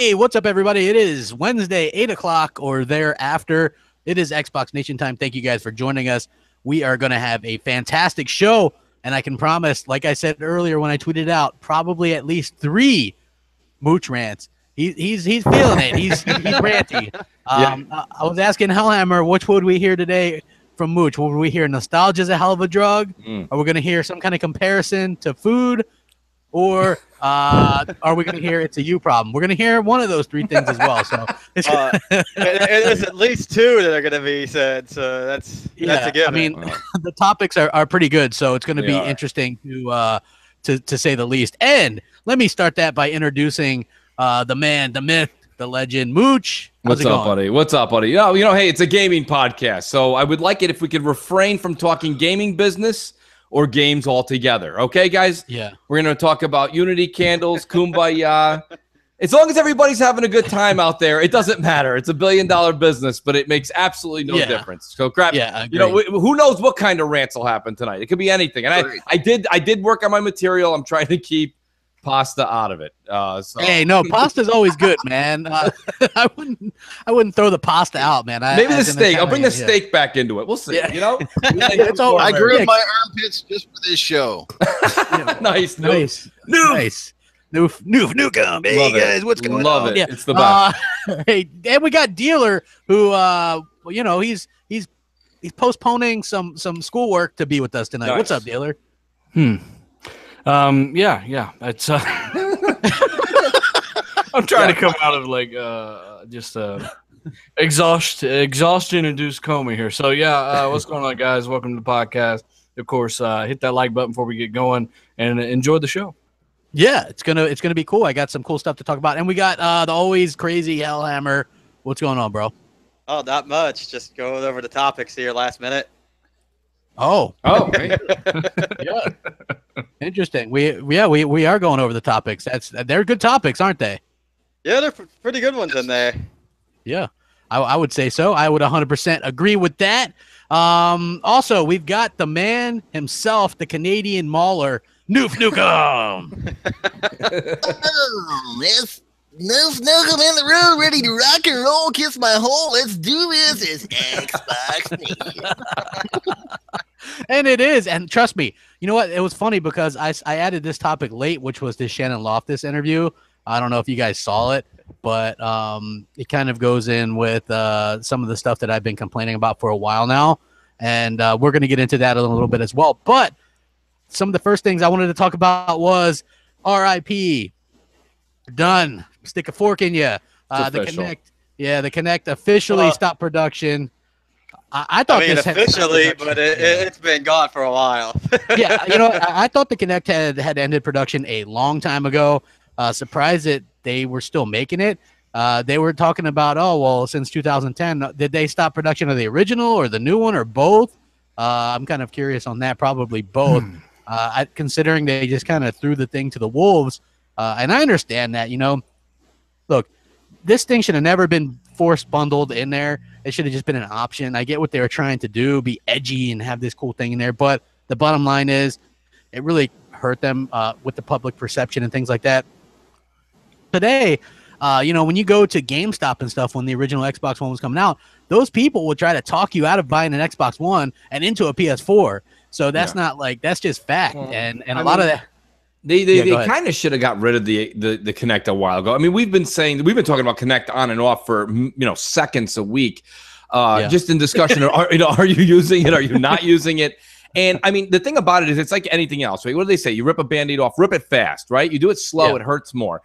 Hey, what's up, everybody? It is Wednesday, 8 o'clock or thereafter. It is Xbox Nation time. Thank you guys for joining us. We are going to have a fantastic show, and I can promise, like I said earlier when I tweeted out, probably at least 3 Mooch rants. He's feeling it. He's ranty. I was asking Hellhammer, which would we hear today from Mooch? Would we hear nostalgia is a hell of a drug? Are we going to hear some kind of comparison to food? Or are we going to hear it's a you problem? We're going to hear one of those 3 things as well. So there's at least 2 that are going to be said. So that's a given. I mean, the topics are pretty good, so it's going to be interesting to say the least. And let me start that by introducing the man, the myth, the legend, Mooch. What's up, buddy? What's up, buddy? Hey, it's a gaming podcast, so I would like it if we could refrain from talking gaming business or games altogether. Okay, guys? Yeah. We're going to talk about Unity candles, Kumbaya. As long as everybody's having a good time out there, it doesn't matter. It's $1 billion business, but it makes absolutely no difference. So, crap. Yeah, who knows what kind of rants will happen tonight? It could be anything. And I did work on my material. I'm trying to keep pasta out of it. Hey, no, pasta's always good, man. I wouldn't throw the pasta out, man. Maybe the steak. I'll bring the steak back into it. We'll see. Yeah. You know, I grew my armpits just for this show. Nice. Nukem. Hey guys, what's going on? Love it. Yeah. It's the best. Hey, and we got Dealer, who he's postponing some schoolwork to be with us tonight. Nice. What's up, Dealer? Yeah. It's I'm trying to come out of like exhaustion-induced coma here. So what's going on, guys? Welcome to the podcast. Of course, hit that like button before we get going and enjoy the show. Yeah, it's gonna be cool. I got some cool stuff to talk about, and we got the always crazy Hellhammer. What's going on, bro? Oh, not much. Just going over the topics here last minute. Oh, yeah. Interesting. We are going over the topics. They're good topics, aren't they? Yeah, they're pretty good ones in there. Yeah, I would say so. I would 100% agree with that. Also, we've got the man himself, the Canadian mauler, Noof Nukem. Yes. Noof Nukem in the room, ready to rock and roll, kiss my hole. Let's do this. It's Xbox Nation. And it is. And trust me, you know what? It was funny because I added this topic late, which was this Shannon Loftus interview. I don't know if you guys saw it, but it kind of goes in with some of the stuff that I've been complaining about for a while now. And we're going to get into that a little bit as well. But some of the first things I wanted to talk about was RIP. Done. Stick a fork in you. The Kinect officially stopped production. I thought this officially, but it's been gone for a while. Yeah, I thought the Kinect had ended production a long time ago. Surprised that they were still making it. They were talking about, since 2010, did they stop production of the original or the new one or both? I'm kind of curious on that. Probably both. Considering they just kind of threw the thing to the wolves. And I understand that, look, this thing should have never been forced bundled in there. It should have just been an option. I get what they were trying to do, be edgy and have this cool thing in there. But the bottom line is it really hurt them with the public perception and things like that. Today, when you go to GameStop and stuff, when the original Xbox One was coming out, those people would try to talk you out of buying an Xbox One and into a PS4. So that's not that's just fact. And a lot of that. They kind of should have got rid of the Kinect a while ago. I mean, we've been talking about Kinect on and off for seconds a week, just in discussion. Are you using it? Are you not using it? And I mean, the thing about it is, it's like anything else, right? What do they say? You rip a Band-Aid off, rip it fast, right? You do it slow, it hurts more.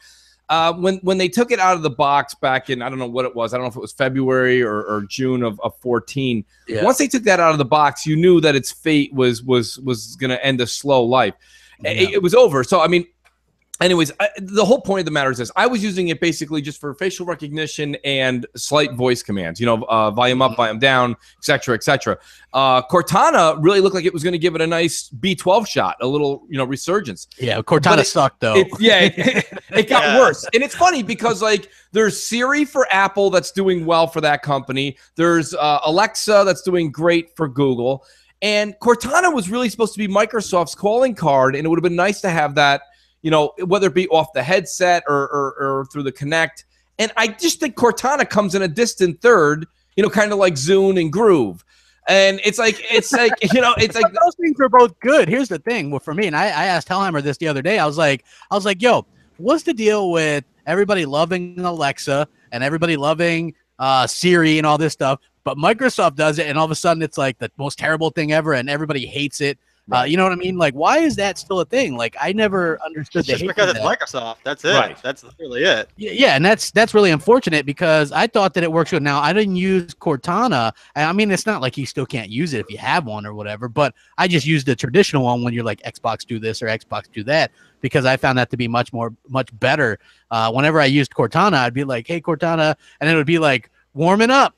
When they took it out of the box back in, I don't know what it was. I don't know if it was February or June of 14. Yeah. Once they took that out of the box, you knew that its fate was going to end a slow life. It was over. So, I mean, anyways, the whole point of the matter is this. I was using it basically just for facial recognition and slight voice commands, volume up, volume down, et cetera, et cetera. Cortana really looked like it was going to give it a nice B12 shot, a little, resurgence. Yeah, Cortana sucked, though. It got worse. And it's funny because, there's Siri for Apple that's doing well for that company. There's Alexa that's doing great for Google. And Cortana was really supposed to be Microsoft's calling card, and it would have been nice to have that, whether it be off the headset or through the Kinect. And I just think Cortana comes in a distant third, you know, kind of like Zune and Groove. And it's like, you know, it's like those things are both good. Here's the thing. Well, for me, and I asked Hellheimer this the other day. I was like, yo, what's the deal with everybody loving Alexa and everybody loving Siri and all this stuff, but Microsoft does it, and all of a sudden it's like the most terrible thing ever, and everybody hates it. Right. You know what I mean? Like, why is that still a thing? Like, I never understood that. Just because it's Microsoft. That's it. Right. That's really it. Yeah, and that's really unfortunate because I thought that it works good. Now, I didn't use Cortana. I mean, it's not like you still can't use it if you have one or whatever, but I just used the traditional one when you're like, Xbox do this or Xbox do that, because I found that to be much better. Whenever I used Cortana, I'd be like, hey, Cortana, and it would be like, warming up.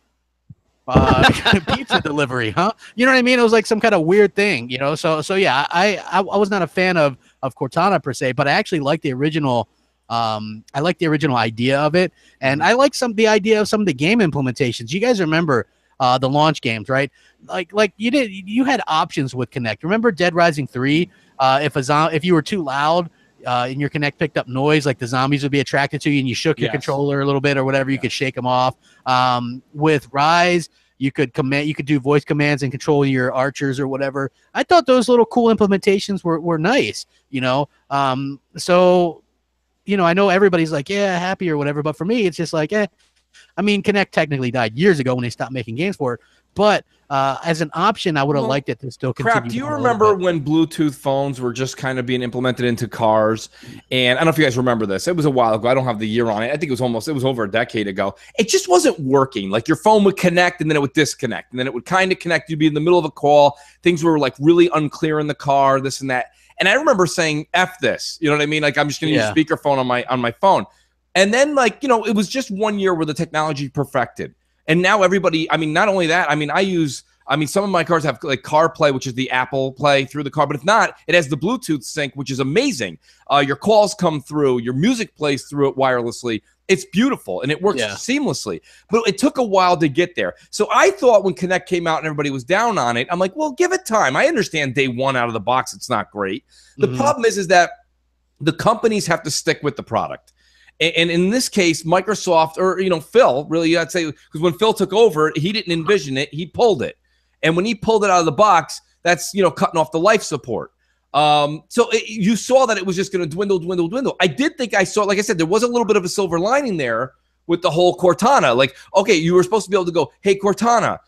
Pizza delivery, huh? You know what I mean? It was like some kind of weird thing, you know. So yeah, I was not a fan of Cortana per se, but I actually like the original. I like the original idea of it, and I like the idea of some of the game implementations. You guys remember the launch games, right? Like you had options with Kinect. Remember Dead Rising 3? If you were too loud, and your Kinect picked up noise, like the zombies would be attracted to you, and you shook your controller a little bit or whatever, you could shake them off. With Rise, you could do voice commands and control your archers or whatever. I thought those little cool implementations were nice, you know. So, you know, I know everybody's like, yeah, happy or whatever, but for me, it's just like, I mean, Kinect technically died years ago when they stopped making games for it, but as an option, I would have liked it to still continue. Crap, do you remember when Bluetooth phones were just kind of being implemented into cars? And I don't know if you guys remember this. It was a while ago. I don't have the year on it. I think it was over a decade ago. It just wasn't working. Like your phone would connect and then it would disconnect. And then it would kind of connect. You'd be in the middle of a call. Things were like really unclear in the car, this and that. And I remember saying, F this. You know what I mean? Like I'm just going to use speakerphone on my phone. And then, like, you know, it was just 1 year where the technology perfected. And now everybody, I mean, not only that, I mean, some of my cars have like CarPlay, which is the Apple Play through the car, but if not, it has the Bluetooth sync, which is amazing. Your calls come through, your music plays through it wirelessly. It's beautiful, and it works seamlessly. But it took a while to get there. So I thought when Kinect came out and everybody was down on it, I'm like, well, give it time. I understand day one out of the box, it's not great. The problem is that the companies have to stick with the product. And in this case, Microsoft, or, you know, Phil, really, I'd say, because when Phil took over, he didn't envision it. He pulled it. And when he pulled it out of the box, that's, you know, cutting off the life support. You saw that it was just going to dwindle. I did think I saw, like I said, there was a little bit of a silver lining there with the whole Cortana. Like, okay, you were supposed to be able to go, hey, Cortana,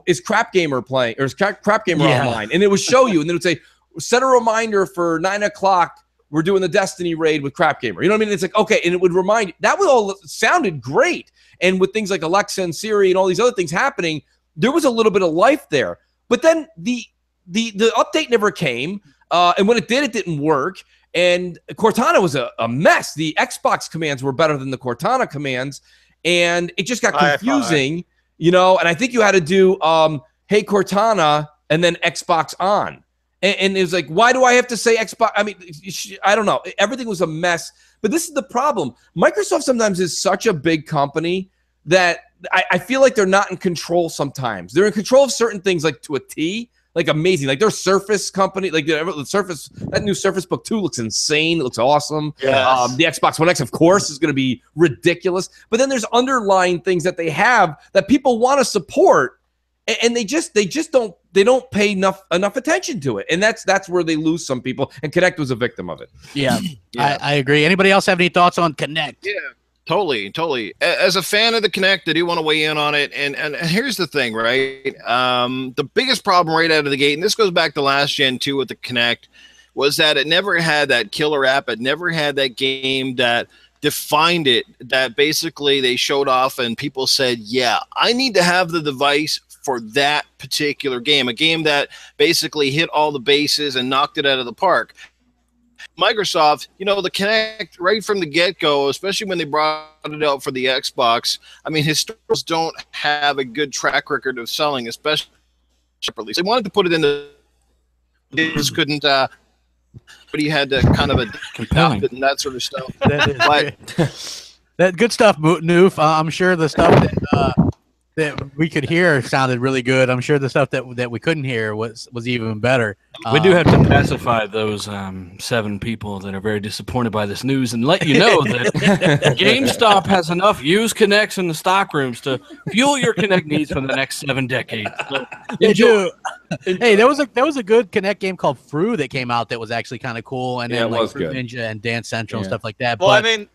is Crapgamer playing, or is Crapgamer online? And it would show you, and then it would say, set a reminder for 9 o'clock. We're doing the Destiny raid with Crapgamer. You know what I mean? It's like, okay, and it would remind you. That would all sounded great. And with things like Alexa and Siri and all these other things happening, there was a little bit of life there. But then the update never came. And when it did, it didn't work. And Cortana was a mess. The Xbox commands were better than the Cortana commands. And it just got confusing, you know. And I think you had to do, hey, Cortana, and then Xbox on. And it was like, why do I have to say Xbox? I mean, I don't know. Everything was a mess. But this is the problem. Microsoft sometimes is such a big company that I feel like they're not in control sometimes. They're in control of certain things, like to a T, like amazing. Like their Surface company, like the Surface, that new Surface Book 2 looks insane. It looks awesome. Yes. The Xbox One X, of course, is going to be ridiculous. But then there's underlying things that they have that people want to support. And they don't pay enough attention to it, and that's where they lose some people. And Kinect was a victim of it. Yeah, I agree. Anybody else have any thoughts on Kinect? Yeah, totally. As a fan of the Kinect, I do want to weigh in on it. And here's the thing, right? The biggest problem right out of the gate, and this goes back to last gen too with the Kinect, was that it never had that killer app. It never had that game that defined it. That basically they showed off, and people said, "Yeah, I need to have the device for that particular game," a game that basically hit all the bases and knocked it out of the park. Microsoft, you know, the Kinect right from the get-go, especially when they brought it out for the Xbox, I mean, historians don't have a good track record of selling, especially separately. So they wanted to put it in the, they just couldn't, but you had to kind of adapt it and that sort of stuff. That good stuff, Noof. I'm sure the stuff that that we could hear sounded really good. I'm sure the stuff that we couldn't hear was even better. We do have to pacify those 7 people that are very disappointed by this news and let you know that GameStop has enough used Kinects in the stock rooms to fuel your Kinect needs for the next 7 decades. So enjoy. Hey, there was a good Kinect game called Fru that came out that was actually kind of cool, and then like Fruit Ninja and Dance Central and stuff like that. Well, I mean,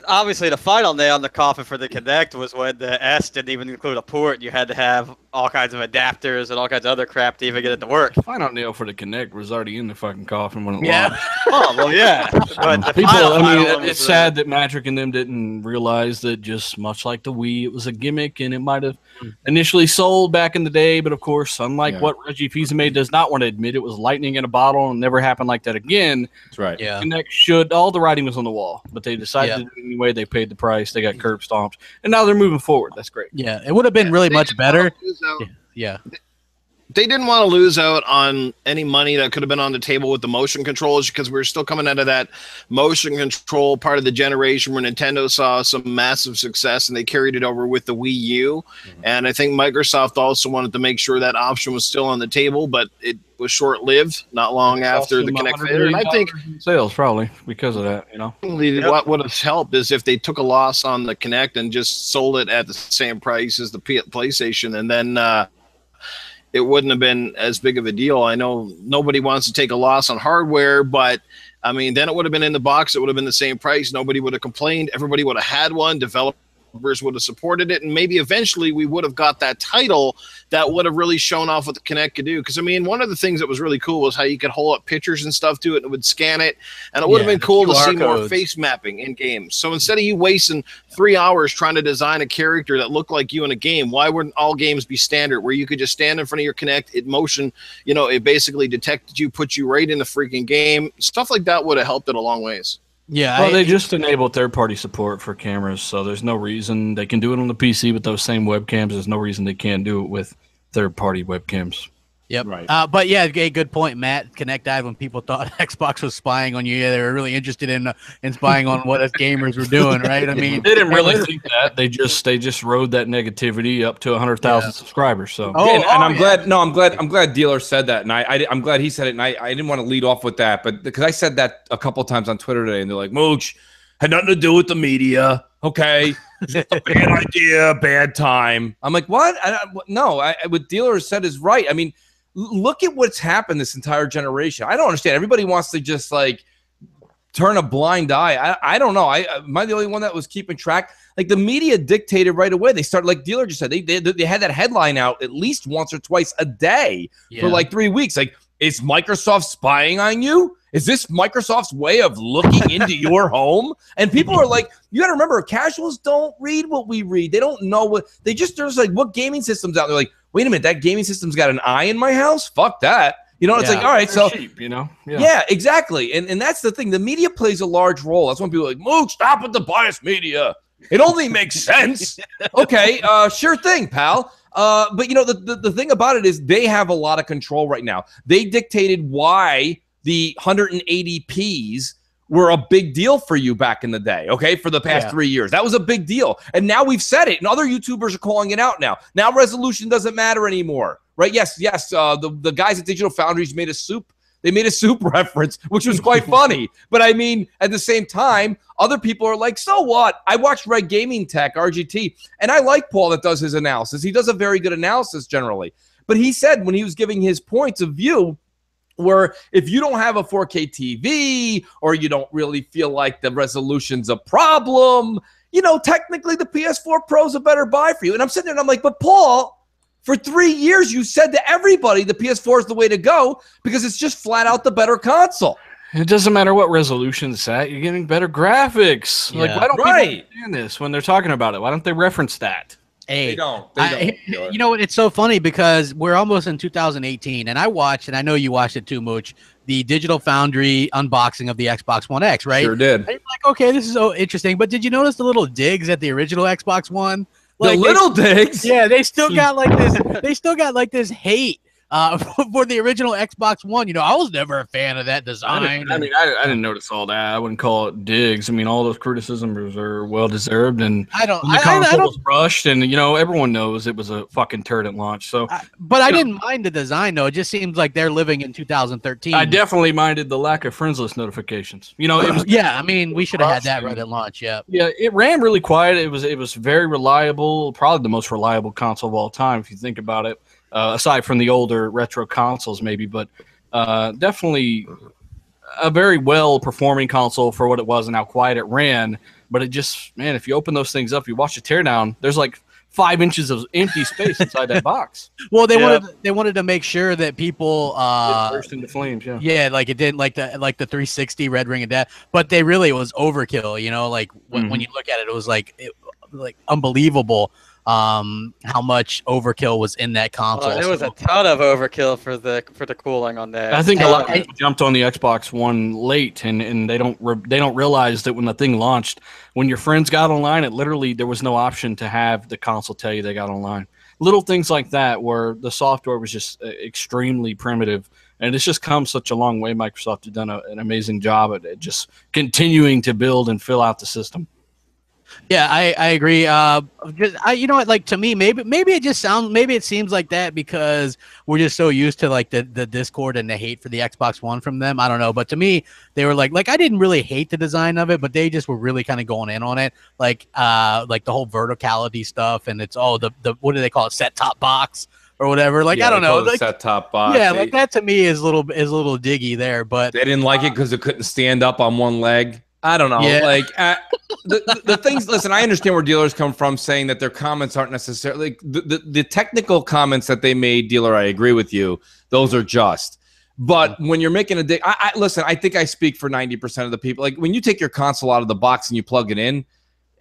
obviously the final nail in the coffin for the Kinect was when the S didn't even include a port. You had to have all kinds of adapters and all kinds of other crap to even get it to work. Final nail for the Kinect was already in the fucking coffin when it launched. Oh, well, yeah. But the people, final it's sad that Matrick and them didn't realize that, just much like the Wii, it was a gimmick, and it might have initially sold back in the day, but of course, unlike what Reggie Fils-Aimé does not want to admit, it was lightning in a bottle and never happened like that again. That's right. Yeah. Kinect all the writing was on the wall, but they decided to do it anyway. They paid the price, they got curb stomped, and now they're moving forward. That's great. Yeah, it would have been really much better. Yeah. They didn't want to lose out on any money that could have been on the table with the motion controls, because we were still coming out of that motion control part of the generation where Nintendo saw some massive success and they carried it over with the Wii U. And I think Microsoft also wanted to make sure that option was still on the table, but it was short-lived, not long after the Kinect failure. And I think sales probably because of that, you know. What would have helped is if they took a loss on the Kinect and just sold it at the same price as the PlayStation, and then it wouldn't have been as big of a deal. I know nobody wants to take a loss on hardware, but I mean, then it would have been in the box. It would have been the same price. Nobody would have complained. Everybody would have had one. Developers would have supported it, and maybe eventually we would have got that title that would have really shown off what the Kinect could do. Because I mean, one of the things that was really cool was how you could hold up pictures and stuff to it, and it would scan it, and it would have been cool to see more face mapping in games. So instead of you wasting 3 hours trying to design a character that looked like you in a game, why wouldn't all games be standard, where you could just stand in front of your Kinect, it motion, you know, it basically detected you, put you right in the freaking game. Stuff like that would have helped it a long ways. Yeah, well, they just enabled third-party support for cameras, so there's no reason they can do it on the PC with those same webcams. There's no reason they can't do it with third-party webcams. Yep. Right. But yeah, good point, Matt. Kinect died when people thought Xbox was spying on you. Yeah, they were really interested in spying on what us gamers were doing, right? I mean, they didn't really think that. They just rode that negativity up to 100,000 subscribers. So, I'm glad. No, I'm glad Dealer said that, and I'm glad he said it. And I didn't want to lead off with that, but because I said that a couple of times on Twitter today, and they're like, "Mooch, had nothing to do with the media." Okay, just a bad idea, bad time. I'm like, what? What Dealer said is right. I mean, look at what's happened this entire generation. I don't understand. Everybody wants to just like turn a blind eye. I don't know. Am I the only one that was keeping track? Like the media dictated right away. They started, like Dealer just said, they had that headline out at least once or twice a day for like 3 weeks. Like, is Microsoft spying on you? Is this Microsoft's way of looking into your home? And people are like, you got to remember, casuals don't read what we read. They don't know what they just, there's like, what gaming system's out? They're like, wait a minute, that gaming system's got an eye in my house? Fuck that. You know, it's like, all right, so cheap, you know? Yeah, exactly. And that's the thing. The media plays a large role. That's when people are like, Mooch, stop with the biased media. It only makes sense. Okay, sure thing, pal. But you know, the thing about it is they have a lot of control right now. They dictated why the 180p's were a big deal for you back in the day, okay, for the past 3 years. That was a big deal. And now we've said it, and other YouTubers are calling it out now. Now resolution doesn't matter anymore, right? Yes. The guys at Digital Foundries made a soup. They made a soup reference, which was quite funny. But I mean, at the same time, other people are like, so what? I watched Red Gaming Tech, RGT, and I like Paul that does his analysis. He does a very good analysis generally. But he said when he was giving his points of view, where if you don't have a 4K TV or you don't really feel like the resolution's a problem, you know, technically the PS4 Pro is a better buy for you. And I'm sitting there and I'm like, but Paul, for 3 years you said to everybody the PS4 is the way to go because it's just flat out the better console. It doesn't matter what resolution it's at. You're getting better graphics. Like, why don't people understand this when they're talking about it? Why don't they reference that? Hey, they don't. You know what? It's so funny because we're almost in 2018, and I watched, and I know you watched it too, Mooch, the Digital Foundry unboxing of the Xbox One X, right? Sure did. And you're like, okay, this is so interesting, but did you notice the little digs at the original Xbox One? Like, the little digs? Yeah, they still got like this. They still got like this hate for the original Xbox One. You know, I was never a fan of that design. I didn't notice all that. I wouldn't call it digs. I mean, all those criticisms are well deserved, and the console was rushed, and you know, everyone knows it was a fucking turd at launch. So, but I didn't mind the design though. It just seems like they're living in 2013. I definitely minded the lack of friends list notifications. You know, it was yeah. I mean, we should have had that right at launch. Yeah. Yeah, it ran really quiet. It was very reliable. Probably the most reliable console of all time, if you think about it. Aside from the older retro consoles, maybe, but definitely a very well-performing console for what it was and how quiet it ran. But it just, man, if you open those things up, you watch the teardown, there's like 5 inches of empty space inside that box. Well, they wanted to make sure that people burst into flames. Yeah, yeah, like it didn't like the 360 Red Ring of Death, but it was overkill. You know, like when you look at it, it was like unbelievable. How much overkill was in that console. There was a ton of overkill for the cooling on that. I think a lot of people jumped on the Xbox One late, and they don't realize that when the thing launched, when your friends got online, there was no option to have the console tell you they got online. Little things like that where the software was just extremely primitive, and it's just come such a long way. Microsoft has done an amazing job at just continuing to build and fill out the system. Yeah, I agree. You know what? Like, to me, maybe it seems like that because we're just so used to like the Discord and the hate for the Xbox One from them. I don't know, but to me, they were like I didn't really hate the design of it, but they just were really kind of going in on it, like the whole verticality stuff, and it's the what do they call it, set top box or whatever. Like, I don't know, like set top box. Yeah, like that to me is a little diggy there, but they didn't like it because it couldn't stand up on one leg. I don't know. Yeah. Like the things. Listen, I understand where dealers come from saying that their comments aren't necessarily the technical comments that they made. Dealer, I agree with you. Those are just. But when you're making a listen, I think I speak for 90% of the people. Like when you take your console out of the box and you plug it in,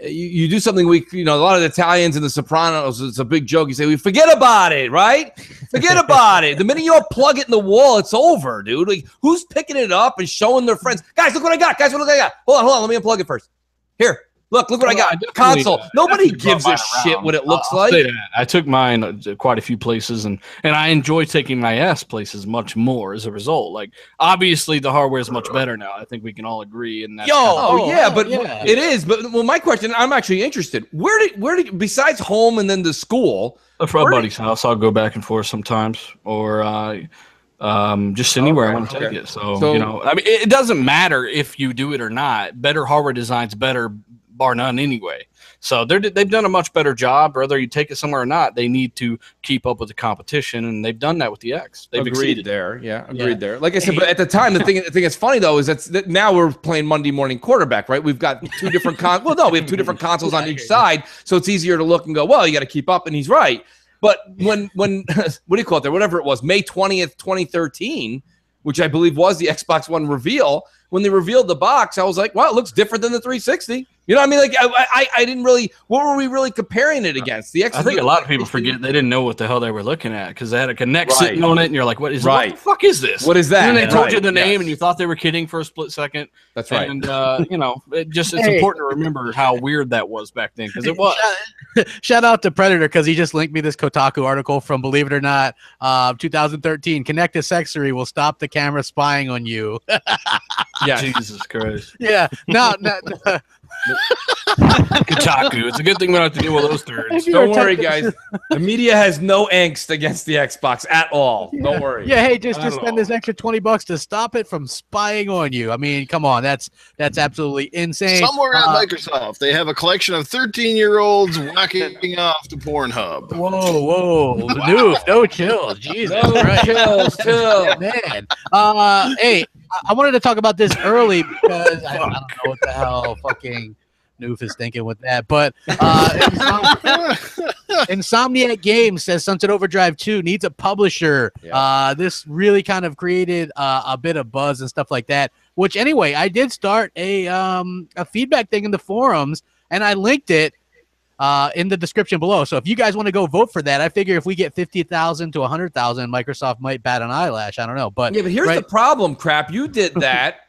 you do something a lot of the Italians and the Sopranos, it's a big joke. You say, we forget about it, right? Forget about it. The minute you plug it in the wall, it's over, dude. Like, who's picking it up and showing their friends? Guys, look what I got. Guys, look what I got. Hold on. Let me unplug it first. Here. Look what I got. Console. Nobody gives a shit what it looks like. Say that. I took mine quite a few places, and I enjoy taking my ass places much more as a result. Like, obviously, the hardware is much better now. I think we can all agree in that. It is. But my question, I'm actually interested. Where did besides home and then the school? From a buddy's house, I'll go back and forth sometimes, or just anywhere I want to take it. So, you know, I mean, it doesn't matter if you do it or not. Better hardware design's better, bar none anyway. So they've done a much better job. Whether you take it somewhere or not, they need to keep up with the competition, and they've done that with the X. They've agreed there. Yeah, agreed there. Like I said, but at the time, the thing that's funny though is that now we're playing Monday morning quarterback, right? We've got two different we have two different consoles on each side, so it's easier to look and go, well, you got to keep up, and he's right. But when what do you call it there? Whatever it was, May 20th, 2013, which I believe was the Xbox One reveal. When they revealed the box, I was like, wow, it looks different than the 360. You know what I mean? Like, I didn't really, what were we really comparing it against? The Xbox. I think a lot of people forget they didn't know what the hell they were looking at because they had a Connect sitting on it, and you're like, what the fuck is this? What is that? And then they told you the name, and you thought they were kidding for a split second. That's right. And, you know, it's important to remember how weird that was back then because it was. Shout out to Predator because he just linked me this Kotaku article from, believe it or not, 2013. Connect accessory will stop the camera spying on you. Yeah, Jesus Christ. Yeah, no. Kotaku. It's a good thing we don't have to deal with those turds. Don't worry, guys. The media has no angst against the Xbox at all. Yeah. Don't worry. Yeah, hey, just spend this extra $20 to stop it from spying on you. I mean, come on, that's absolutely insane. Somewhere at Microsoft, they have a collection of 13-year-olds whacking off to Pornhub. Whoa, no chills, Jesus, chill, man. Hey, I wanted to talk about this early because I don't know what the hell fucking Noof is thinking with that. But Insomniac Games says Sunset Overdrive 2 needs a publisher. Yeah. This really kind of created a bit of buzz and stuff like that. Which, anyway, I did start a feedback thing in the forums, and I linked it in the description below. So if you guys want to go vote for that, I figure if we get 50,000 to 100,000, Microsoft might bat an eyelash. I don't know, but yeah, but here's the problem, Crap. You did that.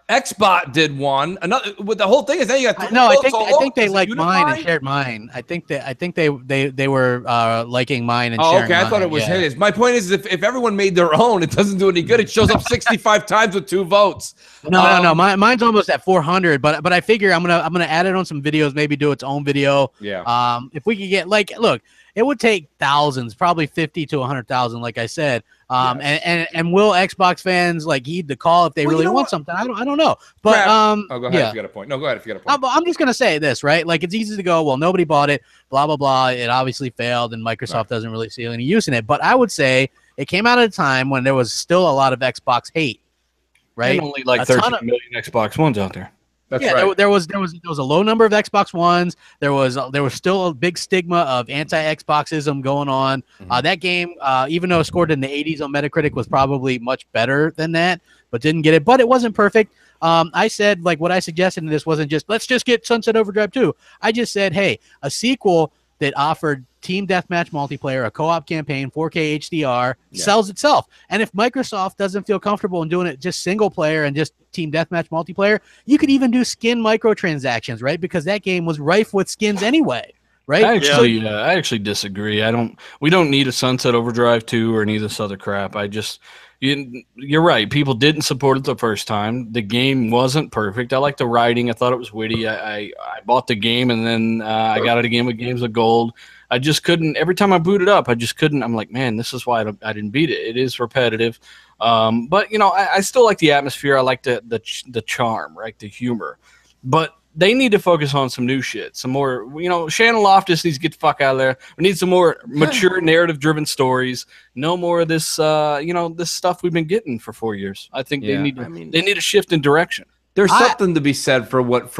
Xbot did one. Another. With the whole thing is now you got. No, I think they like mine and shared mine. I think they were liking mine and sharing. Okay, I thought it was his. My point is, if everyone made their own, it doesn't do any good. It shows up 65 times with 2 votes. No. Mine's almost at 400, but I figure I'm gonna add it on some videos, maybe do its own video. Yeah. If we could get look, it would take thousands, probably 50 to 100,000, like I said. And will Xbox fans heed the call if they really want something? I don't know. But go ahead if you got a point. No, go ahead if you got a point. I'm just gonna say this, right? It's easy to go, well, nobody bought it, blah blah blah. It obviously failed, and Microsoft doesn't really see any use in it. But I would say it came out at a time when there was still a lot of Xbox hate, right? And only 13 million Xbox Ones out there. That's right. There was a low number of Xbox Ones. There was still a big stigma of anti-Xboxism going on. That game, even though it scored in the 80s on Metacritic, was probably much better than that, but didn't get it. But it wasn't perfect. I said what I suggested in this wasn't just let's just get Sunset Overdrive 2. I just said, hey, a sequel that offered team deathmatch multiplayer, a co-op campaign, 4K HDR, sells itself. And if Microsoft doesn't feel comfortable in doing it just single player and just team deathmatch multiplayer, you could even do skin microtransactions, right? Because that game was rife with skins anyway, right? I actually disagree. We don't need a Sunset Overdrive 2 or any of this other crap. You're right. People didn't support it the first time. The game wasn't perfect. I liked the writing. I thought it was witty. I bought the game, and then I got it again with Games of Gold. I just couldn't. Every time I booted up, I just couldn't. I'm like, man, this is why I didn't beat it. It is repetitive, but I still like the atmosphere. I like the charm, right? The humor, but they need to focus on some new shit, some more. Shannon Loftus needs to get the fuck out of there. We need some more mature, narrative-driven stories. No more of this, this stuff we've been getting for 4 years. I think they need a shift in direction. There's something to be said for what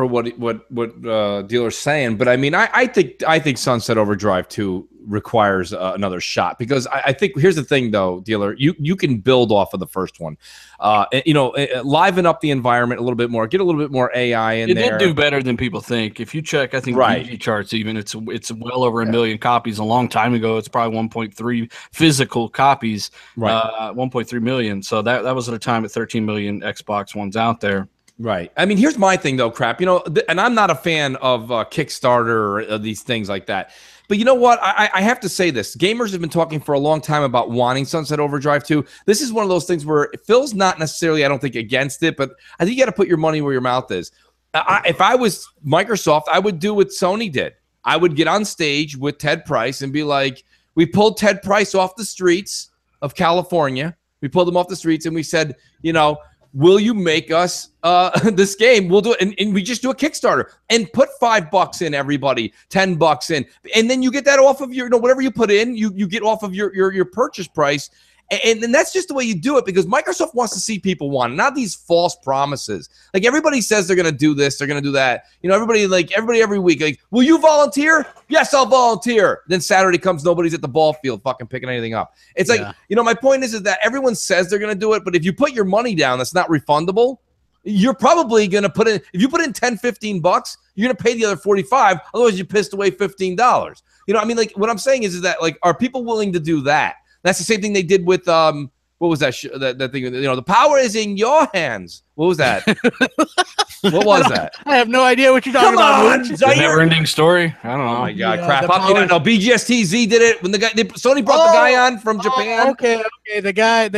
Dealer's saying, but I think Sunset Overdrive 2 requires another shot, because I think here's the thing though, Dealer, you can build off of the first one, liven up the environment a little bit more, get a little bit more AI in there. It did do better than people think. If you check, I think VG charts, even it's well over 1 million copies. A long time ago, it's probably 1.3 physical copies, 1.3 million. So that was at a time at 13 million Xbox Ones out there. Right. Here's my thing though, Crap. And I'm not a fan of Kickstarter or these things like that. But you know what? I have to say this. Gamers have been talking for a long time about wanting Sunset Overdrive 2. This is one of those things where Phil's not necessarily, I don't think, against it, but I think you got to put your money where your mouth is. If I was Microsoft, I would do what Sony did. I would get on stage with Ted Price and be like, we pulled Ted Price off the streets of California. We pulled him off the streets and we said, will you make us this game? We'll do it. And we just do a Kickstarter and put $5 in, everybody, $10 in. And then you get that off of your, whatever you put in, you get off of your purchase price. And that's just the way you do it, because Microsoft wants to see people want it, not these false promises. Everybody says they're going to do this, they're going to do that. Everybody every week, will you volunteer? Yes, I'll volunteer. Then Saturday comes, nobody's at the ball field fucking picking anything up. It's my point is that everyone says they're going to do it, but if you put your money down, that's not refundable. You're probably going to put in, if you put in $10, $15, you're going to pay the other $45. Otherwise you pissed away $15. What I'm saying is that are people willing to do that? That's the same thing they did with what was that that thing? The power is in your hands. What was that? What was that? I have no idea what you're talking about. The never-ending story. I don't know. Oh my God, crap! No, BGSTZ did it when Sony brought the guy on from Japan. Okay. The guy.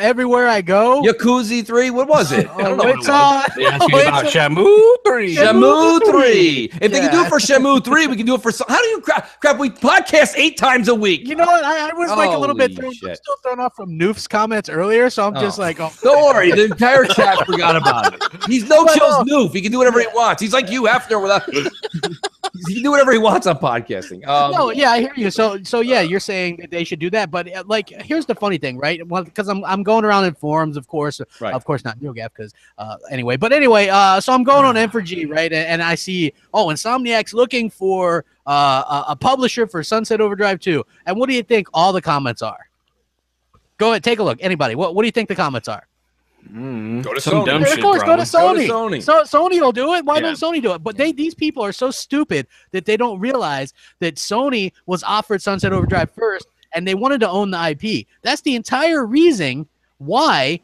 Everywhere I go. Yakuza 3. What was it? I don't know. They asked you about Shamu 3. Shamu 3. If they can do it for Shamu 3, we can do it for. How do you crap? We podcast 8 times a week. You know what? I was a little bit still thrown off from Noof's comments earlier, so I'm just like, don't worry. The entire chat forgot about it. He's no chill's Noof. He can do whatever he wants. He's like you, Hefner. He can do whatever he wants on podcasting. I hear you. So yeah, you're saying that they should do that, but here's the funny thing, right? Well, because I'm going around in forums, of course, of course not NeoGaf, because anyway. So I'm going on M4G, right? And I see Insomniac's looking for a publisher for Sunset Overdrive 2. And what do you think all the comments are? Go ahead, take a look. Anybody, what do you think the comments are? Go to Some Sony. dumb shit, of course, go to Sony. Go to Sony. So Sony will do it. Why don't Sony do it? But these people are so stupid that they don't realize that Sony was offered Sunset Overdrive first, and they wanted to own the IP. That's the entire reason why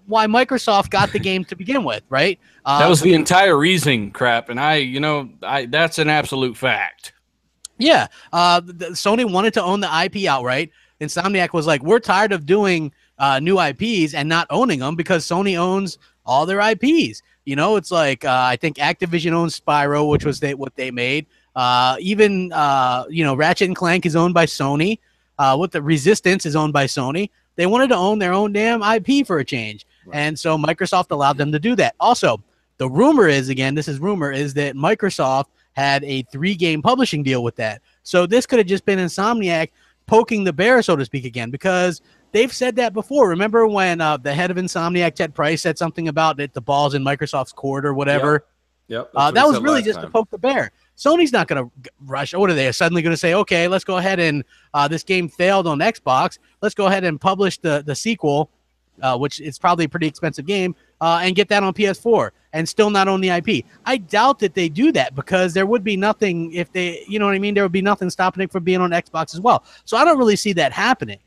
why Microsoft got the game to begin with, right? That was the entire reasoning, Crap, and that's an absolute fact. Yeah, Sony wanted to own the IP outright. Insomniac was like, we're tired of doing new IPs and not owning them because Sony owns all their IPs. It's like I think Activision owns Spyro, which was what they made. Even Ratchet and Clank is owned by Sony. What the Resistance is owned by Sony. They wanted to own their own damn IP for a change, and so Microsoft allowed them to do that. Also, the rumor is, again, this is rumor, is that Microsoft had a 3-game publishing deal with that. So this could have just been Insomniac poking the bear, so to speak, again, because they've said that before. Remember when the head of Insomniac, Ted Price, said something about that the ball's in Microsoft's court or whatever? Yep. That was really just to poke the bear. Sony's not going to rush. What are they suddenly going to say? Okay, let's go ahead and this game failed on Xbox. Let's go ahead and publish the sequel, which is probably a pretty expensive game, and get that on PS4 and still not own the IP. I doubt that they do that because there would be nothing if they, you know what I mean? There would be nothing stopping it from being on Xbox as well. So I don't really see that happening.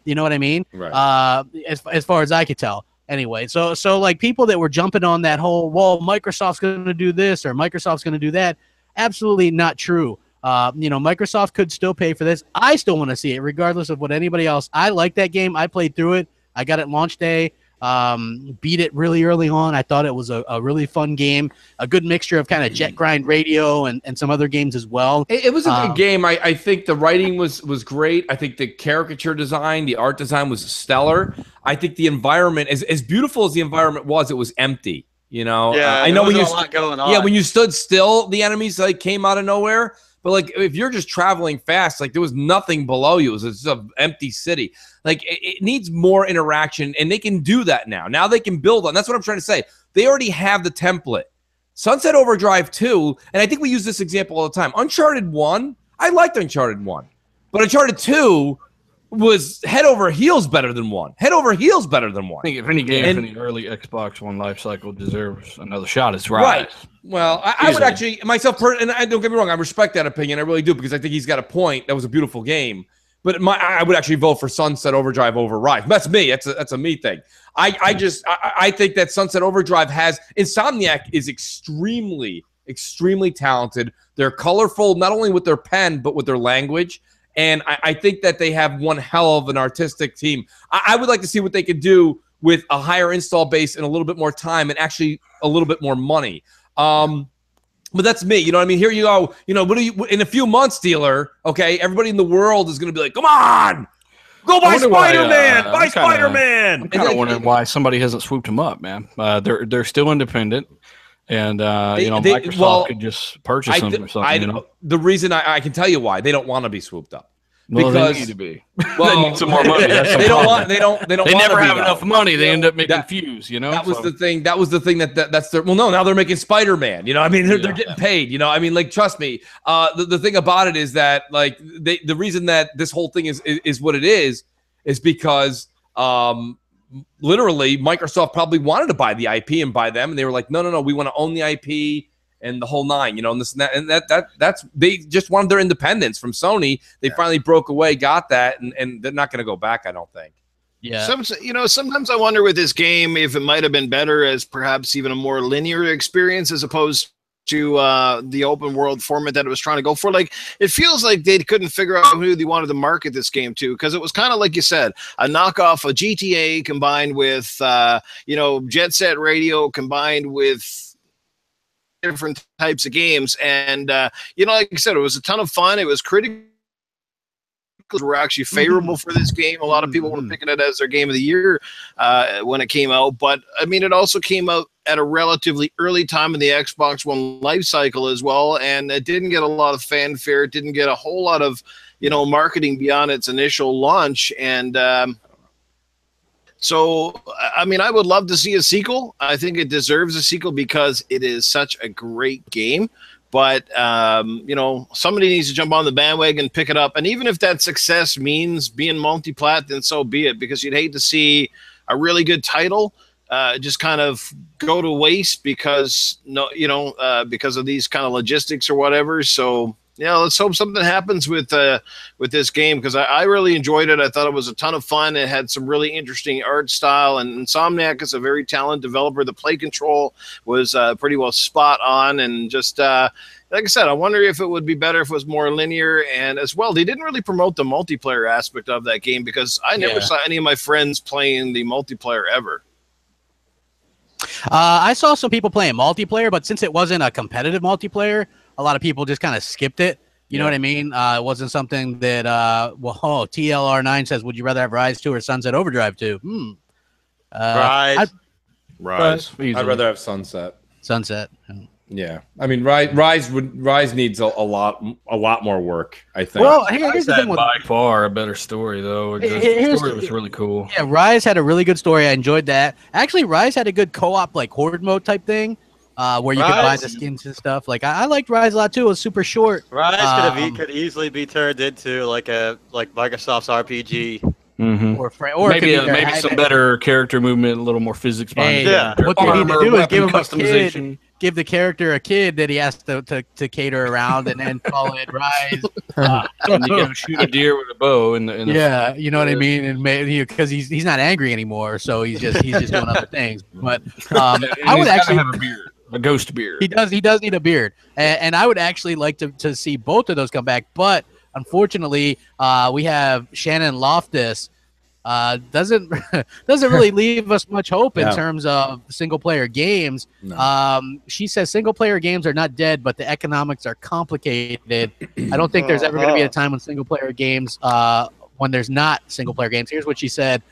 You know what I mean? Right. As far as I could tell. Anyway, so like people that were jumping on that whole, well, Microsoft's going to do this or Microsoft's going to do that. Absolutely not true. Microsoft could still pay for this. I still want to see it regardless of what anybody else. I like that game. I played through it. I got it launch day. Beat it really early on. I thought it was a really fun game, a good mixture of kind of Jet Grind Radio and some other games as well. It was a good game. I think the writing was great. I think the caricature design, the art design was stellar. I think the environment, as beautiful as the environment was, it was empty. I know when a lot going on. Yeah, when you stood still, the enemies like came out of nowhere. But like if you're just traveling fast, like there was nothing below you. It was just an empty city. Like it needs more interaction, and they can do that now. Now they can build on. That's what I'm trying to say. They already have the template. Sunset Overdrive 2, and I think we use this example all the time. Uncharted 1, I liked Uncharted 1, but Uncharted 2 was head over heels better than 1. Head over heels better than 1. I think if any game in the early Xbox One life cycle deserves another shot, it's right. Well, I would actually myself, and I don't get me wrong, I respect that opinion. I really do because I think he's got a point. That was a beautiful game, but I would actually vote for Sunset Overdrive over Rise. That's me. That's a me thing. I think that Sunset Overdrive has Insomniac is extremely talented. They're colorful not only with their pen but with their language. And I think that they have one hell of an artistic team. I would like to see what they could do with a higher install base and a little bit more time and actually a little bit more money. But that's me. You know what I mean? Here you go. What do you in a few months, dealer? Okay, everybody in the world is going to be like, come on, go buy Spider-Man. Buy Spider-Man. I'm kind of wondering why somebody hasn't swooped them up, man. They're still independent. And Microsoft could just purchase them or something. The reason I can tell you why they don't want to be swooped up. Well, because they need to be. Well, they need some more money. That's they don't want. They never have enough money. They end up making fuse. That was the thing. That was the thing that's their. Well, no, now they're making Spider-Man. I mean, they're getting paid. I mean, like, trust me. The thing about it is that like the reason that this whole thing is what it is because literally Microsoft probably wanted to buy the IP and buy them, and they were like, no, we want to own the IP and the whole nine, and this and that, that's they just wanted their independence from Sony. They finally broke away, got that, and they're not going to go back, I don't think. Yeah. Sometimes I wonder with this game if it might have been better as perhaps even a more linear experience as opposed to the open world format that it was trying to go for. Like, it feels like they couldn't figure out who they wanted to market this game to, because it was kind of like you said, a knockoff of GTA combined with Jet Set Radio combined with different types of games. And like I said, it was a ton of fun. It was critical. Were actually favorable for this game. A lot of people were picking it as their game of the year when it came out. But I mean, it also came out at a relatively early time in the Xbox One life cycle as well, and it didn't get a lot of fanfare. It didn't get a whole lot of marketing beyond its initial launch. And so, I mean, I would love to see a sequel. I think it deserves a sequel because it is such a great game. But, somebody needs to jump on the bandwagon and pick it up. And even if that success means being multi-plat, then so be it, because you'd hate to see a really good title just kind of go to waste because, because of these kind of logistics or whatever. So, Yeah, let's hope something happens with this game, because I really enjoyed it. I thought it was a ton of fun. It had some really interesting art style, and Insomniac is a very talented developer. The play control was pretty well spot on, and just like I said, I wonder if it would be better if it was more linear. And as well, they didn't really promote the multiplayer aspect of that game, because I never saw any of my friends playing the multiplayer ever. I saw some people playing multiplayer, but since it wasn't a competitive multiplayer, a lot of people just kind of skipped it. You know what I mean? It wasn't something that, TLR9 says, would you rather have Rise 2 or Sunset Overdrive 2? Rise. Rise. I'd rather have Sunset. Sunset. Yeah, I mean, Rise needs a lot more work, I think. Well, here's the thing with by far a better story, though. The story was really cool. Yeah, Rise had a really good story. I enjoyed that. Actually, Rise had a good co-op, like horde mode type thing, where you could buy the skins and stuff. Like I liked Rise a lot too. It was super short. Rise could easily be turned into like Microsoft's RPG. Mm-hmm. Or maybe some better character movement, a little more physics behind it. What they need to do is give him customization. Give the character a kid that he has to cater around, and then call it Rise. And you can shoot a deer with a bow. Yeah, you know what I mean. And because he's not angry anymore, so he's just doing other things. But I would actually have a beard, a ghost beard. He does need a beard, and I would actually like to see both of those come back. But unfortunately, we have Shannon Loftus. Doesn't really leave us much hope in terms of single player games. No. She says single player games are not dead, but the economics are complicated. I don't think there's ever going to be a time when single player games when there's not single player games. Here's what she said.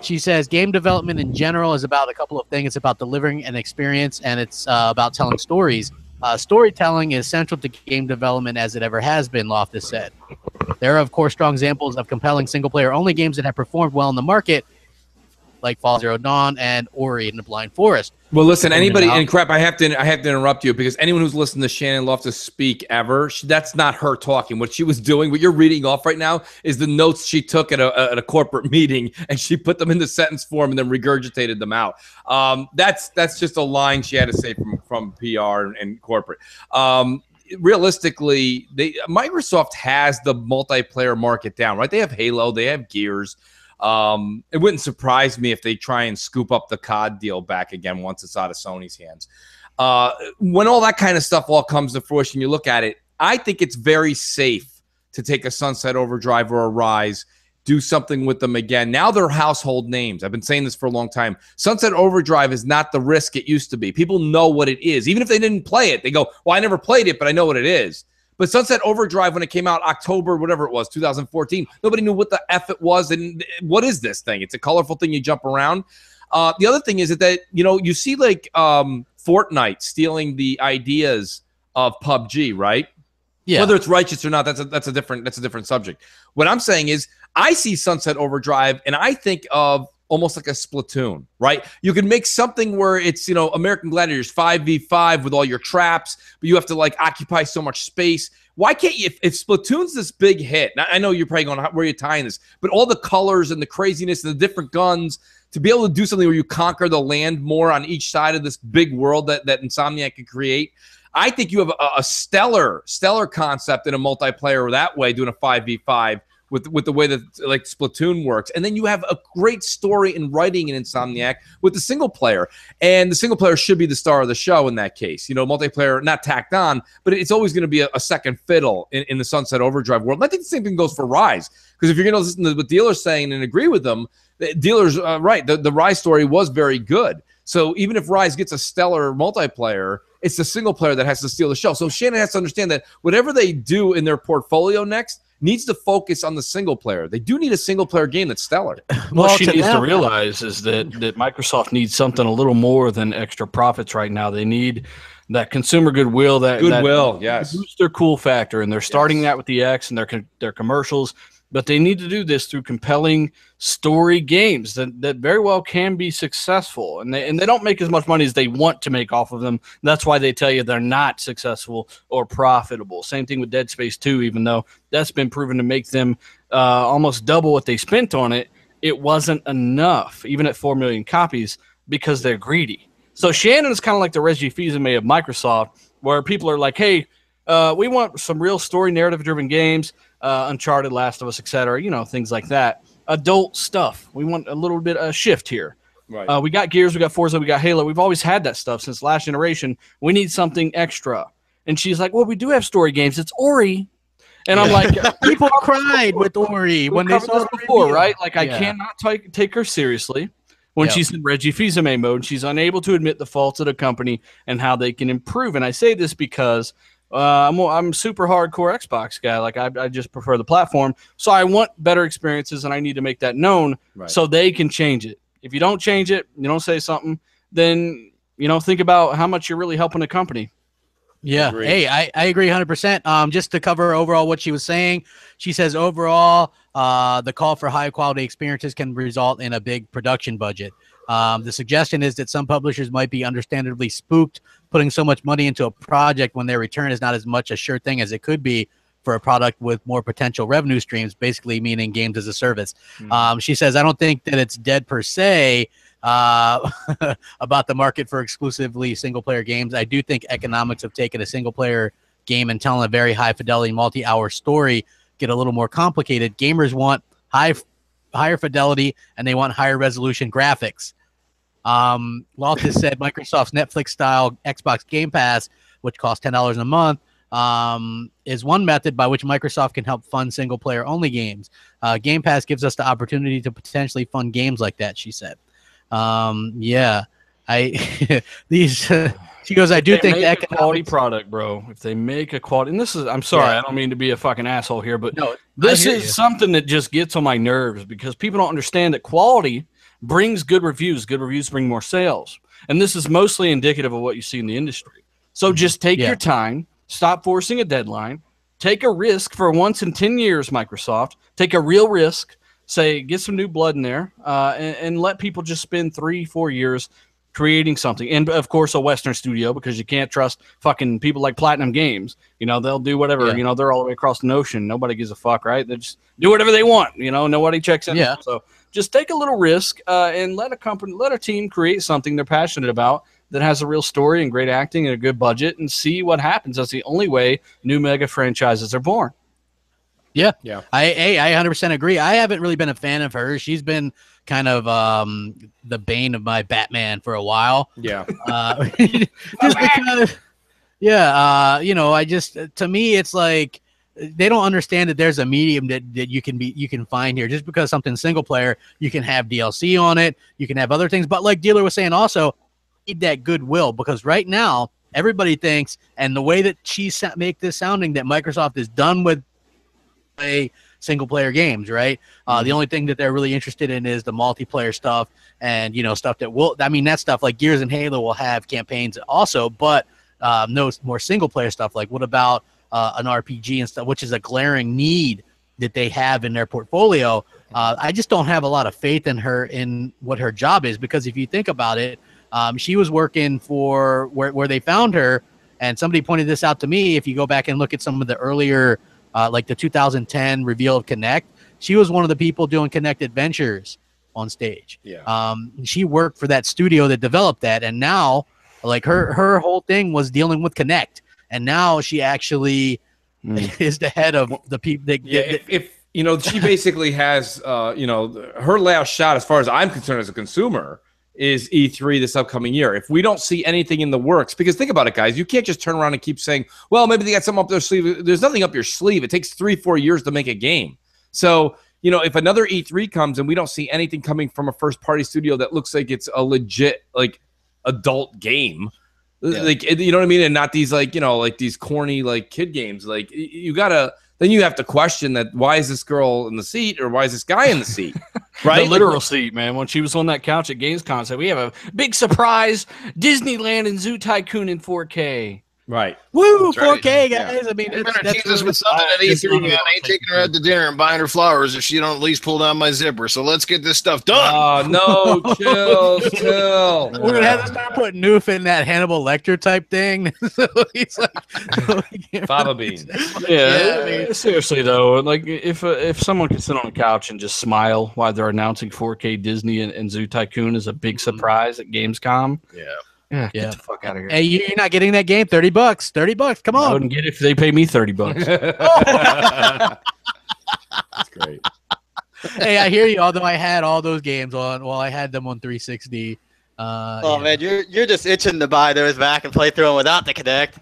She says game development in general is about a couple of things. It's about delivering an experience, and it's about telling stories. Storytelling is central to game development as it ever has been, Loftus said. There are, of course, strong examples of compelling single-player-only games that have performed well in the market, like Fall Zero Dawn and Ori and the Blind Forest. Well, listen, anybody, and crap, I have to interrupt you, because anyone who's listened to Shannon Loftus speak ever, that's not her talking. What she was doing, what you're reading off right now, is the notes she took at a corporate meeting, and she put them into sentence form and then regurgitated them out. That's just a line she had to say from PR and corporate. Realistically, Microsoft has the multiplayer market down, right? They have Halo, they have Gears. It wouldn't surprise me if they try and scoop up the COD deal back again once it's out of Sony's hands. When all that kind of stuff all comes to fruition, you look at it, I think it's very safe to take a Sunset Overdrive or a Rise, do something with them again. Now they're household names. I've been saying this for a long time. Sunset Overdrive is not the risk it used to be. People know what it is. Even if they didn't play it, they go, well, I never played it, but I know what it is. But Sunset Overdrive, when it came out October, whatever it was, 2014, nobody knew what the F it was. And what is this thing? It's a colorful thing you jump around. The other thing is that, you see like Fortnite stealing the ideas of PUBG, right? Yeah. Whether it's righteous or not, that's a different subject. What I'm saying is I see Sunset Overdrive and I think of almost like a Splatoon, right? You can make something where it's, American Gladiators 5v5 with all your traps, but you have to like occupy so much space. Why can't you, if Splatoon's this big hit, now, I know you're probably going, where are you tying this? But all the colors and the craziness and the different guns, to be able to do something where you conquer the land more on each side of this big world that Insomniac can create, I think you have a stellar concept in a multiplayer that way, doing a 5v5 with the way that like Splatoon works. And then you have a great story in writing in Insomniac with the single player. And the single player should be the star of the show in that case. Multiplayer, not tacked on, but it's always going to be a second fiddle in the Sunset Overdrive world. And I think the same thing goes for Rise. Because if you're going to listen to what Dealer's saying and agree with them, Dealer's right. The Rise story was very good. So even if Rise gets a stellar multiplayer, it's the single player that has to steal the show. So Shannon has to understand that whatever they do in their portfolio next needs to focus on the single player. They do need a single player game that's stellar. What she needs to realize is that Microsoft needs something a little more than extra profits right now. They need that consumer goodwill, yes, boost their cool factor, and they're starting that with the X and their commercials. But they need to do this through compelling story games that very well can be successful. And they don't make as much money as they want to make off of them. That's why they tell you they're not successful or profitable. Same thing with Dead Space 2, even though that's been proven to make them almost double what they spent on it. It wasn't enough, even at 4 million copies, because they're greedy. So Shannon is kind of like the Reggie Fils-Aimé of Microsoft, where people are like, hey, We want some real story, narrative-driven games, Uncharted, Last of Us, etc. You know, things like that. Adult stuff. We want a little bit of shift here. Right. We got Gears, we got Forza, we got Halo. We've always had that stuff since last generation. We need something extra. And she's like, well, we do have story games. It's Ori. And I'm like, people cried with Ori when they saw this before, right? Like, I cannot take her seriously when she's in Reggie Fils-Aimé mode. She's unable to admit the faults of the company and how they can improve. And I say this because I'm super hardcore Xbox guy. Like, I just prefer the platform. So I want better experiences, and I need to make that known so they can change it. If you don't change it, you don't say something, then, you know, think about how much you're really helping the company. Yeah. Hey, I agree 100%. Just to cover overall what she was saying, she says overall, the call for high quality experiences can result in a big production budget. The suggestion is that some publishers might be understandably spooked putting so much money into a project when their return is not as much a sure thing as it could be for a product with more potential revenue streams, basically meaning games as a service. She says, I don't think that it's dead per se, about the market for exclusively single-player games. I do think economics of taking a single-player game and telling a very high-fidelity, multi-hour story get a little more complicated. Gamers want higher fidelity, and they want higher resolution graphics. Walt has said Microsoft's Netflix-style Xbox Game Pass, which costs $10 a month, is one method by which Microsoft can help fund single-player only games. Game Pass gives us the opportunity to potentially fund games like that, she said. She goes, I do think the economic quality product, bro. If they make a quality, and this is, I'm sorry, I don't mean to be a fucking asshole here, but this is something that just gets on my nerves because people don't understand that quality brings good reviews. Good reviews bring more sales. And this is mostly indicative of what you see in the industry. So just take your time, stop forcing a deadline, take a risk for once in 10 years, Microsoft, take a real risk. Say, get some new blood in there, and let people just spend 3-4 years creating something. And, of course, a Western studio, because you can't trust fucking people like Platinum Games. You know, they'll do whatever. You know, they're all the way across the ocean. Nobody gives a fuck, right? They just do whatever they want. You know, nobody checks in. So just take a little risk and let a team create something they're passionate about that has a real story and great acting and a good budget and see what happens. That's the only way new mega franchises are born. Yeah. I 100% agree. I haven't really been a fan of her. She's been kind of the bane of my Batman for a while. Yeah. Just because, you know, to me, it's like they don't understand that there's a medium that you can find here. Just because something's single player, you can have DLC on it, you can have other things. But like Dealer was saying, also need that goodwill, because right now everybody thinks, and the way that she make this sounding, that Microsoft is done with play single player games, right? The only thing that they're really interested in is the multiplayer stuff, and, you know, stuff that that stuff like Gears and Halo will have campaigns also, but no more single player stuff. Like, what about an RPG and stuff, which is a glaring need that they have in their portfolio. I just don't have a lot of faith in her, in what her job is, because if you think about it, she was working for where they found her, and somebody pointed this out to me. If you go back and look at some of the earlier like the 2010 reveal of Kinect, she was one of the people doing Kinect Adventures on stage. She worked for that studio that developed that, and now, like, her whole thing was dealing with Kinect, and now she actually is the head of the people. If you know, she basically has, you know, her last shot, as far as I'm concerned as a consumer, is E3 this upcoming year. If we don't see anything in the works, because think about it, guys, you can't just turn around and keep saying, well, maybe they got something up their sleeve. There's nothing up your sleeve. It takes 3-4 years to make a game. So, you know, if another E3 comes and we don't see anything coming from a first-party studio that looks like it's a legit, like, adult game, like, you know what I mean? And not these, like, you know, like these corny, like, kid games. Like, you gotta, then you have to question that, why is this girl in the seat, or why is this guy in the seat? Right? The literal seat, man. When she was on that couch at Gamescom, said, we have a big surprise, Disneyland and Zoo Tycoon in 4K. Right. Woo, That's 4K, right. guys. I mean, You better tease us with something at E3, man. I ain't taking her out to dinner and buying her flowers if she don't at least pull down my zipper. So let's get this stuff done. Oh, no, chill. We're going to have to start putting Noof in that Hannibal Lecter type thing. So he's like, Fava bean. Yeah, I mean, seriously, though, like, if someone could sit on a couch and just smile while they're announcing 4K Disney and Zoo Tycoon is a big surprise at Gamescom. Yeah. Yeah, get the fuck out of here. Hey, you're not getting that game. $30. $30. Come on. I wouldn't get it if they pay me $30. That's great. Hey, I hear you. Although I had all those games on, I had them on 360. Man, you're just itching to buy those back and play through them without the Kinect.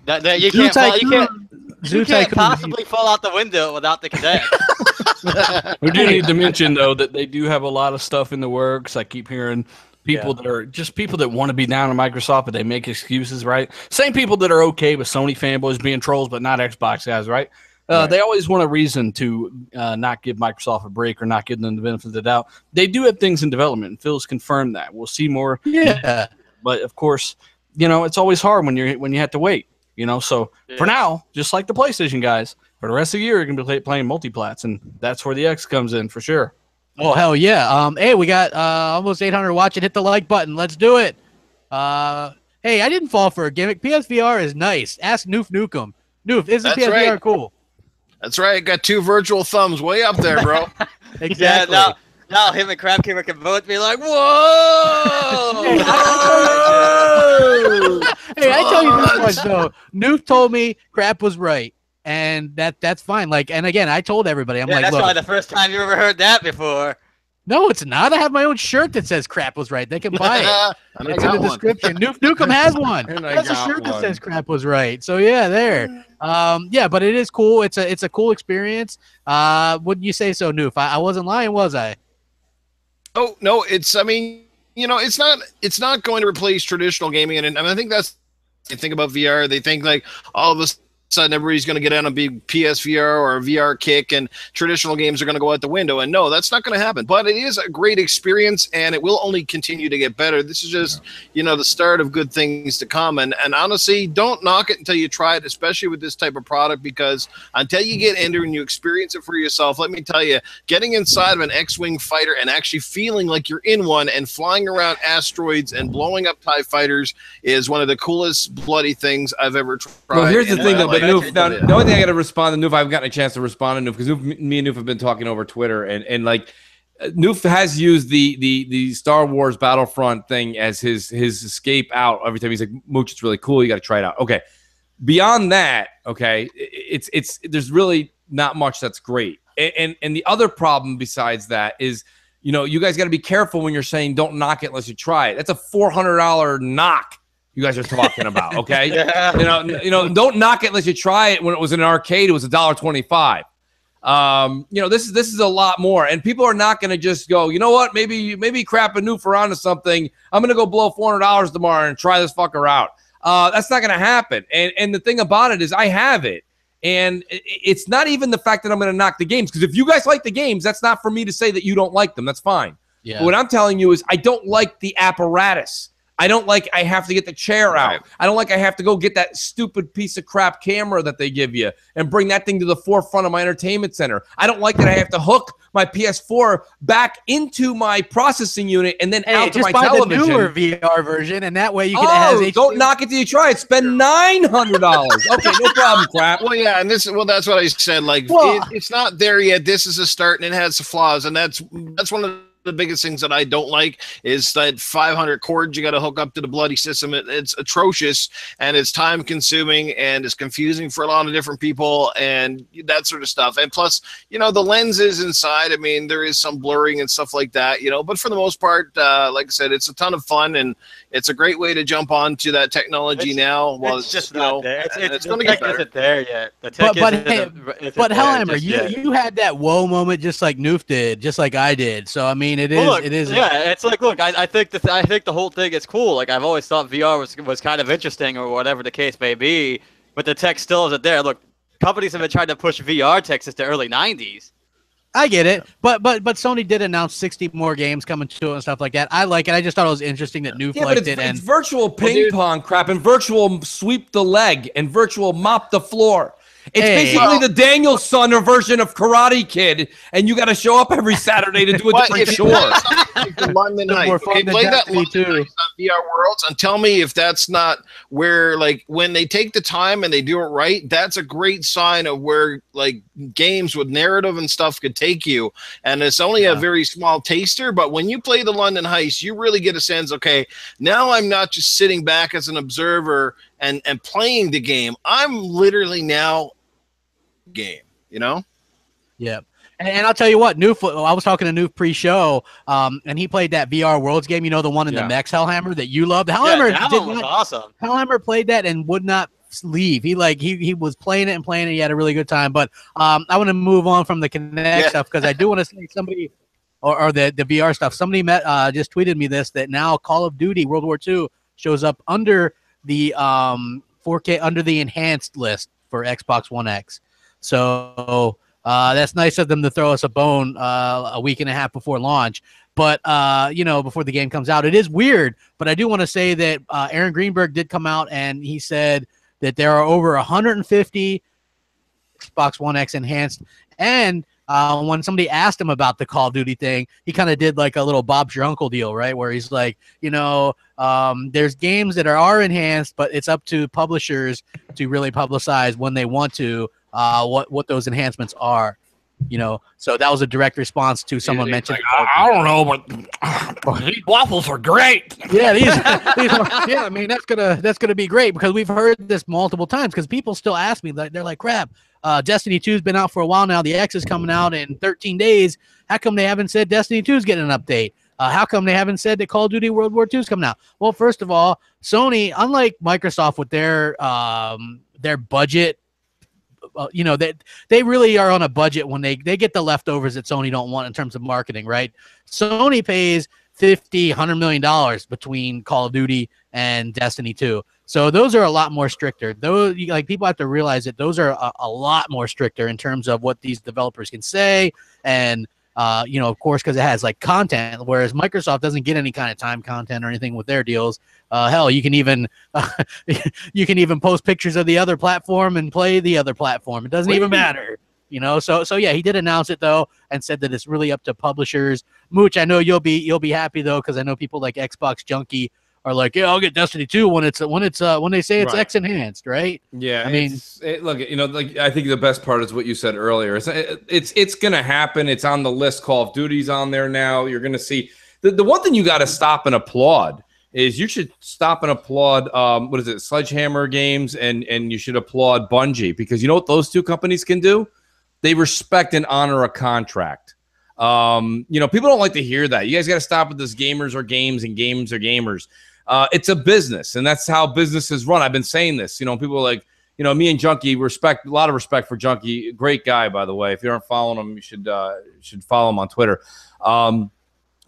You can't possibly fall out the window without the Kinect. We do need to mention though that they do have a lot of stuff in the works. I keep hearing people that are just people that want to be down on Microsoft, but they make excuses, right? Same people that are okay with Sony fanboys being trolls, but not Xbox guys, right? They always want a reason to not give Microsoft a break or not give them the benefit of the doubt. They do have things in development, and Phil's confirmed that. We'll see more. Yeah. But of course, it's always hard when you have to wait. So for now, just like the PlayStation guys, for the rest of the year, you're gonna be playing multiplats, and that's where the X comes in for sure. Oh hell yeah! Hey, we got almost 800 watching. Hit the like button. Let's do it. Hey, I didn't fall for a gimmick. PSVR is nice. Ask Noof Nukem. Noof, isn't PSVR cool? That's right. Got 2 virtual thumbs way up there, bro. Exactly. Yeah, now him and Crapgamer can both be like, whoa! Hey, I tell you this much though. Noof told me Crap was right, and that's fine. Like, and again, I told everybody, I'm like, that's look, probably the first time you ever heard that before. no, it's not. I have my own shirt that says Crap was right. They can buy it. It's in the description. Nukem has one. That's a shirt that says Crap was right. So yeah, there. Yeah, but it is cool. It's a cool experience. Wouldn't you say so, Noof? I wasn't lying, was I? Oh no, it's not going to replace traditional gaming, and I think that's they think about VR. They think like all of a sudden everybody's going to get on a big PSVR or a VR kick and traditional games are going to go out the window. And no, that's not going to happen. But it is a great experience and it will only continue to get better. This is just, the start of good things to come. And honestly, don't knock it until you try it, especially with this type of product, because until you get into it and you experience it for yourself, let me tell you, getting inside of an X-Wing fighter and actually feeling like you're in one and flying around asteroids and blowing up TIE fighters is one of the coolest bloody things I've ever tried. Well, here's the thing, though, but Noof, now, the only thing I got to respond to Noof, I've gotten a chance to respond to Noof, because me and Noof have been talking over Twitter, and like, Noof has used the Star Wars Battlefront thing as his escape out every time. He's like, Mooch, it's really cool. You got to try it out. Okay. Beyond that, okay, it's there's really not much that's great. And the other problem besides that is, you guys got to be careful when you're saying don't knock it unless you try it. That's a $400 knock you guys are talking about, okay? Yeah. Don't knock it unless you try it. When it was in an arcade, it was $1.25. This is a lot more, and people are not going to just go, you know what? Maybe Crap and Noof are onto something. I'm going to go blow $400 tomorrow and try this fucker out. That's not going to happen. And the thing about it is, I have it, and it's not even the fact that I'm going to knock the games, because if you guys like the games, that's not for me to say that you don't like them. That's fine. Yeah. But what I'm telling you is, I don't like the apparatus. I don't like I have to get the chair out. Right. I don't like I have to go get that stupid piece of crap camera that they give you and bring that thing to the forefront of my entertainment center. I don't like that I have to hook my PS4 back into my processing unit and then out to my television. Just buy the newer VR version, and that way you can don't knock it till you try it. Spend $900. Okay, no problem, Crap. Well, yeah, and that's what I said. Like, it's not there yet. This is a start, and it has flaws, and that's one of the biggest things that I don't like is that 500 cords you got to hook up to the bloody system. It's atrocious, and it's time consuming, and it's confusing for a lot of different people, and that sort of stuff. And plus, the lenses inside, I mean, there is some blurring and stuff like that, but for the most part, like I said, it's a ton of fun, and it's a great way to jump onto that technology now. Well, it's just not there. It's going to get better. Isn't there yet. The tech but Hellhammer, you had that whoa moment just like Noof did, just like I did. So I mean, it is. Yeah, it's like, look, I think the whole thing is cool. Like, I've always thought VR was kind of interesting, or whatever the case may be, but the tech still isn't there. Look, companies have been trying to push VR tech since the early '90s. I get it, but Sony did announce 60 more games coming to it and stuff like that. I like it. I just thought it was interesting that Noof liked it. It's virtual ping pong crap and virtual sweep the leg and virtual mop the floor. It's basically the Danielson version of Karate Kid, and you got to show up every Saturday to do a different chore. Like the London Heights. Okay, play that London Heights on VR Worlds and tell me if that's not where, like, when they take the time and they do it right, that's a great sign of where, like, games with narrative and stuff could take you. And it's only a very small taster, but when you play the London Heist, you really get a sense, okay, now I'm not just sitting back as an observer and playing the game. I'm literally now game, you know? Yeah. And I'll tell you what, I was talking to Noof pre-show, and he played that VR Worlds game, you know, the one in the Mechs Hellhammer that you loved. Hellhammer that one was awesome. Hellhammer played that and would not leave. He was playing it and playing it. He had a really good time. But I want to move on from the Kinect stuff because I do want to say somebody or the VR stuff. Somebody just tweeted me this, that now Call of Duty World War II shows up under the 4K, under the enhanced list for Xbox One X. So that's nice of them to throw us a bone a week and a half before launch. But, you know, before the game comes out, it is weird. But I do want to say that Aaron Greenberg did come out and he said that there are over 150 Xbox One X enhanced. And when somebody asked him about the Call of Duty thing, he kind of did like a little Bob's Your Uncle deal, right? Where he's like, you know, there's games that are enhanced, but it's up to publishers to really publicize when they want to what those enhancements are. You know, so that was a direct response to someone mentioning. Like, I don't know, but these waffles are great. Yeah, yeah. I mean, that's gonna be great because we've heard this multiple times. Because people still ask me, like, they're like, "Crap, Destiny 2's been out for a while now. The X is coming out in 13 days. How come they haven't said Destiny 2's getting an update? How come they haven't said that Call of Duty World War 2's coming out?" Well, first of all, Sony, unlike Microsoft with their budget. You know, they really are on a budget when they get the leftovers that Sony don't want in terms of marketing, right? Sony pays $100 million between Call of Duty and Destiny 2. So those are a lot more stricter. Those, like, people have to realize that those are a lot more stricter in terms of what these developers can say. And, you know, of course, because it has like content, whereas Microsoft doesn't get any kind of time content or anything with their deals. Hell, you can even post pictures of the other platform and play the other platform. It doesn't even matter, you know. So yeah, he did announce it though, and said that it's really up to publishers. Mooch, I know you'll be happy though, because I know people like Xbox Junkie are like, yeah, I'll get Destiny 2 when they say it's X enhanced, right? Yeah, I mean, look, you know, like, I think the best part is what you said earlier. It's gonna happen. It's on the list. Call of Duty's on there now. You're gonna see the one thing you got to stop and applaud is you should stop and applaud what is it, Sledgehammer Games, and you should applaud Bungie, because you know what those two companies can do? They respect and honor a contract. You know, people don't like to hear that. You guys got to stop with this gamers are games and games are gamers. It's a business, and that's how businesses run. I've been saying this. You know, people are like, you know, me and Junkie a lot of respect for Junkie. Great guy, by the way. If you aren't following him, you should follow him on Twitter.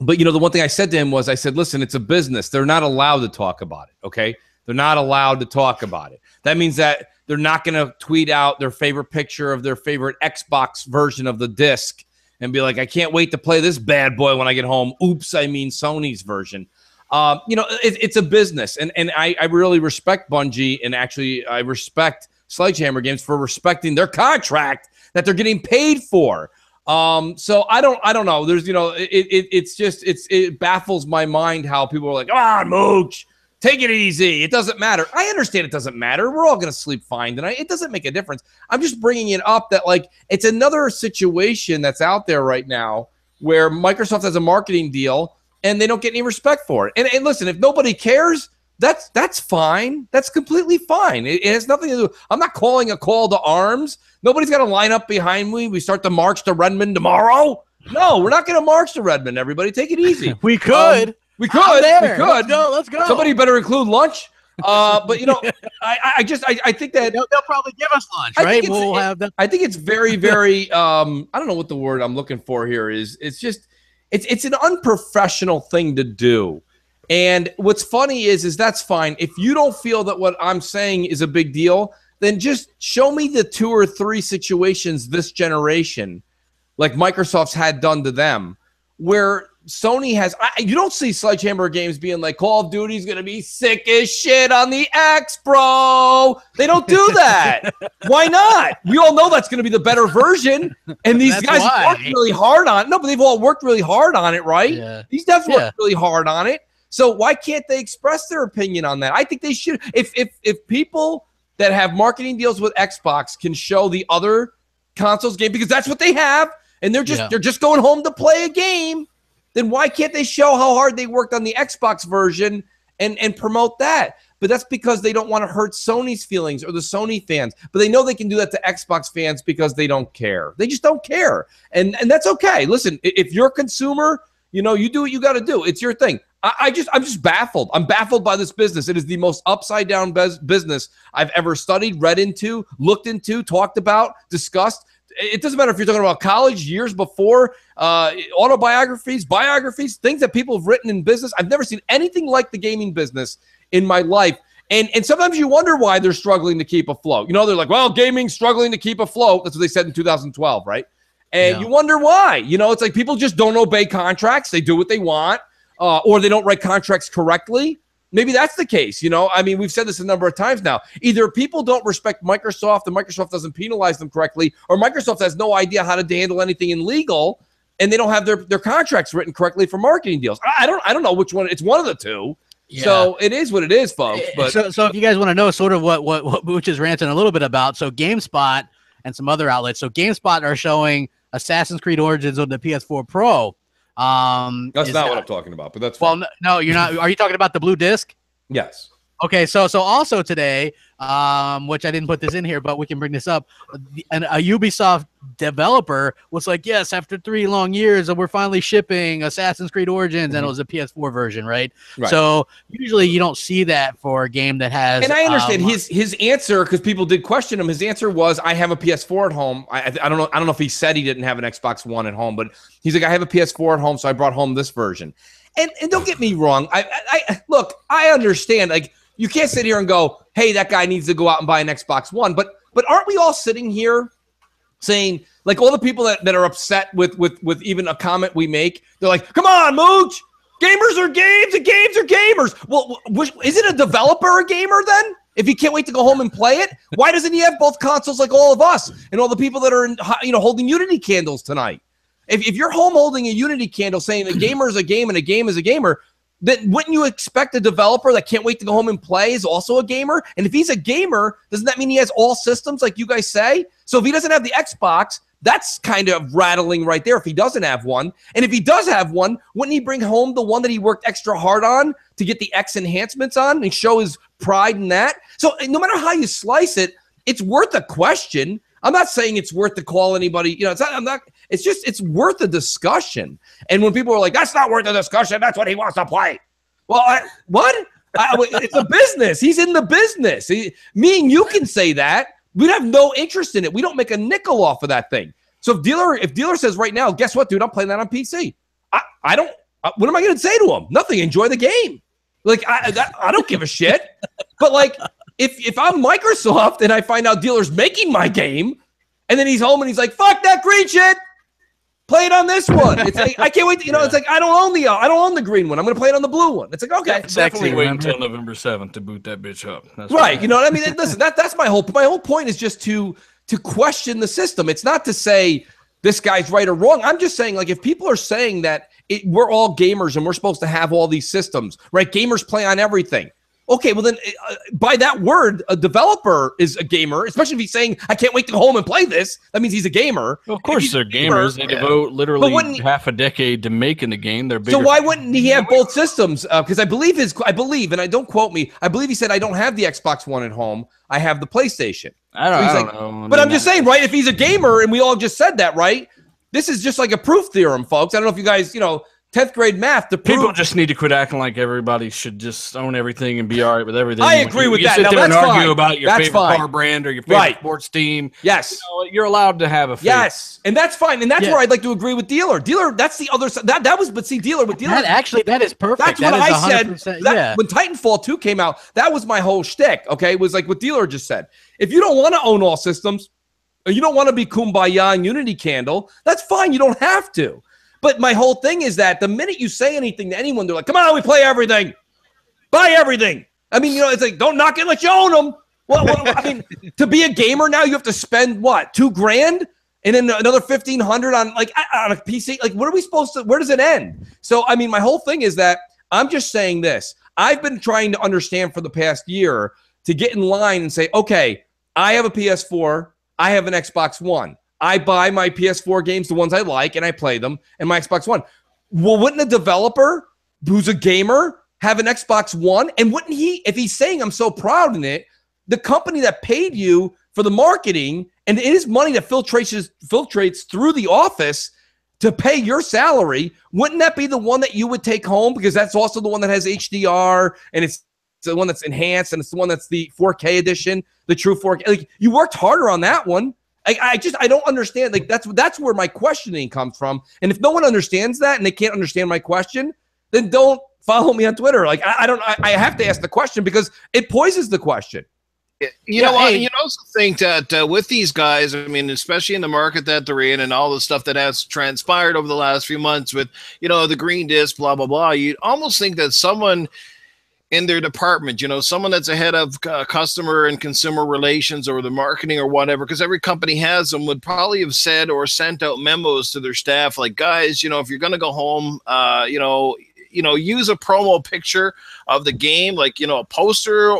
But, you know, the one thing I said to him was, I said, listen, it's a business. They're not allowed to talk about it, okay? They're not allowed to talk about it. That means that they're not going to tweet out their favorite picture of their favorite Xbox version of the disc and be like, I can't wait to play this bad boy when I get home. Oops, I mean Sony's version. You know, it's a business. And I really respect Bungie, and actually I respect Sledgehammer Games for respecting their contract that they're getting paid for. So I don't know. There's, you know, it baffles my mind how people are like, Mooch, take it easy. It doesn't matter. I understand it doesn't matter. We're all going to sleep fine tonight. It doesn't make a difference. I'm just bringing it up that, like, it's another situation that's out there right now where Microsoft has a marketing deal and they don't get any respect for it. And listen, if nobody cares, that's fine. That's completely fine. It has nothing to do. I'm not calling a call to arms. Nobody's got to line up behind me. We start the march to Redmond tomorrow. No, we're not going to march to Redmond, everybody. Take it easy. We could. We could. Let's go. Somebody better include lunch. But, you know, I think that they'll probably give us lunch, right? We'll have that. I think it's very, very, I don't know what the word I'm looking for here is. It's just, it's an unprofessional thing to do. And what's funny is that's fine. If you don't feel that what I'm saying is a big deal, then just show me the 2 or 3 situations this generation, like Microsoft's had done to them, where Sony has, you don't see Sledgehammer Games being like, Call of Duty's going to be sick as shit on the X, bro. They don't do that. Why not? We all know that's going to be the better version. And these guys worked really hard on it. No, but they've all worked really hard on it, right? Yeah. These devs worked really hard on it. So why can't they express their opinion on that? I think they should. If people that have marketing deals with Xbox can show the other consoles game, because that's what they have, and they're just going home to play a game, then why can't they show how hard they worked on the Xbox version and promote that? But that's because they don't want to hurt Sony's feelings or the Sony fans. But they know they can do that to Xbox fans because they don't care. They just don't care. And that's okay. Listen, if you're a consumer, you do what you got to do. It's your thing. I'm just baffled. I'm baffled by this business. It is the most upside down business I've ever studied, read into, looked into, talked about, discussed. It doesn't matter if you're talking about college, years before, autobiographies, biographies, things that people have written in business. I've never seen anything like the gaming business in my life. And sometimes you wonder why they're struggling to keep afloat. They're like, well, gaming's struggling to keep afloat. That's what they said in 2012, right? And you wonder why. It's like people just don't obey contracts. They do what they want, or they don't write contracts correctly. Maybe that's the case. We've said this a number of times now. Either people don't respect Microsoft and Microsoft doesn't penalize them correctly, or Microsoft has no idea how to handle anything in legal, and they don't have their contracts written correctly for marketing deals. I don't know which one. It's one of the two. Yeah. So it is what it is, folks. But so if you guys want to know sort of what Booch is ranting a little bit about, so GameSpot and some other outlets. So GameSpot are showing Assassin's Creed Origins on the PS4 Pro. That's not what I'm talking about, but that's fine. Well, no, you're not. Are you talking about the blue disc? Yes. Okay, so also today, which I didn't put this in here, but we can bring this up. A Ubisoft developer was like, yes, after 3 long years, we're finally shipping Assassin's Creed Origins, and it was a PS4 version, right? So usually you don't see that for a game that has. And I understand his answer, because people did question him. His answer was, I have a PS4 at home. I don't know if he said he didn't have an Xbox One at home, but he's like, I have a PS4 at home, so I brought home this version. And don't get me wrong. Look, I understand. Like, you can't sit here and go, hey, that guy needs to go out and buy an Xbox One. But aren't we all sitting here saying, like, all the people that are upset with even a comment we make, they're like, come on, Mooch, gamers are games and games are gamers. Well, isn't a developer a gamer then? If he can't wait to go home and play it, why doesn't he have both consoles like all of us and all the people that are holding Unity candles tonight? If you're home holding a Unity candle saying a gamer is a game and a game is a gamer, then wouldn't you expect a developer that can't wait to go home and play is also a gamer? And if he's a gamer, doesn't that mean he has all systems like you guys say? So if he doesn't have the Xbox, that's kind of rattling right there if he doesn't have one. And if he does have one, wouldn't he bring home the one that he worked extra hard on to get the X enhancements on and show his pride in that? So no matter how you slice it, it's worth a question. I'm not saying it's worth to call anybody, it's worth a discussion. And when people are like, that's not worth a discussion, that's what he wants to play. Well, what? It's a business. He's in the business. Me and you can say that. We'd have no interest in it. We don't make a nickel off of that thing. So if dealer says right now, guess what, dude, I'm playing that on PC. I don't, what am I going to say to him? Nothing. Enjoy the game. Like, I don't give a shit. But like, if I'm Microsoft and I find out dealer's making my game, and then he's home and he's like, fuck that green shit, play it on this one. It's like, I can't wait to, it's like, I don't own the green one. I'm going to play it on the blue one. It's like, okay. Definitely wait until November 7th to boot that bitch up. That's right. You know what I mean? Listen, that's my whole point is just to question the system. It's not to say this guy's right or wrong. I'm just saying, like, if people are saying that we're all gamers and we're supposed to have all these systems, right? Gamers play on everything. Okay, well then, by that word, a developer is a gamer, especially if he's saying, I can't wait to go home and play this. That means he's a gamer. Well, of course they're gamers. They devote literally half a decade to making the game. They're bigger. So why wouldn't he have both systems? Because I believe, and I don't quote me, I believe he said, I don't have the Xbox One at home. I have the PlayStation. I don't know. But I'm just saying, right, if he's a gamer, and we all just said that, right? This is just like a proof theorem, folks. I don't know if you guys, 10th grade math to prove. People just need to quit acting like everybody should just own everything and be all right with everything. I agree with that. You sit there and argue fine. About your favorite car brand or your favorite sports team. Yes. You're allowed to have a favorite. Yes. And that's fine. And that's where I'd like to agree with Dealer. Dealer, that's the other side. Dealer with Dealer. That is perfect. That's what I said. When Titanfall 2 came out, that was my whole shtick. Okay. It was like what Dealer just said. If you don't want to own all systems, or you don't want to be Kumbaya and Unity Candle, that's fine. You don't have to. But my whole thing is that the minute you say anything to anyone, they're like, come on, we play everything. Buy everything. I mean, it's like, don't knock it unless you own them. I mean, to be a gamer now, you have to spend what, $2,000? And then another $1,500 on a PC. Like, what are we supposed to? Where does it end? So, I mean, my whole thing is that I'm just saying this. I've been trying to understand for the past year to get in line and say, okay, I have a PS4, I have an Xbox One. I buy my PS4 games, the ones I like, and I play them, and my Xbox One. Well, wouldn't a developer who's a gamer have an Xbox One? And wouldn't he, if he's saying I'm so proud in it, the company that paid you for the marketing, and it is money that filtrates through the office to pay your salary, wouldn't that be the one that you would take home? Because that's also the one that has HDR, and it's the one that's enhanced, and it's the one that's the 4K edition, the true 4K. Like, you worked harder on that one. I don't understand. Like, that's where my questioning comes from. And if no one understands that and they can't understand my question, then don't follow me on Twitter. Like, I have to ask the question because it poisons the question. You know what? You also think that with these guys, I mean, especially in the market that they're in and all the stuff that has transpired over the last few months with, the green disc, blah, blah, blah, you'd almost think that someone in their department, someone that's ahead of customer and consumer relations or the marketing or whatever, because every company has them, would probably have said or sent out memos to their staff like, guys, if you're going to go home, use a promo picture of the game, like, a poster,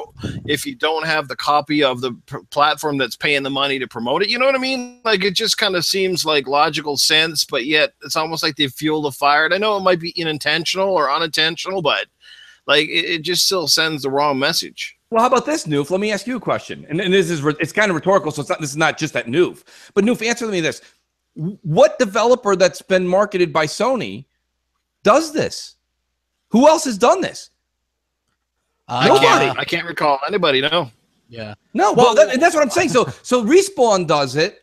if you don't have the copy of the platform that's paying the money to promote it. You know what I mean? Like, it just kind of seems like logical sense, but yet it's almost like they fuel the fire. And I know it might be unintentional or unintentional, but like, it just still sends the wrong message. Well, how about this, Noof? Let me ask you a question. And it's kind of rhetorical, so this is not just at Noof. But Noof, answer me this. What developer that's been marketed by Sony does this? Who else has done this? Nobody. I can't recall anybody, no. Yeah. No, well, and that's what I'm saying. So Respawn does it.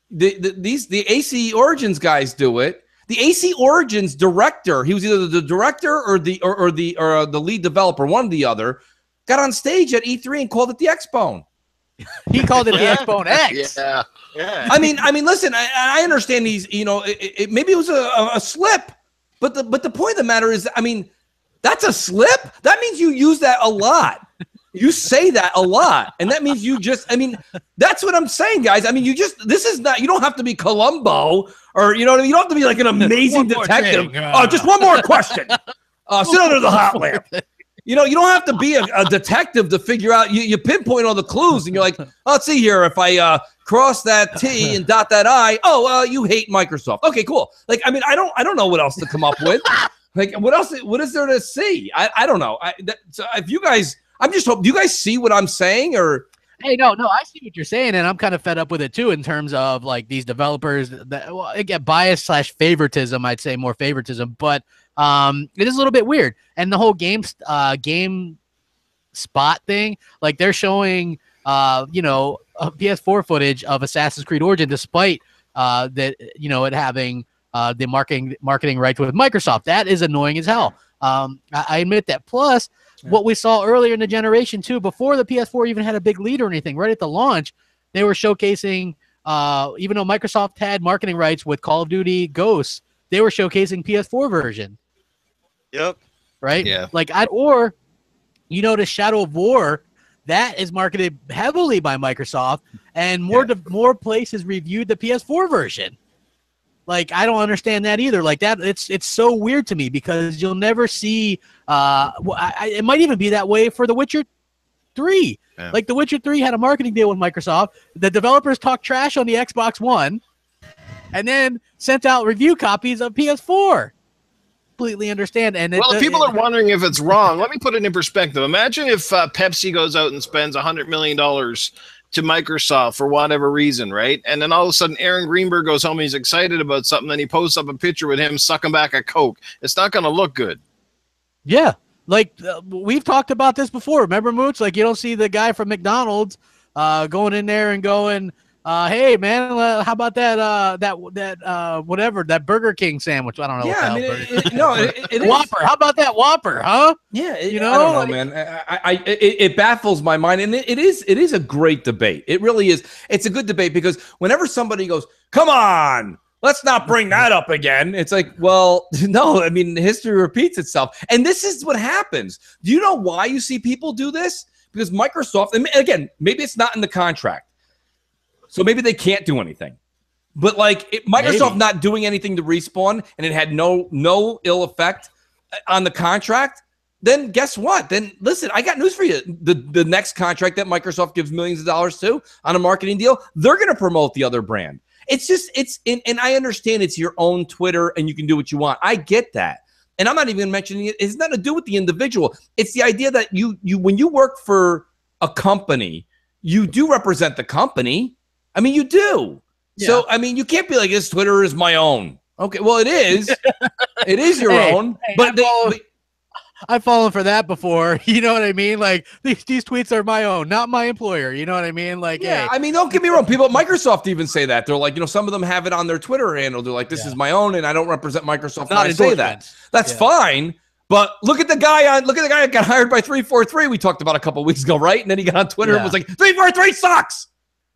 The AC Origins guys do it. The AC Origins director, he was either the director or the lead developer, one or the other, got on stage at E3 and called it the X-Bone. He called it the X-Bone X. Yeah. I mean, listen, I understand maybe it was a slip, but the point of the matter is, I mean, that's a slip. That means you use that a lot. You say that a lot, and that means that's what I'm saying, guys. I mean, you don't have to be Columbo or, you know what I mean? You don't have to be like an amazing detective. Just one more question. Sit under the hot lamp. You don't have to be a detective to figure out, you pinpoint all the clues, and you're like, let's see here. If I cross that T and dot that I, you hate Microsoft. Okay, cool. Like, I mean, I don't know what else to come up with. Like, what is there to see? I don't know. So if you guys, I'm just hoping, do you guys see what I'm saying? Or hey, no, I see what you're saying, and I'm kind of fed up with it too, in terms of like these developers that get bias / favoritism. I'd say more favoritism, but it is a little bit weird. And the whole game spot thing, like they're showing a PS4 footage of Assassin's Creed Origin, despite that it having the marketing rights with Microsoft. That is annoying as hell. I admit that. Plus, what we saw earlier in the generation too, before the PS4 even had a big lead or anything, right at the launch, they were showcasing, even though Microsoft had marketing rights with Call of Duty Ghosts, they were showcasing PS4 version. Yep. Right? Yeah. Like, the Shadow of War, that is marketed heavily by Microsoft, and more places reviewed the PS4 version. Like, I don't understand that either. Like, that it's so weird to me, because you'll never see it might even be that way for The Witcher 3. Yeah. Like, The Witcher 3 had a marketing deal with Microsoft. The developers talked trash on the Xbox One and then sent out review copies of PS4. Completely understand. And if people are wondering if it's wrong, let me put it in perspective. Imagine if Pepsi goes out and spends $100 million to Microsoft for whatever reason, right? And then all of a sudden Aaron Greenberg goes home, he's excited about something, then he posts up a picture with him sucking back a Coke. It's not going to look good. Yeah. Like, we've talked about this before. Remember, Mooch? Like, you don't see the guy from McDonald's going in there and going, hey, man, how about that Burger King sandwich? I don't know. Yeah, it Whopper. How about that Whopper, huh? Yeah, I don't know, man. It baffles my mind, and it is a great debate. It really is. It's a good debate, because whenever somebody goes, come on, let's not bring that up again. It's like, well, no, I mean, history repeats itself. And this is what happens. Do you know why you see people do this? Because Microsoft, and again, maybe it's not in the contract. So maybe they can't do anything. But like Microsoft not doing anything to Respawn and it had no ill effect on the contract, then guess what? Then listen, I got news for you. The next contract that Microsoft gives millions of dollars to on a marketing deal, they're going to promote the other brand. It's just, and I understand it's your own Twitter and you can do what you want. I get that. And I'm not even mentioning it. It's nothing to do with the individual. It's the idea that you when you work for a company, you do represent the company. I mean, you do. Yeah. So, I mean, you can't be like, this Twitter is my own. Okay, well, it is. It is your own. But I've fallen for that before. You know what I mean? Like, these tweets are my own, not my employer. You know what I mean? Like, yeah, hey. I mean, don't get me wrong. People at Microsoft even say that. They're like, some of them have it on their Twitter handle. They're like, this is my own, and I don't represent Microsoft when I say that. That's fine. But look at the guy that got hired by 343 we talked about a couple of weeks ago, right? And then he got on Twitter and was like, 343 sucks.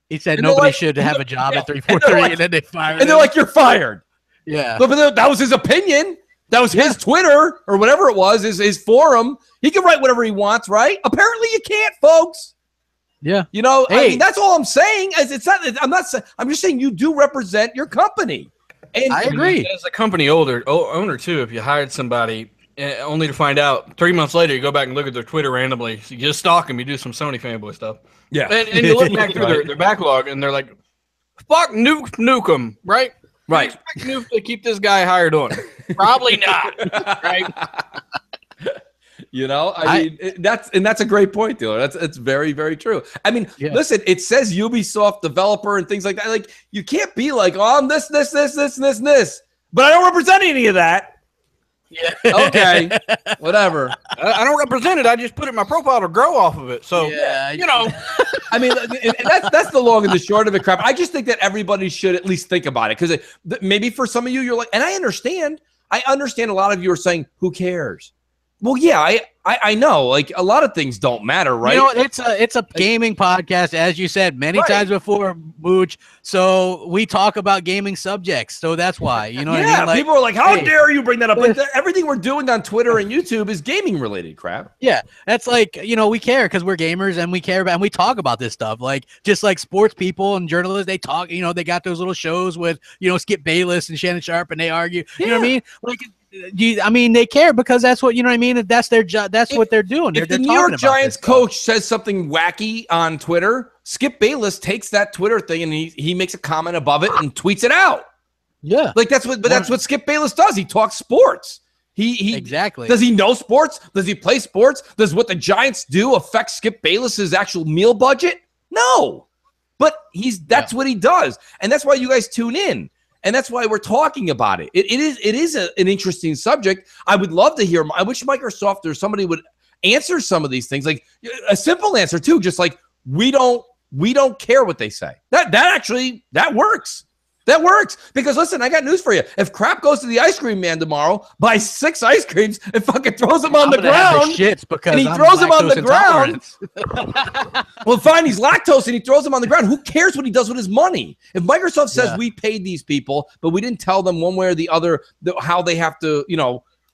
He said nobody should have a job at 343, and then they fired him. And they're like, you're fired. Yeah. But that was his opinion. That was his Twitter or whatever it was, his forum. He can write whatever he wants, right? Apparently you can't, folks. Yeah. I mean, that's all I'm saying. I'm just saying you do represent your company. And I agree. As a company owner too, if you hired somebody only to find out 3 months later, you go back and look at their Twitter randomly. So you just stalk them. You do some Sony fanboy stuff. Yeah. And you look back through their backlog, and they're like, fuck, nuke them, right? Right. Expect Nuke to keep this guy hired on? Probably not, right? I mean, that's a great point, dealer. That's very, very true. I mean, listen, it says Ubisoft developer and things like that. Like, you can't be like, oh, I'm this, but I don't represent any of that. Yeah. Okay. Whatever. I don't represent it. I just put it in my profile to grow off of it. So, I mean, that's the long and the short of it, crap. I just think that everybody should at least think about it, because maybe for some of you, you're like, and I understand a lot of you are saying, who cares? Well, yeah, I know, like, a lot of things don't matter, right? It's a gaming podcast, as you said many times before, Mooch. So we talk about gaming subjects, so that's why. You know what I mean? Like, people are like, how dare you bring that up? Like, everything we're doing on Twitter and YouTube is gaming related crap. Yeah, that's like, we care because we're gamers and we care about and we talk about this stuff. Like, just like sports people and journalists, they talk. They got those little shows with Skip Bayless and Shannon Sharp, and they argue. You know what I mean? Like, they care because that's what That's their job. That's what they're doing. If the New York Giants coach says something wacky on Twitter, Skip Bayless takes that Twitter thing and he makes a comment above it and tweets it out. Yeah, like that's what Skip Bayless does. He talks sports. He exactly. Does he know sports? Does he play sports? Does what the Giants do affect Skip Bayless's actual meal budget? No, but that's what he does, and that's why you guys tune in. And that's why we're talking about it. It is an interesting subject. I would love to hear. I wish Microsoft or somebody would answer some of these things. Like a simple answer too, just like we don't care what they say. That works. That works, because listen, I got news for you. If Crap goes to the ice cream man tomorrow, buys 6 ice creams and fucking throws them on the ground, and he throws them on the ground. Well, fine, he's lactose and he throws them on the ground. Who cares what he does with his money? If Microsoft says we paid these people, but we didn't tell them one way or the other how they have to,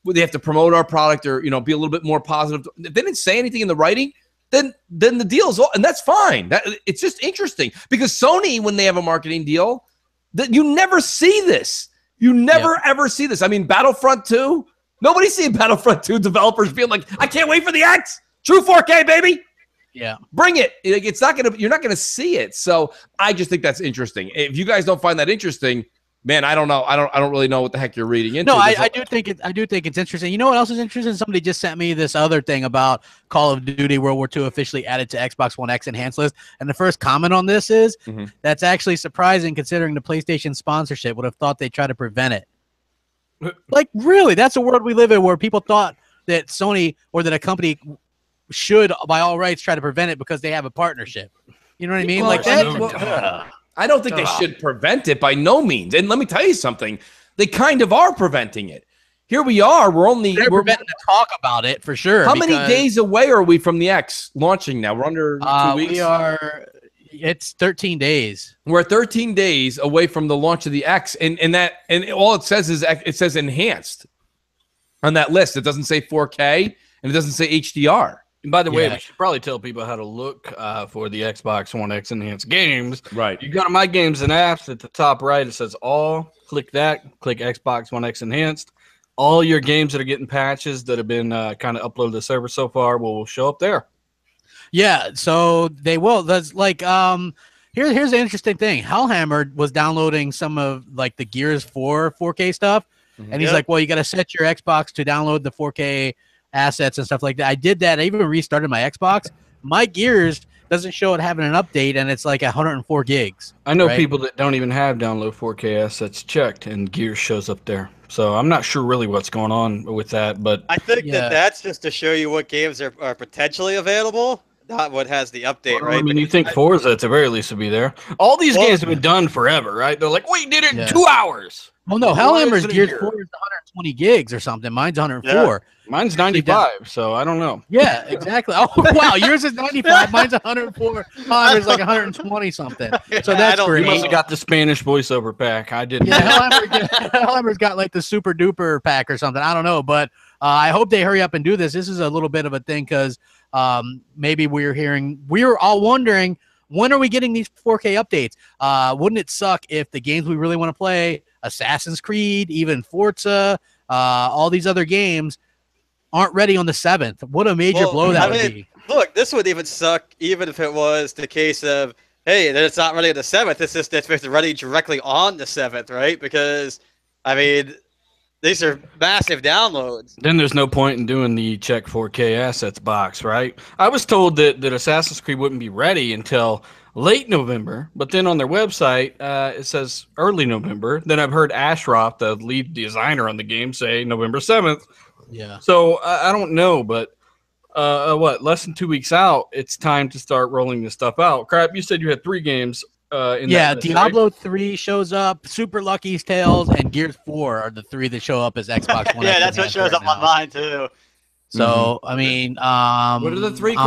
they have to promote our product or be a little bit more positive. If they didn't say anything in the writing, then the deal's all, and that's fine. It's just interesting, because Sony, when they have a marketing deal, that you never see this. You never ever see this. I mean, Battlefront 2. Nobody's seeing Battlefront 2 developers being like, I can't wait for the X. True 4K, baby. Yeah. Bring it. You're not gonna see it. So I just think that's interesting. If you guys don't find that interesting, man, I don't know. I don't really know what the heck you're reading into. No, I do think it's interesting. You know what else is interesting? Somebody just sent me this other thing about Call of Duty World War II officially added to Xbox One X enhanced list. And the first comment on this is that's actually surprising, considering the PlayStation sponsorship. Would have thought they'd try to prevent it. Like, really, that's a world we live in where people thought that Sony or that a company should, by all rights, try to prevent it because they have a partnership. You know what I mean? Like that. I don't think they should prevent it, by no means. And let me tell you something. They kind of are preventing it. Here we are. We're preventing to talk about it for sure. How many days away are we from the X launching now? We're under 2 weeks. We are. It's 13 days. We're 13 days away from the launch of the X, and all it says is it says enhanced on that list. It doesn't say 4K and it doesn't say HDR. And by the way, we should probably tell people how to look for the Xbox One X enhanced games. Right. You go to My Games and Apps at the top right. It says all. Click that. Click Xbox One X enhanced. All your games that are getting patches that have been kind of uploaded to the server so far will show up there. Yeah, so they will. That's like here's the interesting thing. Hellhammer was downloading some of like the Gears 4 4K stuff, and he's like, "Well, you got to set your Xbox to download the 4K assets and stuff like that." I did that. I even restarted my Xbox. My Gears doesn't show it having an update, and it's like 104 gigs. I know people that don't even have download 4K assets checked, and Gears shows up there. So I'm not sure really what's going on with that, but I think that's just to show you what games are potentially available. Not what has the update, right? I mean, you think Forza at the very least would be there. All these games have been done forever, right? They're like, we did it in 2 hours. Well, no, Hellhammer's Gears 4 is 120 gigs or something. Mine's 104. Yeah. Mine's 95, so I don't know. Yeah, exactly. Oh, wow. Yours is 95. Mine's 104. Mine is like 120 something. So that's great. You must have got the Spanish voiceover pack. I didn't. Yeah, Hellhammer's got like the super duper pack or something. I don't know, but I hope they hurry up and do this. This is a little bit of a thing because maybe we're all wondering, when are we getting these 4K updates? Wouldn't it suck if the games we really want to play, Assassin's Creed, even Forza, all these other games, aren't ready on the 7th? What a major blow that would be. Look, this would even suck even if it was the case of, hey, that it's not ready on the 7th. It's just it's ready directly on the 7th, right? Because, I mean, these are massive downloads. Then there's no point in doing the check 4K assets box, right? I was told that Assassin's Creed wouldn't be ready until late November, but then on their website, it says early November. Then I've heard Ashroff, the lead designer on the game, say November 7th. Yeah. So I don't know, but less than 2 weeks out, it's time to start rolling this stuff out. Crap, you said you had 3 games. That list, Diablo right? 3 shows up, Super Lucky's Tales, and Gears 4 are the 3 that show up as Xbox One. Yeah, that's what shows up on mine too. So I mean, what are the 3?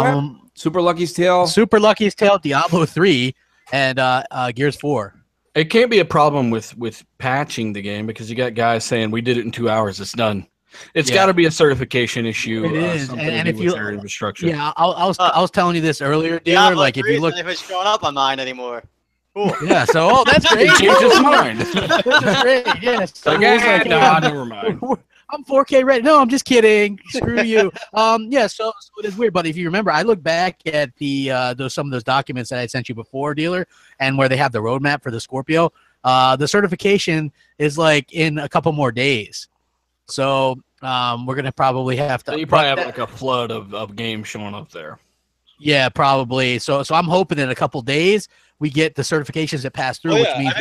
Super Lucky's Tale, Diablo 3, and Gears 4. It can't be a problem with patching the game because you got guys saying we did it in 2 hours, it's done. It's got to be a certification issue. It is, and if you infrastructure. Yeah, I was telling you this earlier, dealer. Like if you look, if it's showing up on mine anymore. Cool. Yeah, so that's great. He changed his mind. That's great. Yes. So never mind. I'm 4K ready. No, I'm just kidding. Screw you. Yeah. So it is weird, but if you remember, I look back at some of those documents that I sent you before, dealer, and where they have the roadmap for the Scorpio. The certification is like in a couple more days. So we're gonna probably have to. So you probably have like a flood of games showing up there. Yeah, probably. So I'm hoping in a couple days we get the certifications that pass through, which means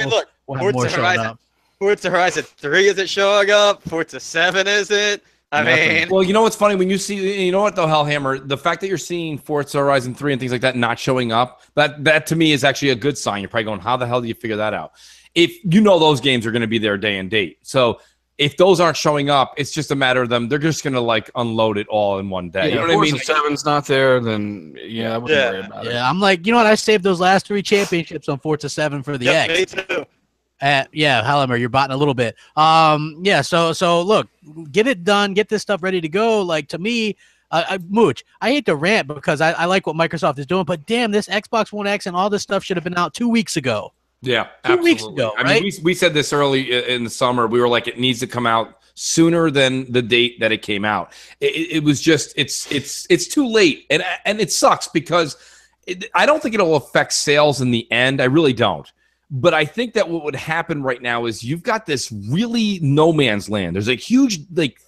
we'll have more showing up. Forza Horizon 3 isn't showing up. Forza 7 isn't. I mean, well, you know what's funny when you see, you know what though, Hellhammer, the fact that you're seeing Forza Horizon 3 and things like that not showing up, that to me is actually a good sign. You're probably going, how the hell do you figure that out? If you know those games are going to be there day and date, so. If those aren't showing up, it's just a matter of them. They're just going to like unload it all in one day. Yeah, you know what I mean? 7's not there, then I wouldn't worry about it. Yeah, I'm like, you know what? I saved those last 3 championships on Forza 7 for the X. Me too. Yeah, Hellhammer, you're botting a little bit. Yeah, so look, get it done, get this stuff ready to go. Like to me, Mooch, I hate to rant because I like what Microsoft is doing, but damn, this Xbox One X and all this stuff should have been out 2 weeks ago. Yeah, 2 weeks ago, right? I mean, we said this early in the summer. We were like, it needs to come out sooner than the date that it came out. It was just, it's too late, and it sucks because I don't think it'll affect sales in the end. I really don't. But I think that what would happen right now is you've got this really no man's land. There's a huge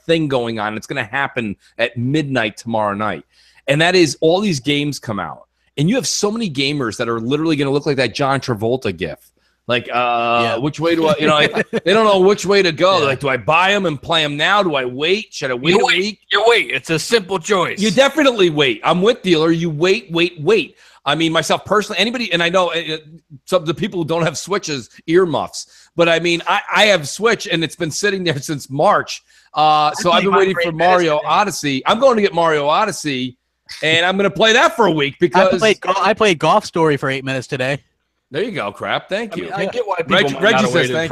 thing going on. It's going to happen at midnight tomorrow night, and that is all these games come out. And you have so many gamers that are literally going to look like that John Travolta gif. Like, which way do I, they don't know which way to go. Yeah. Like, do I buy them and play them now? Do I wait? Should I wait a week? You wait. It's a simple choice. You definitely wait. I'm with dealer. You wait. I mean, myself personally, anybody, and I know some of the people who don't have Switches, earmuffs. But I mean, I have Switch, and it's been sitting there since March. So I've been waiting for Mario Odyssey. I'm going to get Mario Odyssey. and I'm going to play that for a week because I played Golf Story for 8 minutes today. There you go, Crap. Thank you. I get why people might not have waited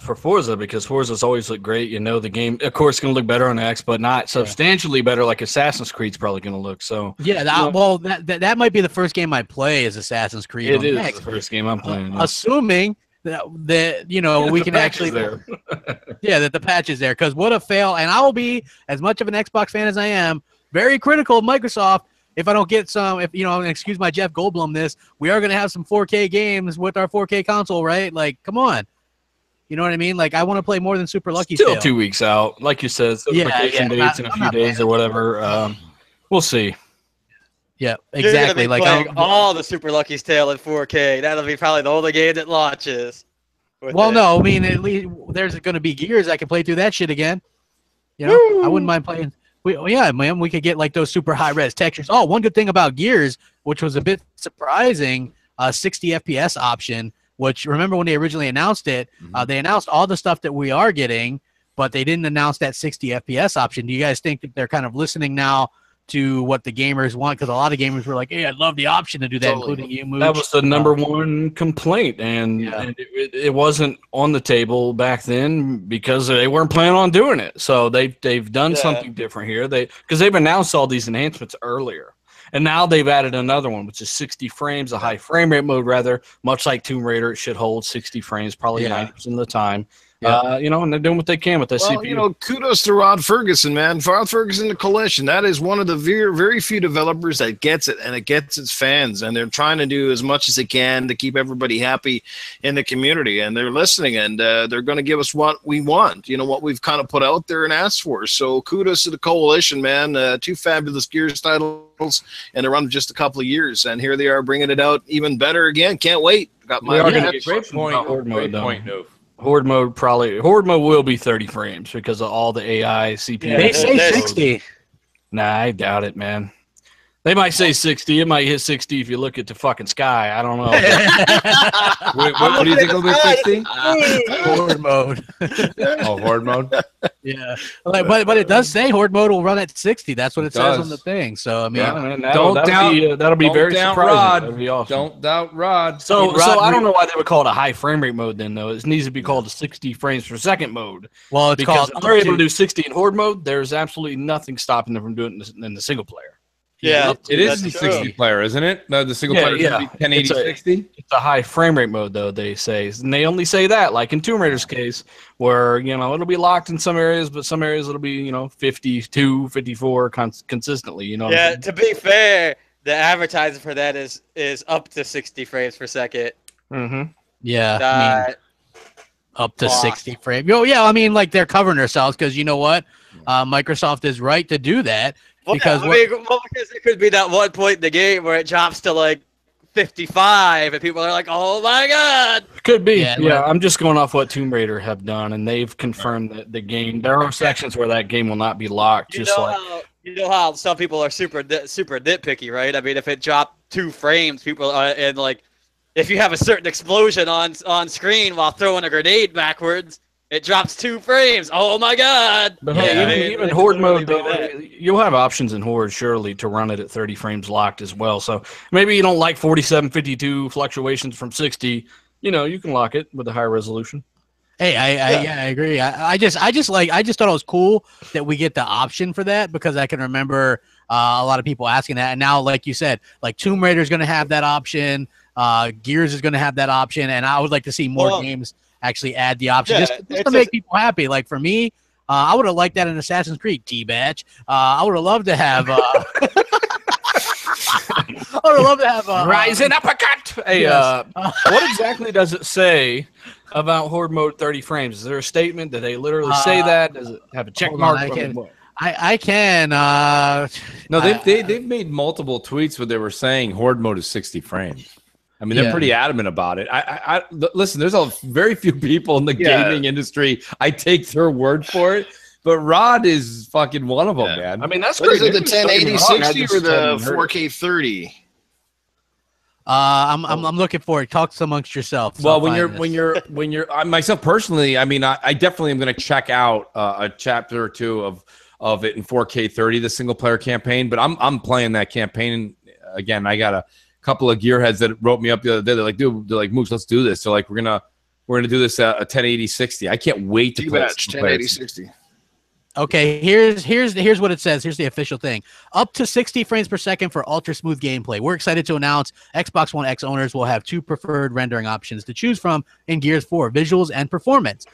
for Forza, because Forza's always looked great. You know, the game, of course, is going to look better on X, but not substantially better like Assassin's Creed's probably going to look. So yeah, that might be the first game I play is Assassin's Creed. It is the first game I'm playing. Assuming that you know we can actually that the patch is there, because what a fail. And I will be, as much of an Xbox fan as I am, very critical of Microsoft. If I don't get some, if you know, excuse my Jeff Goldblum, we are going to have some 4K games with our 4K console, right? Like, come on. You know what I mean? Like, I want to play more than Super Lucky. Still 2 weeks out. Like you said, vacation dates in a few days or whatever. We'll see. Yeah, exactly. Like all the Super Lucky's Tale in 4K. That'll be probably the only game that launches. Well, no, I mean, at least there's going to be Gears. I can play through that shit again. You know, I wouldn't mind playing. Yeah, man, we could get like those super high-res textures. Oh, one good thing about Gears, which was a bit surprising, 60 FPS option, which, remember when they originally announced it, they announced all the stuff that we are getting, but they didn't announce that 60 FPS option. Do you guys think that they're kind of listening now to what the gamers want? Because a lot of gamers were like, hey, I'd love the option to do that, including you, Mooch. That was the number one complaint, and it wasn't on the table back then because they weren't planning on doing it. So they've done something different here. Because they've announced all these enhancements earlier, and now they've added another one, which is 60 frames, a high frame rate mode, rather, much like Tomb Raider. It should hold 60 frames probably 90% of the time. You know, and they're doing what they can with the CPU. You know, kudos to Rod Ferguson, man. Rod Ferguson, the Coalition. That is one of the very, very few developers that gets it, and it gets its fans. And they're trying to do as much as they can to keep everybody happy in the community. And they're listening, and they're going to give us what we want. You know, what we've kind of put out there and asked for. So kudos to the Coalition, man. 2 fabulous Gears titles, and they're on just a couple of years. And here they are bringing it out even better again. Can't wait. Got my great point. Great point, no. Horde mode will be 30 frames because of all the AI CPU. They say 60. Nah, I doubt it, man. They might say 60. It might hit 60 if you look at the fucking sky. I don't know. what do you think it'll be 60? Horde mode. Oh, Horde mode? Yeah. But it does say Horde mode will run at 60. That's what it says on the thing. So, I mean, that'll be very surprising. That'll be awesome. Don't doubt Rod. So I don't know why they would call it a high frame rate mode then, though. It needs to be called a 60 frames per second mode. Well, it's because if they're able to do 60 in Horde mode, there's absolutely nothing stopping them from doing it in the single player. Yeah, it is a 60 player, isn't it? No, the single player is 1080 60. It's a high frame rate mode, though, they say. And they only say that, like in Tomb Raider's case, where, you know, it'll be locked in some areas, but some areas it'll be, you know, 52, 54 consistently, you know. Yeah, to be fair, the advertising for that is up to 60 frames per second. Yeah. I mean, up to 60 frames. Yeah, I mean, like, they're covering themselves because you know what? Microsoft is right to do that. Because because it could be that one point in the game where it drops to like 55 and people are like, oh my god. Could be. Yeah, I'm just going off what Tomb Raider have done, and they've confirmed that the game, there are sections where that game will not be locked. You know how some people are super nitpicky, right? I mean, if it dropped 2 frames, people are, and like if you have a certain explosion on screen while throwing a grenade backwards, it drops 2 frames. Oh my god! But even Horde mode, you'll have options in Horde surely to run it at 30 frames locked as well. So maybe you don't like 47, 52 fluctuations from 60. You know, you can lock it with a higher resolution. Hey, I agree. I just thought it was cool that we get the option for that, because I can remember a lot of people asking that, and now, like you said, like Tomb Raider is going to have that option. Gears is going to have that option, and I would like to see more games actually add the option just to make people happy. Like for me, I would have liked that in Assassin's Creed T-Batch. I would have loved to have Rising Uppercut. Hey, what exactly does it say about Horde mode 30 frames? Is there a statement? Did they literally say that? Does it have a check mark? I can. No, they've made multiple tweets where they were saying Horde mode is 60 frames. I mean, they're pretty adamant about it. Listen, there's a very few people in the gaming industry. I take their word for it, but Rod is fucking one of them, man. I mean, that's crazy. Is it the 1080 60 or the 4K 30? I'm looking for it. Talk amongst yourself. Well, when you're myself personally, I mean, I definitely am going to check out a chapter or two of of it in 4K 30, the single player campaign. But I'm playing that campaign again. I got a couple of gearheads that wrote me up the other day. They're like, dude, they're like, Mooch, let's do this. So like, we're gonna do this at a 1080 60. I can't wait to play 1080 60. Okay, here's what it says. Here's the official thing. Up to 60 frames per second for ultra smooth gameplay. We're excited to announce Xbox One X owners will have 2 preferred rendering options to choose from in Gears 4, visuals and performance.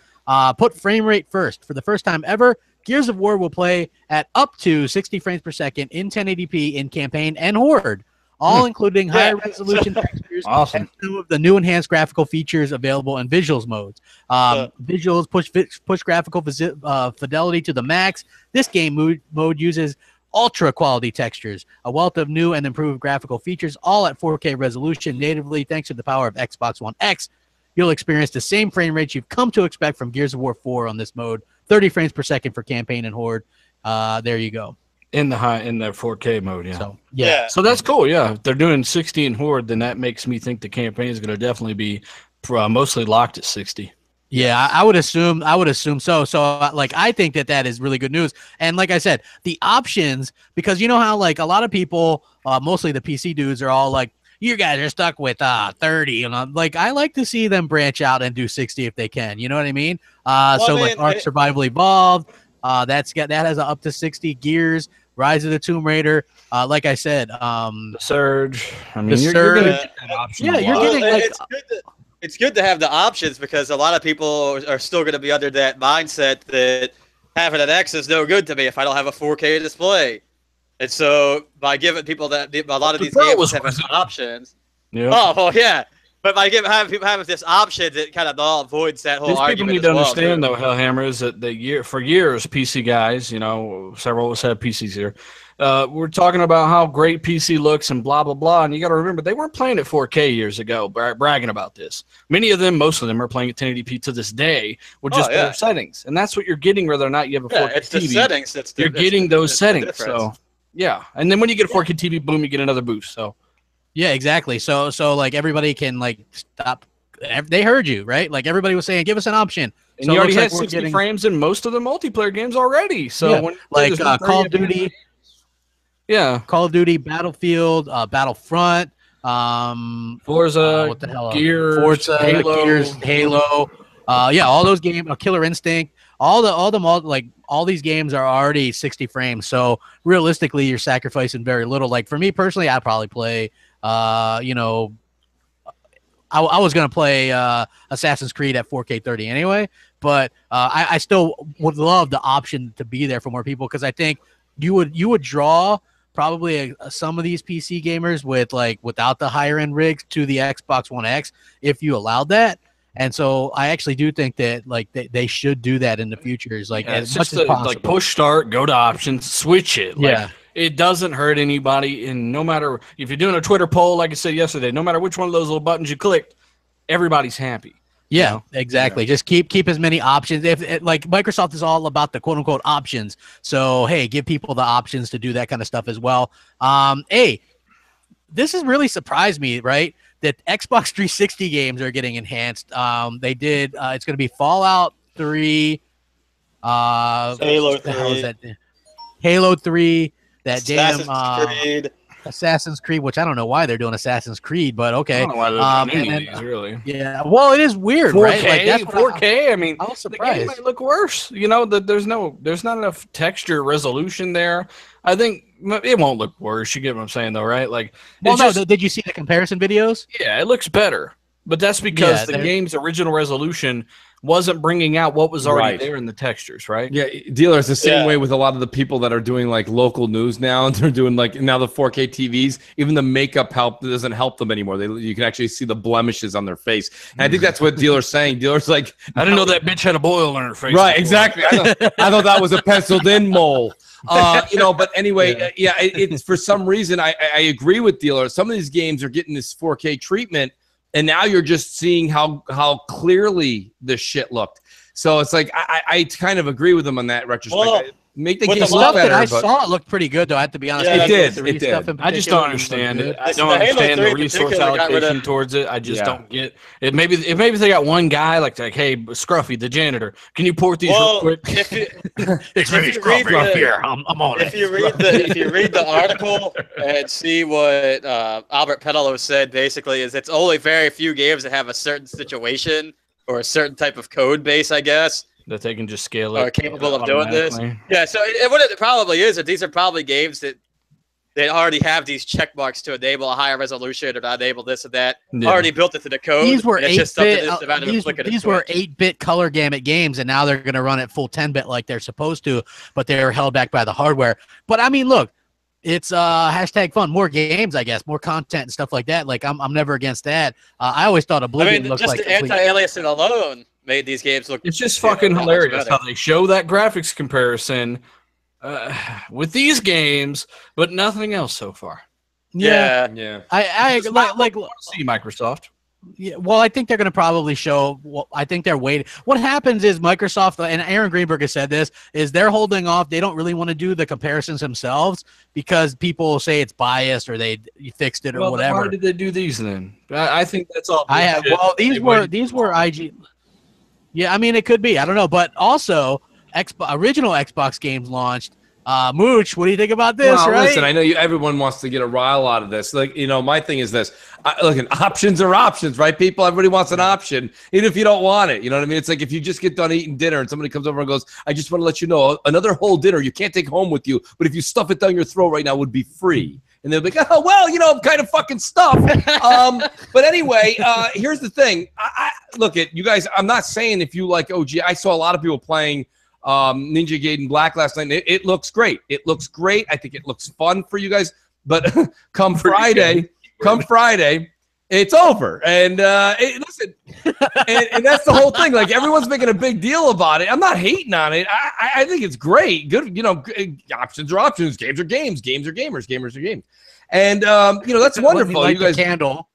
Put frame rate first. For the first time ever, Gears of War will play at up to 60 frames per second in 1080p in campaign and horde, all including higher resolution textures and some of the new enhanced graphical features available in visuals modes. Visuals push graphical fidelity to the max. This game mode uses ultra quality textures, a wealth of new and improved graphical features, all at 4K resolution natively thanks to the power of Xbox One X. You'll experience the same frame rates you've come to expect from Gears of War 4 on this mode, 30 frames per second for campaign and horde. There you go. In the 4K mode, yeah. So, yeah. So that's cool, yeah. If they're doing 60 in horde, then that makes me think the campaign is going to definitely be mostly locked at 60. Yeah, I would assume so. So like, I think that is really good news. And like I said, the options, because you know how like a lot of people, mostly the PC dudes, are all like, you guys are stuck with 30, and I'm like, I like to see them branch out and do 60 if they can. You know what I mean? Like Ark Survival Evolved, that has up to 60. Gears, Rise of the Tomb Raider. Like I said, the Surge. I mean, you're gonna get that option. Yeah, you're getting like. It's good to have the options because a lot of people are still going to be under that mindset that having an X is no good to me if I don't have a 4K display. And so by giving people that, a lot of these games have options. Yeah. Oh, well, yeah. But by having people having this option, it kind of avoids that whole argument. People need to understand, though, Hellhammer, is that for years, PC guys, you know, several of us have PCs here. We're talking about how great PC looks and blah, blah, blah. And you got to remember, they weren't playing at 4K years ago, bragging about this. Most of them are playing at 1080p to this day with just better settings. And that's what you're getting, whether or not you have a 4K TV. It's the settings. You're getting those settings. So, yeah. And then when you get a 4K TV, boom, you get another boost. So. Yeah, exactly. So like everybody can like stop. They heard you, right? Like everybody was saying, give us an option. And you already had 60 frames in most of the multiplayer games already. So when, like Call of Duty, Call of Duty, Battlefield, Battlefront, Forza, what the hell? Gears, Forza, Halo. All those games, Killer Instinct, all these games are already 60 frames. So realistically, you're sacrificing very little. Like for me personally, I'd probably play. I was going to play Assassin's Creed at 4K 30 anyway, but I still would love the option to be there for more people because I think you would draw probably some of these PC gamers without the higher end rigs to the Xbox One X if you allowed that. And so I actually do think that they should do that in the future. Is like as much as possible. Like push start, go to options, switch it. It doesn't hurt anybody, and no matter if you're doing a Twitter poll, like I said yesterday, no matter which one of those little buttons you clicked, everybody's happy. Yeah, you know? Exactly. Yeah. Just keep as many options. Like Microsoft is all about the quote unquote options. So hey, give people the options to do that kind of stuff as well. Hey, this has really surprised me, right? That Xbox 360 games are getting enhanced. They did. It's going to be Fallout 3, Halo 3, Halo 3. That Assassin's Creed, which I don't know why they're doing Assassin's Creed, but okay. I don't know why they're doing these, really. Yeah, well, it is weird, 4K, right? Like that's 4K. I mean, I was surprised. The game might look worse. You know, there's not enough texture resolution there. I think it won't look worse. You get what I'm saying, though, right? Like, did you see the comparison videos? Yeah, it looks better, but that's because the game's original resolution wasn't bringing out what was already there in the textures, right? Yeah, dealer, it's the same way with a lot of the people that are doing like local news now, and they're doing like now the 4K TVs. Even the makeup doesn't help them anymore. You can actually see the blemishes on their face. And I think that's what dealer's saying. Dealer's like, I didn't know that bitch had a boil on her face. Right, exactly. I thought that was a penciled in mole. But anyway, it's for some reason I agree with dealer. Some of these games are getting this 4K treatment. And now you're just seeing how clearly this shit looked. So it's like I kind of agree with them on that retrospect. Make the With game the look stuff better. that I but saw, it looked pretty good, though. I have to be honest. Yeah, with it you. did, The it stuff did. in I just particular don't was understand good. it. I The don't Halo understand 3 the in resource particular got rid of- allocation towards it. I just Yeah. don't get it. Maybe if they got one guy like, hey, Scruffy, the janitor, can you port these real quick? If you, It's if really you read scruffy the- here. I'm on if it. you read the article and see what Albert Petallo said, basically is it's only very few games that have a certain situation or a certain type of code base, I guess, That they can just scale it. are capable of doing this. automatically. Yeah, so what it probably is that these are probably games that they already have these check marks to enable a higher resolution or to enable this and that. Yeah. Already built into the code. These were and it's just something 8-bit. that's about to flick it a These were switch. 8-bit color gamut games, and now they're going to run at full 10-bit like they're supposed to, but they're held back by the hardware. But I mean, look, it's hashtag fun, more games, I guess, more content and stuff like that. Like I'm never against that. I always thought I Oblivion mean, looked just like the anti-aliasing alone made these games look. It's just fucking that much hilarious better. how they show that graphics comparison with these games, but nothing else so far. yeah. Yeah. I like See Microsoft. yeah, well, I think they're going to probably show. Well, I think they're waiting. What happens is Microsoft, and Aaron Greenberg has said this, is they're holding off. They don't really want to do the comparisons themselves because people say it's biased or they fixed it or Well, then whatever. why did they do these then? I think that's all. I have. bullshit. Well, They these waited. were IG. Yeah, I mean it could be. I don't know, but also original Xbox games launched. Mooch, what do you think about this? Well, right? listen, I know everyone wants to get a rile out of this. Like, my thing is this. Look, options are options, right, people? Everybody wants an option, even if you don't want it. You know what I mean? It's like if you just get done eating dinner and somebody comes over and goes, I just want to let you know, another whole dinner you can't take home with you, but if you stuff it down your throat right now, would be free. And they'll be like, oh, well, I'm kind of fucking stuffed. But anyway, here's the thing. I look at you guys. I'm not saying if you like OG. I saw a lot of people playing Ninja Gaiden Black last night. It looks great. It looks great. I think it looks fun for you guys. But come Friday, it's over. And listen, and that's the whole thing. Like everyone's making a big deal about it. I'm not hating on it. I think it's great. Good. Options are options. Games are games. Games are gamers. Gamers are games. And that's wonderful. Like You guys. the candle.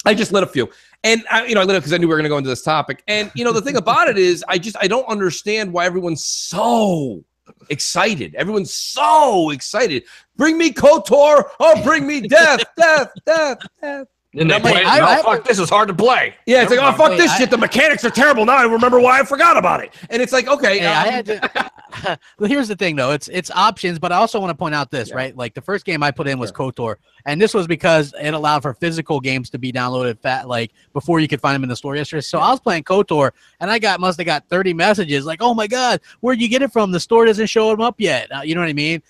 I just lit a few. And I lit it because I knew we were going to go into this topic. And the thing about it is, I don't understand why everyone's so excited. Everyone's so excited. Bring me KOTOR. Oh, bring me death. And they I'm like, play it, I- fuck, this is hard to play. Yeah, it's like, oh, fuck Wait, this shit. The mechanics are terrible. Now I remember why I forgot about it. And it's like, okay. Hey, I had to. Well, here's the thing, though. It's options, but I also want to point out this, right? Like the first game I put in was KOTOR, and this was because it allowed for physical games to be downloaded before you could find them in the store yesterday. So I was playing KOTOR, and I must have got 30 messages like, "Oh my god, where'd you get it from? The store doesn't show them up yet." You know what I mean?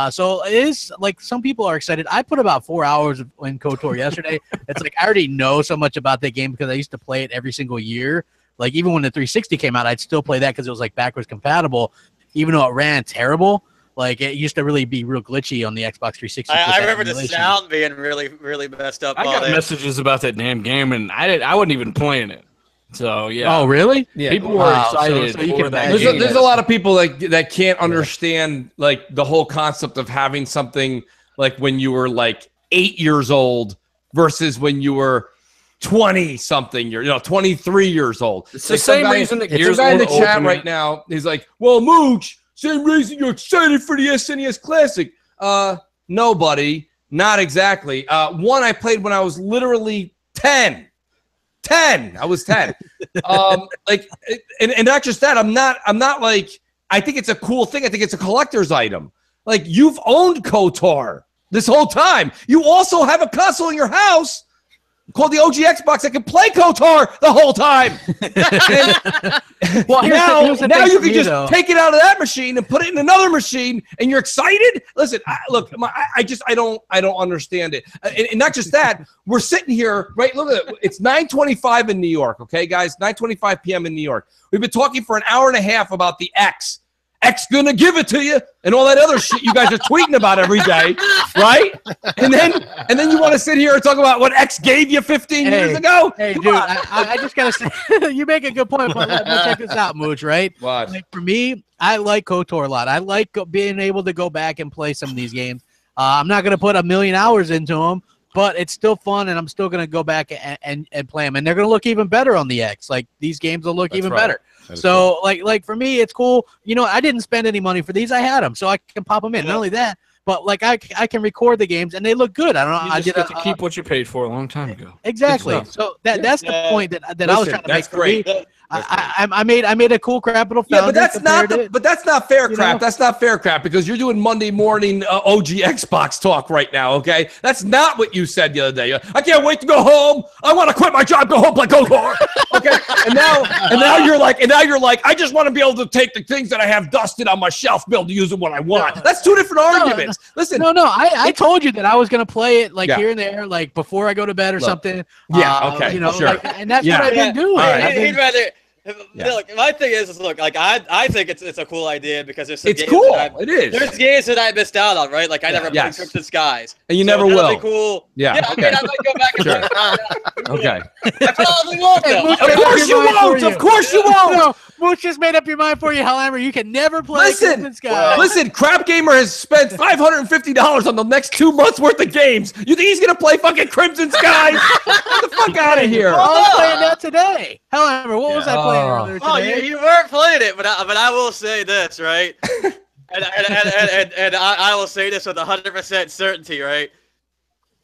So it is like some people are excited. I put about 4 hours in KOTOR yesterday. It's like I already know so much about that game because I used to play it every single year. Like even when the 360 came out, I'd still play that because it was like backwards compatible, even though it ran terrible. Like it used to really be real glitchy on the Xbox 360. I remember the sound being really, really messed up. I got messages about that damn game, and I wasn't even playing it. So yeah. Oh really? Yeah. People were Wow, excited. so you for can that imagine. game. There's a lot of people that can't understand like the whole concept of having something like when you were like 8 years old versus when you were 20 something, 23 years old. It's the same reason that There's Gears a guy in the of War chat Ultimate- right now. He's like, well, Mooch, same reason you're excited for the SNES Classic. No, buddy, not exactly. One I played when I was literally 10. I was 10. And not just that. I'm not like, I think it's a cool thing. I think it's a collector's item. Like you've owned KOTOR this whole time. You also have a console in your house called the OG Xbox that can play KOTOR the whole time. Well, here's the now thing you for can me, just though. take it out of that machine and put it in another machine, and you're excited. Listen, I don't understand it. And not just that, we're sitting here, right? Look at it. It's 9:25 in New York, okay, guys? 9:25 p.m. in New York. We've been talking for an hour and a half about the X. X gonna give it to you, and all that other shit you guys are tweeting about every day, right? And then you want to sit here and talk about what X gave you 15 years ago? Hey, Come dude, on. I just gotta say, you make a good point. But let me check this out, Mooch. Right? What? Like for me, I like KOTOR a lot. I like being able to go back and play some of these games. I'm not gonna put a million hours into them, but it's still fun, and I'm still going to go back and play them, and they're going to look even better on the X. Like, these games will look even better. So, like for me, it's cool. You know, I didn't spend any money for these. I had them, so I can pop them in. Not only that, but like I can record the games, and they look good. I don't know. I get to keep what you paid for a long time ago. Exactly. So that's the point that I was trying to make. That's great. I made a cool crap little. Yeah, but that's not fair crap. That's not fair crap because you're doing Monday morning OG Xbox talk right now. Okay, that's not what you said the other day. I can't wait to go home. I want to quit my job, go home, play KOTOR. Okay, and now you're like, I just want to be able to take the things that I have dusted on my shelf, be able to use them when I want. That's two different arguments. Listen, no. I told you that I was gonna play it like here and there, like before I go to bed or something. Yeah. Okay. You know, sure. like, and that's what I've been doing. Right. He'd rather. Look, my thing is look, like I think it's a cool idea because there's some games cool. It is. There's games that I missed out on, right? Like I never played Crimson Skies, and you never will. Be cool. Yeah. I mean, I might go back and sure. Okay. I probably won't. Though. Of course you won't. Of course you won't. No, Mooch just made up your mind for you, Hellhammer. You can never play Crimson Skies. Listen, Crapgamer has spent $550 on the next 2 months worth of games. You think he's gonna play fucking Crimson Skies? Get the fuck out of here! I was playing that today. Hellhammer, what was I playing earlier today? You weren't playing it, but I will say this, right? and I will say this with 100% certainty, right?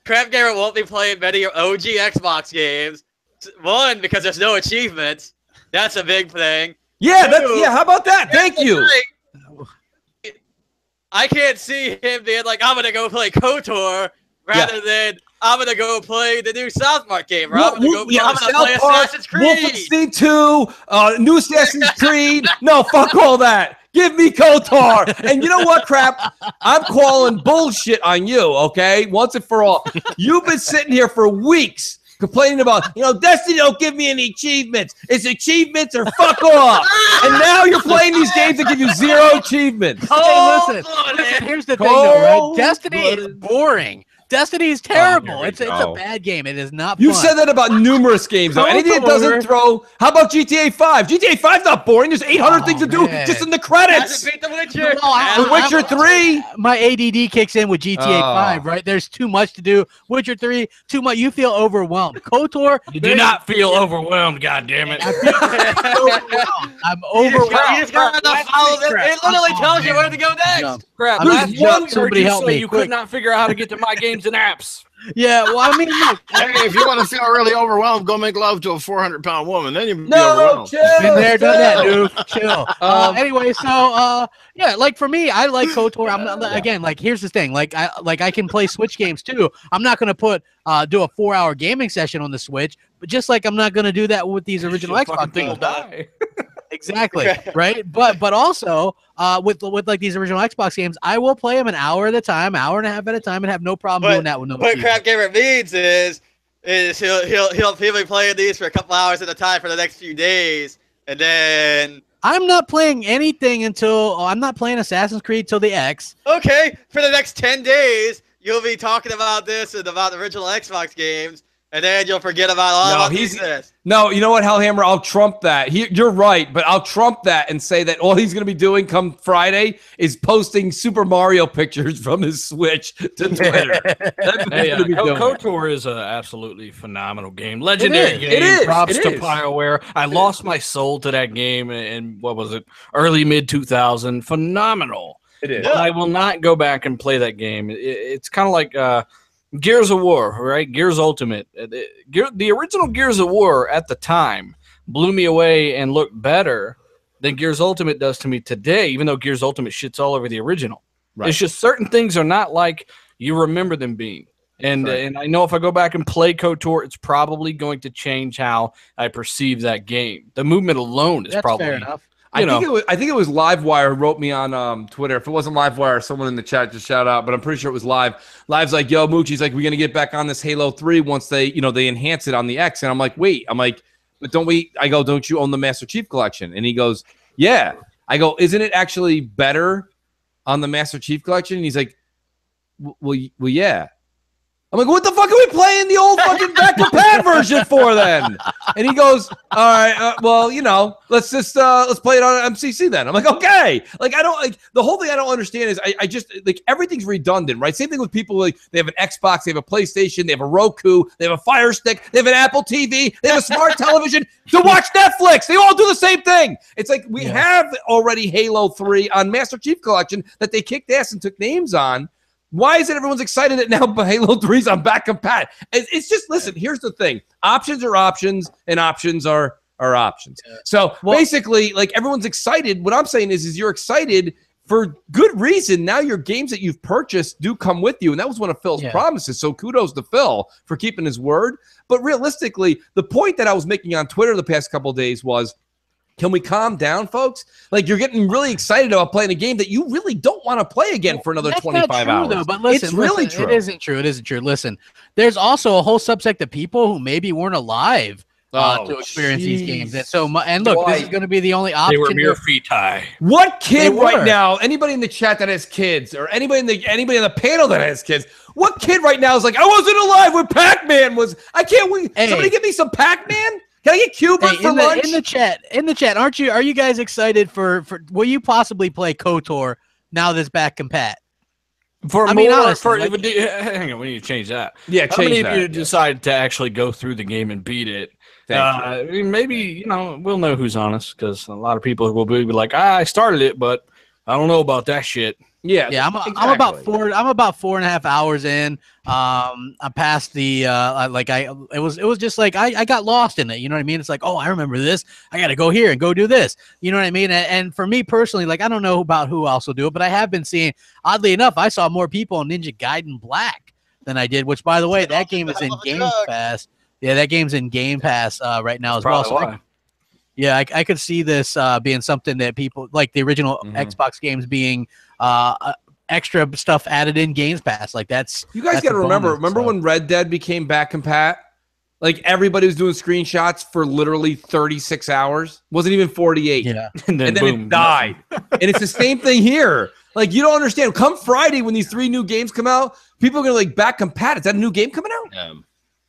Crapgamer won't be playing many OG Xbox games. One, because there's no achievements. That's a big thing. Yeah, how about that? Thank you. I can't see him being like, I'm gonna go play KOTOR rather than I'm gonna go play the new South Park game. Or I'm gonna play Assassin's Creed. Wolfenstein 2, new Assassin's Creed. No, fuck all that. Give me KOTOR. And you know what, Crap? I'm calling bullshit on you, okay? Once and for all. You've been sitting here for weeks complaining about, Destiny don't give me any achievements. It's achievements or fuck off. And now you're playing these games that give you 0 achievements. Hey, listen, here's the thing, though, right? Destiny is boring. Destiny is terrible. It's a bad game. It is not fun. You said that about numeress games, though. Anything that doesn't throw. How about GTA 5? GTA 5 is not boring. There's 800 things to do just in the credits. Beat The Witcher. The Witcher 3. My ADD kicks in with GTA 5, right? There's too much to do. Witcher 3, too much. You feel overwhelmed. KOTOR. You do not feel overwhelmed, goddammit. I'm overwhelmed. You just gotta follow this. It literally tells you where to go next. Crap. Somebody help me. You could not figure out how to get to my games and apps. Yeah, well, I mean, look. Hey, if you want to feel really overwhelmed, go make love to a 400-pound woman. Then you'll be overwhelmed. Chill, been there, done that, dude. Chill. Anyway, so yeah, like for me, I like KOTOR. I'm not, again, like here's the thing, like I can play Switch games too. I'm not gonna do a 4-hour gaming session on the Switch, but just like I'm not gonna do that with these original Xbox things. Exactly, right? But also with like these original Xbox games, I will play them an hour at a time, hour and a half at a time, and have no problem doing that with no. What Crapgamer means is he'll be playing these for a couple hours at a time for the next few days, and then I'm not playing anything until I'm not playing Assassin's Creed till the X. Okay, for the next 10 days, you'll be talking about this and about the original Xbox games. And then you'll forget about all this. No, you know what, Hellhammer? I'll trump that. You're right, but I'll trump that and say that all he's going to be doing come Friday is posting Super Mario pictures from his Switch to Twitter. KOTOR is an absolutely phenomenal game. Legendary game. It is. Props to BioWare. I lost my soul to that game in, what was it, early, mid-2000. Phenomenal. It is. But I will not go back and play that game. It's kind of like... Gears of War, right? Gears Ultimate. The original Gears of War at the time blew me away and looked better than Gears Ultimate does to me today, even though Gears Ultimate shits all over the original. Right. It's just certain things are not like you remember them being. And I know if I go back and play KOTOR, it's probably going to change how I perceive that game. The movement alone is probably fair enough. I think it was Livewire wrote me on Twitter. If it wasn't Livewire, someone in the chat just shout out, but I'm pretty sure it was Live. Live's like, yo, Moochie's like, we're gonna get back on this Halo 3 once they enhance it on the X. And I'm like, wait, but don't you own the Master Chief Collection? And he goes, yeah. I go, isn't it actually better on the Master Chief Collection? And he's like, well, yeah. I'm like, what the fuck are we playing the old fucking back compat version for then? And he goes, all right, well, you know, let's play it on MCC then. I'm like, okay. Like, I don't like the whole thing. I don't understand is I just like everything's redundant, right? Same thing with people like they have an Xbox, they have a PlayStation, they have a Roku, they have a Fire Stick, they have an Apple TV, they have a smart television to watch Netflix. They all do the same thing. It's like we have already Halo 3 on Master Chief Collection that they kicked ass and took names on. Why is it everyone's excited that now Halo 3's on back compat? It's just, listen, here's the thing. Options are options, and options are options. Yeah. So basically, like, everyone's excited. What I'm saying is you're excited for good reason. Now your games that you've purchased do come with you, and that was one of Phil's promises. So kudos to Phil for keeping his word. But realistically, the point that I was making on Twitter the past couple of days was, can we calm down, folks? Like, you're getting really excited about playing a game that you really don't want to play again for another 25 hours. Though, but listen, it's really true. It isn't true. It isn't true. Listen, there's also a whole subsect of people who maybe weren't alive to experience these games. And so, and look, this is going to be the only option. They were mere feti. What kid right now? Anybody in the chat that has kids, or anybody on the panel that has kids? What kid right now is like, I wasn't alive when Pac-Man was? I can't wait. Hey. Somebody give me some Pac-Man. Can I get Cuba for lunch? In the chat, are you guys excited for will you possibly play KOTOR now that's back compat? Hang on, we need to change that. Yeah, how many of you decide to actually go through the game and beat it? Maybe, we'll know who's honest, because a lot of people will be like, I started it, but I don't know about that shit. Yeah. I'm about 4.5 hours in. I'm past the it was just like I got lost in it. You know what I mean? It's like, oh, I remember this. I got to go here and go do this. You know what I mean? And for me personally, like, I don't know about who else will do it, but I have been seeing, oddly enough, I saw more people on Ninja Gaiden Black than I did. Which, by the way, that game is in Game Pass. Yeah, that game's in Game Pass right now as well. So I could see this being something that people like the original Xbox games being extra stuff added in Game Pass. Like, that's you guys got to remember when Red Dead became back compat? Like, everybody was doing screenshots for literally 36 hours. Wasn't even 48. Yeah, and then boom, it died. And it's the same thing here. Like, you don't understand. Come Friday when these 3 new games come out, people are gonna like back compat. Is that a new game coming out? Yeah.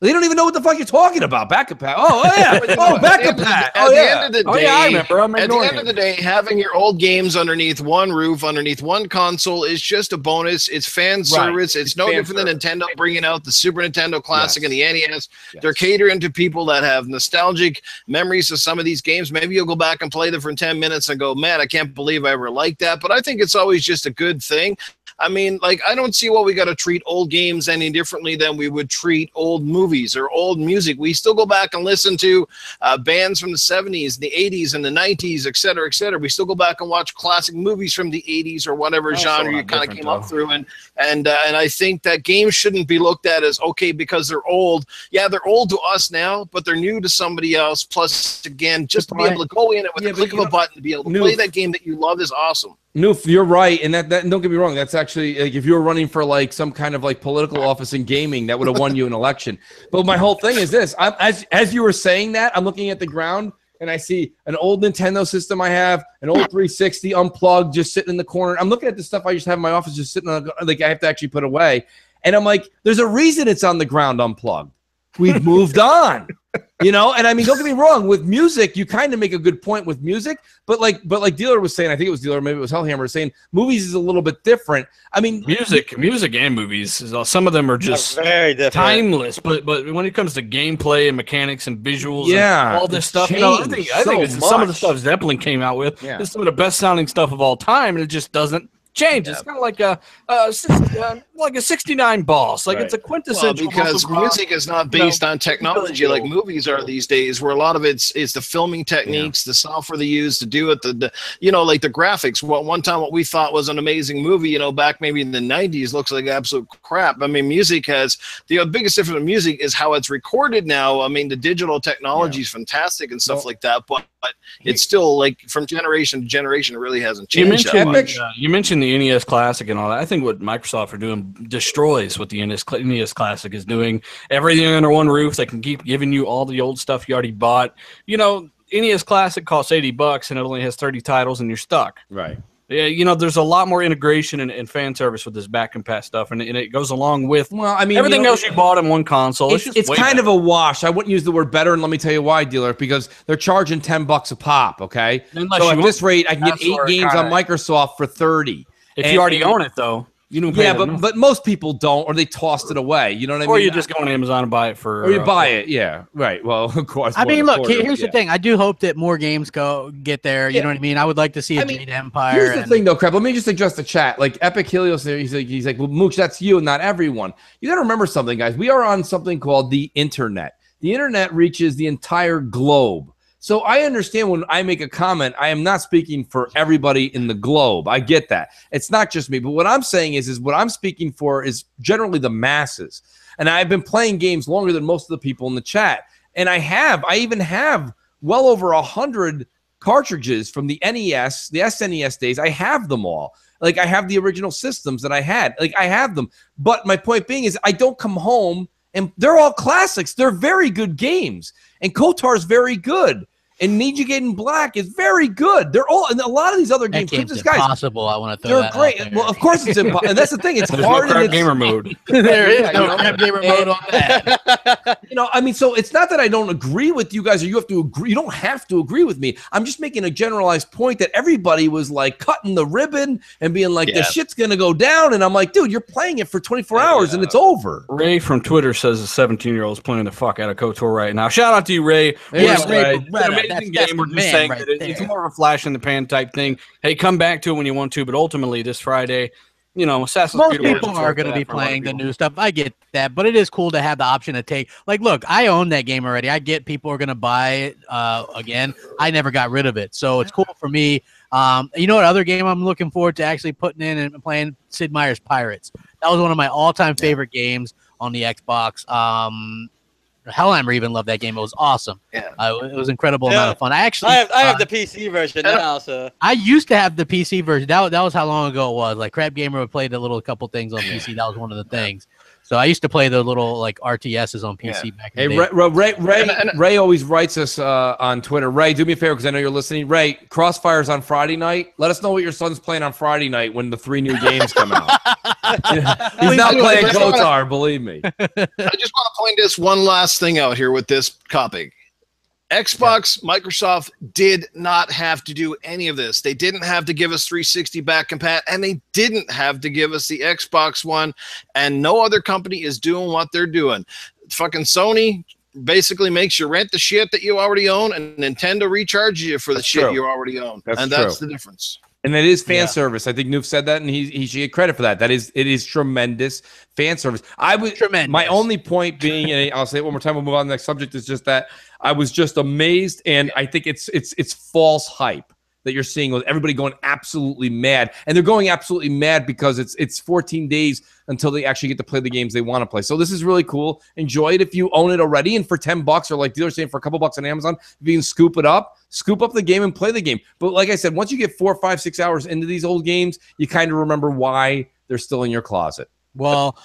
They don't even know what the fuck you're talking about. Back compat. Oh yeah. Oh, back compat. At the end of the day, I remember. At the end of the day, having your old games underneath one roof, underneath one console, is just a bonus. It's fan service. It's no different than Nintendo bringing out the Super Nintendo Classic and the NES. They're catering to people that have nostalgic memories of some of these games. Maybe you'll go back and play them for 10 minutes and go, man, I can't believe I ever liked that. But I think it's always just a good thing. I mean, like, I don't see why we got to treat old games any differently than we would treat old movies or old music. We still go back and listen to bands from the 70s, the 80s, and the 90s, et cetera, et cetera. We still go back and watch classic movies from the 80s or whatever genre you kind of came up through. And I think that games shouldn't be looked at as, okay, because they're old. Yeah, they're old to us now, but they're new to somebody else. Plus, again, just to be able to go in it with a click of a button to be able to play that game that you love is awesome. Noof, you're right, and that don't get me wrong. That's actually, like, if you were running for like some kind of like political office in gaming, that would have won you an election. But my whole thing is this: as you were saying that, I'm looking at the ground and I see an old Nintendo system I have, an old 360 unplugged, just sitting in the corner. I'm looking at the stuff I just have in my office, just sitting on, like, I have to actually put away, and I'm like, there's a reason it's on the ground unplugged. We've moved on. And I mean, don't get me wrong, with music, you kind of make a good point with music, but like Dealer was saying, I think it was Dealer, maybe it was Hellhammer, saying movies is a little bit different. I mean, music and movies, some of them are just very different, timeless, but when it comes to gameplay and mechanics and visuals and all this stuff, I think some of the stuff Zeppelin came out with is some of the best sounding stuff of all time, and it just doesn't change. It's kind of like a 69 boss. Like, it's a quintessential. Well, because music is not based on technology like movies are these days, where a lot of it's the filming techniques, the software they use to do it, like the graphics. One time what we thought was an amazing movie, back maybe in the 90s, looks like absolute crap. I mean, music has the biggest difference in music is how it's recorded now. I mean, the digital technology is fantastic and stuff like that, but it's still, like, from generation to generation, it really hasn't changed that much. You mentioned the NES Classic and all that. I think what Microsoft are doing destroys what the NES Classic is doing. Everything under one roof. They can keep giving you all the old stuff you already bought. NES Classic costs $80 and it only has 30 titles, and you're stuck. Right. Yeah, there's a lot more integration and fan service with this back compat stuff, and it goes along with everything else you bought in one console. It's kind of a wash. I wouldn't use the word better, and let me tell you why, dealer, because they're charging $10 a pop. Okay, so at this rate, I can get 8 games on Microsoft for 30. If you already own it, though. But most people don't, or they tossed it away. You know what I mean? Or you just go on Amazon and buy it for. Or you buy it, yeah, right. Well, of course. I mean, look, here's the thing. I do hope that more games get there. You know what I mean? I would like to see a Jade Empire. Here's the thing, though, Crap. Let me just address the chat. Like Epic Helios, he's like, well, Mooch, that's you, and not everyone. You got to remember something, guys. We are on something called the internet. The internet reaches the entire globe. So I understand when I make a comment, I am not speaking for everybody in the globe. I get that. It's not just me. But what I'm saying is what I'm speaking for is generally the masses. And I've been playing games longer than most of the people in the chat. And I even have well over 100 cartridges from the NES, the SNES days. I have them all. Like, I have the original systems that I had. Like, I have them. But my point being is I don't come home, and they're all classics. They're very good games. And KOTOR is very good. And Ninja Gaiden Black is very good. They're all, and a lot of these other games. That game's impossible. I want to throw that great. Out there. Well, of course it's impossible. And that's the thing. It's hard. No gamer mode. There is no gamer mode on that. I mean, so it's not that I don't agree with you guys, or you have to agree. You don't have to agree with me. I'm just making a generalized point that everybody was like cutting the ribbon and being like, the shit's gonna go down. And I'm like, dude, you're playing it for 24 hours and it's over. Ray from Twitter says a 17-year-old is playing the fuck out of KOTOR right now. Shout out to you, Ray. Yeah, Ray. Amazing game. We're just saying that it's more of a flash in the pan type thing. Hey, come back to it when you want to, but ultimately this Friday, Assassin's Creed. Most people are going to be playing the new stuff. I get that, but it is cool to have the option to take. Like, look, I own that game already. I get people are going to buy it again. I never got rid of it, so it's cool for me. You know what other game I'm looking forward to actually putting in and playing? Sid Meier's Pirates. That was one of my all-time favorite games on the Xbox. Hellhammer even loved that game. It was awesome. Yeah, it was an incredible amount of fun. I have the PC version now. So I used to have the PC version. That was how long ago it was. Like Crapgamer would play the couple things on PC. That was one of the things. So I used to play the little RTSs on PC back in the day. Ray always writes us on Twitter. Ray, do me a favor because I know you're listening. Ray, Crossfire's on Friday night. Let us know what your son's playing on Friday night when the 3 new games come out. He's not playing KOTOR, believe me. I just want to point this one last thing out here with this topic. Xbox, Microsoft did not have to do any of this. They didn't have to give us 360 back compat, and they didn't have to give us the Xbox One, and no other company is doing what they're doing. Fucking Sony basically makes you rent the shit that you already own, and Nintendo recharges you for the shit you already own. That's the difference. And it is fan service. I think Noof said that, and he should get credit for that. It is tremendous fan service. Tremendous. My only point being, and I'll say it one more time, we'll move on to the next subject, is just that I was just amazed, and I think it's false hype that you're seeing with everybody going absolutely mad. And they're going absolutely mad because it's 14 days until they actually get to play the games they want to play. So this is really cool. Enjoy it if you own it already. And for $10, or like dealers saying for a couple bucks on Amazon, if you can scoop up the game and play the game. But like I said, once you get 4, 5, 6 hours into these old games, you kind of remember why they're still in your closet. Well,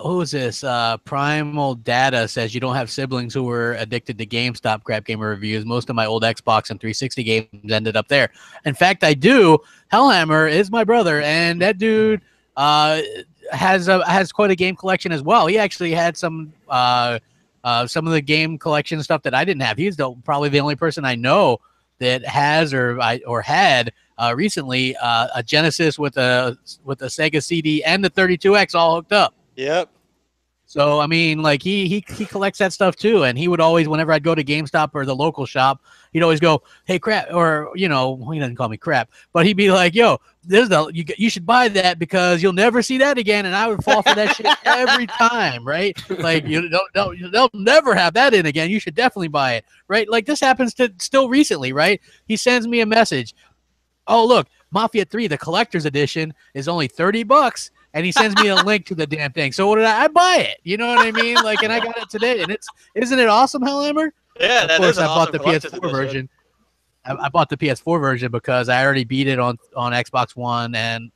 who is this? Primal Data says you don't have siblings who were addicted to GameStop Crapgamer reviews. Most of my old Xbox and 360 games ended up there. In fact, I do. Hellhammer is my brother, and that dude has quite a game collection as well. He actually had some of the game collection stuff that I didn't have. He's probably the only person I know that has or had recently a Genesis with a Sega CD and the 32X all hooked up. Yep. So I mean, like he collects that stuff too, and he would always, whenever I'd go to GameStop or the local shop, he'd always go, "Hey, Crap," or he doesn't call me Crap, but he'd be like, "Yo, you should buy that because you'll never see that again," and I would fall for that shit every time, right? Like they'll never have that in again. You should definitely buy it, right? Like this happens to still recently, right? He sends me a message. Oh, look, Mafia 3, the collector's edition, is only $30, and he sends me a link to the damn thing. So what did I buy it? You know what I mean? Like, and I got it today, and isn't it awesome, Hellhammer? Yeah, of course, I bought the PS4 version. I bought the PS4 version because I already beat it on Xbox One, and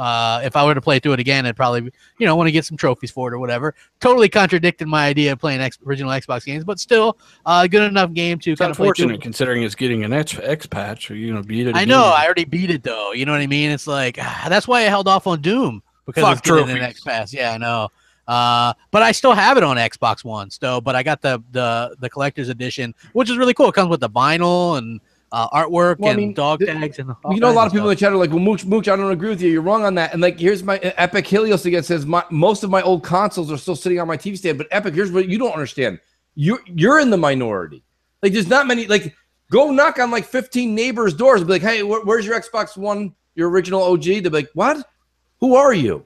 If I were to play through it again, I'd probably, want to get some trophies for it or whatever. Totally contradicted my idea of playing original Xbox games, but still a good enough game to kind of play through. Unfortunate considering it's getting an X patch, or beat it. I know, I already beat it though. You know what I mean? It's like that's why I held off on Doom, because it's getting an X patch. Yeah, I know. But I still have it on Xbox One still. But I got the collector's edition, which is really cool. It comes with the vinyl and artwork and dog tags and a lot of people in the chat are like, well, Mooch, I don't agree with you. You're wrong on that. And like, here's my Epic Helios again says most of my old consoles are still sitting on my TV stand. But Epic, here's what you don't understand. You're in the minority. Like, there's not many. Like, go knock on like 15 neighbors' doors and be like, hey, where's your Xbox One, your original OG? They'll be like, what? Who are you?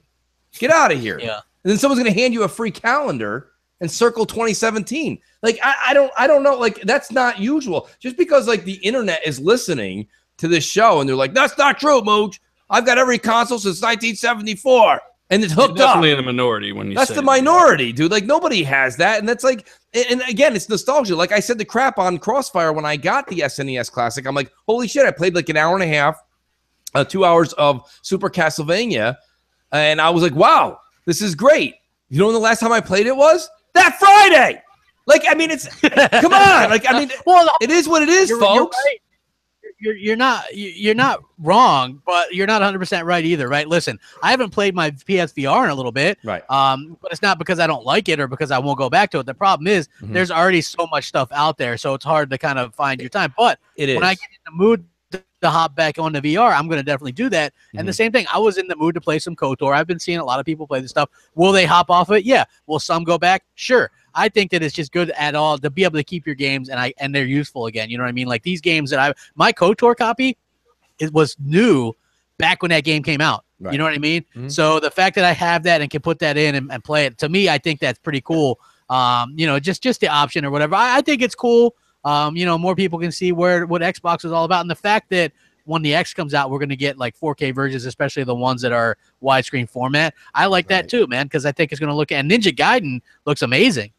Get out of here. Yeah. And then someone's going to hand you a free calendar and circle 2017. Like, I don't know. Like, that's not usual. Just because like the internet is listening to this show and they're like, that's not true, Mooch. I've got every console since 1974 and it's hooked up. Definitely in the minority when you That's say the minority, dude. Like, nobody has that. And that's like, and again, it's nostalgia. Like I said, the crap on Crossfire when I got the SNES Classic, I'm like, holy shit, I played like an hour and a half, 2 hours of Super Castlevania. And I was like, wow, this is great. You know when the last time I played it was? That Friday. Like, I mean, it's come on. Like, I mean, well, it is what it is, folks. You're not wrong, but you're not 100% right either, right? Listen, I haven't played my PSVR in a little bit, right? But it's not because I don't like it or because I won't go back to it. The problem is there's already so much stuff out there, so it's hard to kind of find your time. But when I get in the mood to hop back on the VR, I'm going to definitely do that. And the same thing, I was in the mood to play some KOTOR. I've been seeing a lot of people play this stuff. Will they hop off it? Yeah. Will some go back? Sure. I think that it's just good at all to be able to keep your games and they're useful again. You know what I mean? Like these games that my KOTOR copy, it was new back when that game came out. Right. You know what I mean? So the fact that I have that and can put that in and play it, to me, I think that's pretty cool. Just the option or whatever. I think it's cool. More people can see what Xbox is all about. And the fact that when the X comes out, we're going to get like 4K versions, especially the ones that are widescreen format. I like that too, man, because I think it's going to look, and Ninja Gaiden looks amazing.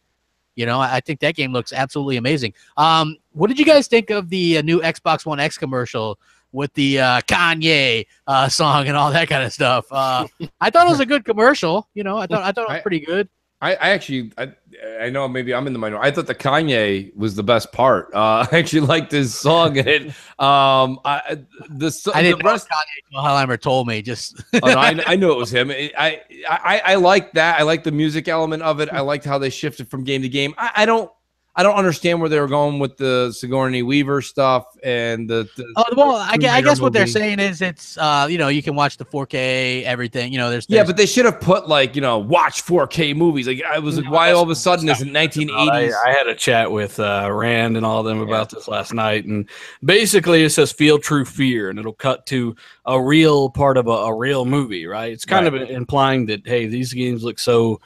I think that game looks absolutely amazing. What did you guys think of the new Xbox One X commercial with the Kanye song and all that kind of stuff? I thought it was a good commercial. I thought it was pretty good. I know maybe I'm in the minority. I thought the Kanye was the best part. I actually liked his song. And I didn't know Kanye Hellheimer told me. Just I knew it was him. I like that. I like the music element of it. I liked how they shifted from game to game. I don't understand where they were going with the Sigourney Weaver stuff and I guess what they're saying is it's you can watch the 4K everything. There's but they should have put like watch 4K movies. Like I was like, why all of a sudden is it 1980s? I had a chat with Rand and all of them about this last night, and basically it says feel true fear, and it'll cut to a real part of a real movie, right? It's kind of implying that hey, these games look so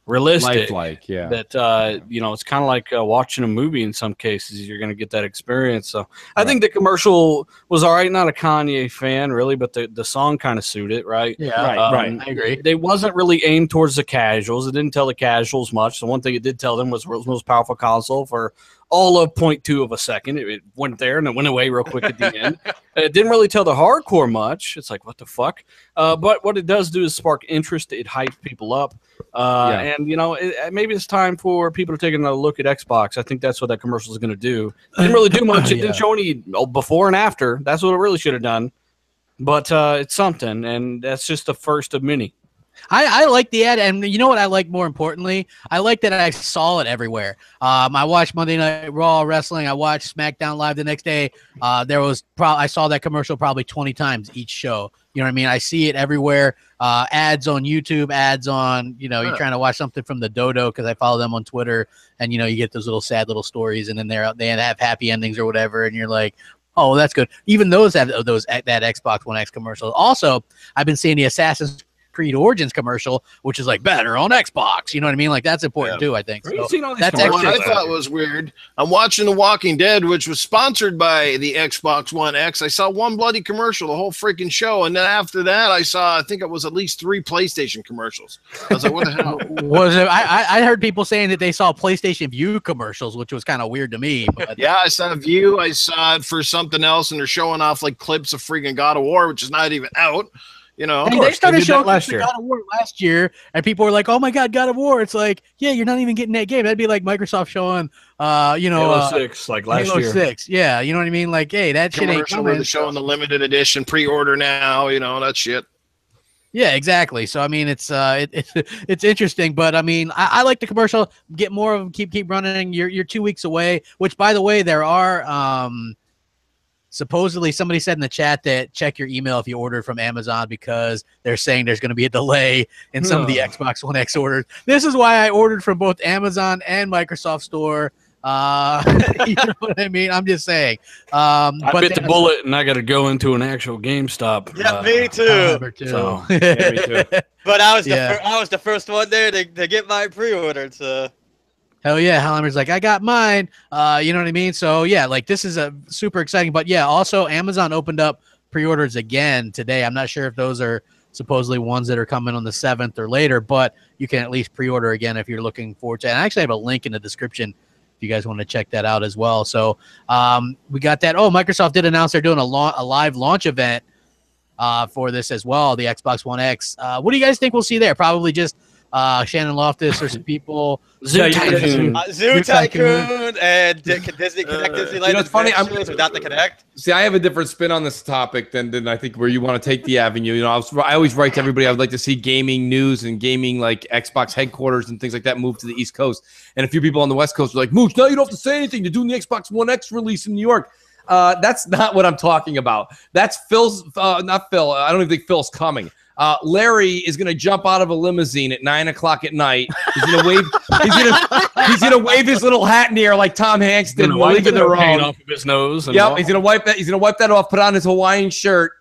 realistic, that it's kind of like watching a movie. In some cases you're going to get that experience. So I think the commercial was all right. Not a Kanye fan really, but the song kind of suited, right? I agree. They wasn't really aimed towards the casuals. It didn't tell the casuals much. The one thing it did tell them was the world's most powerful console for all of 0.2 of a second. It went there and it went away real quick at the end. It didn't really tell the hardcore much. It's like, what the fuck? But what it does do is spark interest. It hypes people up. And, maybe it's time for people to take another look at Xbox. I think that's what that commercial is going to do. It didn't really do much. It didn't show any before and after. That's what it really should have done. But it's something, and that's just the first of many. I like the ad, and you know what I like more importantly? I like that I saw it everywhere. I watched Monday Night Raw wrestling. I watched SmackDown Live the next day. I saw that commercial probably 20 times each show. You know what I mean? I see it everywhere. Ads on YouTube, ads on, you're trying to watch something from the Dodo because I follow them on Twitter, and you get those little sad little stories, and then they have happy endings or whatever, and you're like, oh, that's good. Even that Xbox One X commercial. Also, I've been seeing the Assassin's Creed Origins commercial, which is like better on Xbox. You know what I mean? Like that's important too, I think. So that's what I thought was weird. I'm watching The Walking Dead, which was sponsored by the Xbox One X. I saw one bloody commercial the whole freaking show, and then after that, I think it was at least 3 PlayStation commercials. I was like, what the hell? Was it? I heard people saying that they saw PlayStation View commercials, which was kind of weird to me. But yeah, I saw View. I saw it for something else, and they're showing off like clips of freaking God of War, which is not even out. You know, hey, they started showing last the year. God of War last year, and people were like, "Oh my God, God of War!" It's like, yeah, you're not even getting that game. That'd be like Microsoft showing, Halo 6 like last Halo year. 6. Yeah, you know what I mean? Like, hey, that shit ain't commercial where coming. they're showing the limited edition pre-order now. You know, that shit. Yeah, exactly. So I mean, it's it's interesting, but I mean, I like the commercial. Get more of them. Keep running. You're 2 weeks away. Which, by the way, there are supposedly somebody said in the chat that check your email if you order from Amazon because they're saying there's going to be a delay in some of the Xbox One X orders. This is why I ordered from both Amazon and Microsoft Store. You know what I mean? I'm just saying. I bit the bullet and I got to go into an actual GameStop. Yeah, me too. So. Yeah, me too. But I was the first one there to get my pre-ordered. So. Hell yeah, Hellhammer's like, I got mine. You know what I mean? So yeah, like this is a super exciting. But yeah, also Amazon opened up pre-orders again today. I'm not sure if those are supposedly ones that are coming on the 7th or later, but you can at least pre-order again if you're looking forward to it. And I actually have a link in the description if you guys want to check that out as well. So we got that. Oh, Microsoft did announce they're doing a live launch event for this as well, the Xbox One X. What do you guys think we'll see there? Probably just Shannon Loftus or some people. Zoo Tycoon. Zoo Tycoon and Disney Connect Disneyland. You know, it's funny. Without the Connect. See, I have a different spin on this topic than I think where you want to take the avenue. You know, I always write to everybody I would like to see gaming news and gaming like Xbox headquarters and things like that move to the East Coast. And a few people on the West Coast are like, Mooch, now you don't have to say anything. You're doing the Xbox One X release in New York. That's not what I'm talking about. That's Phil's, not Phil. I don't even think Phil's coming. Larry is going to jump out of a limousine at 9 o'clock at night. He's going to wave. He's going to wave his little hat in the air like Tom Hanks did. Wipe the paint off of his nose. Yep, he's going to wipe that. He's going to wipe that off. Put on his Hawaiian shirt,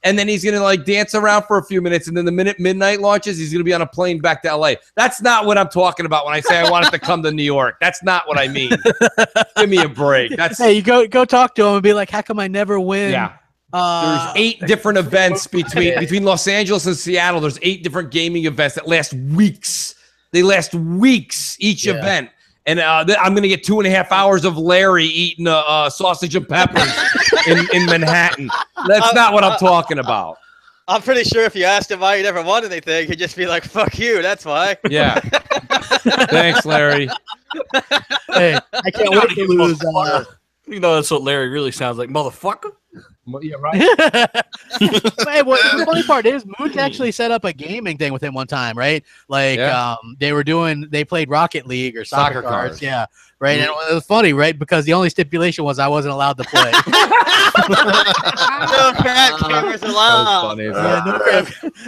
and then he's going to like dance around for a few minutes. And then the minute midnight launches, he's going to be on a plane back to LA. That's not what I'm talking about when I say I want it to come to New York. That's not what I mean. Give me a break. Hey, you go talk to him and be like, how come I never win? Yeah. There's 8 different events between Los Angeles and Seattle. There's 8 different gaming events that last weeks. They last weeks each event. And I'm going to get 2.5 hours of Larry eating sausage and peppers in Manhattan. That's not what I'm talking about. I'm pretty sure if you asked him why he never won anything, he'd just be like, fuck you, that's why. Yeah. Thanks, Larry. Hey, I can't wait to lose. You know, that's what Larry really sounds like, motherfucker. Yeah, right. Hey, the funny part is, Mooch actually set up a gaming thing with him one time, right? Like, they played Rocket League or soccer cards. Yeah, right. And it was funny, right? Because the only stipulation was I wasn't allowed to play. No crap cameras allowed.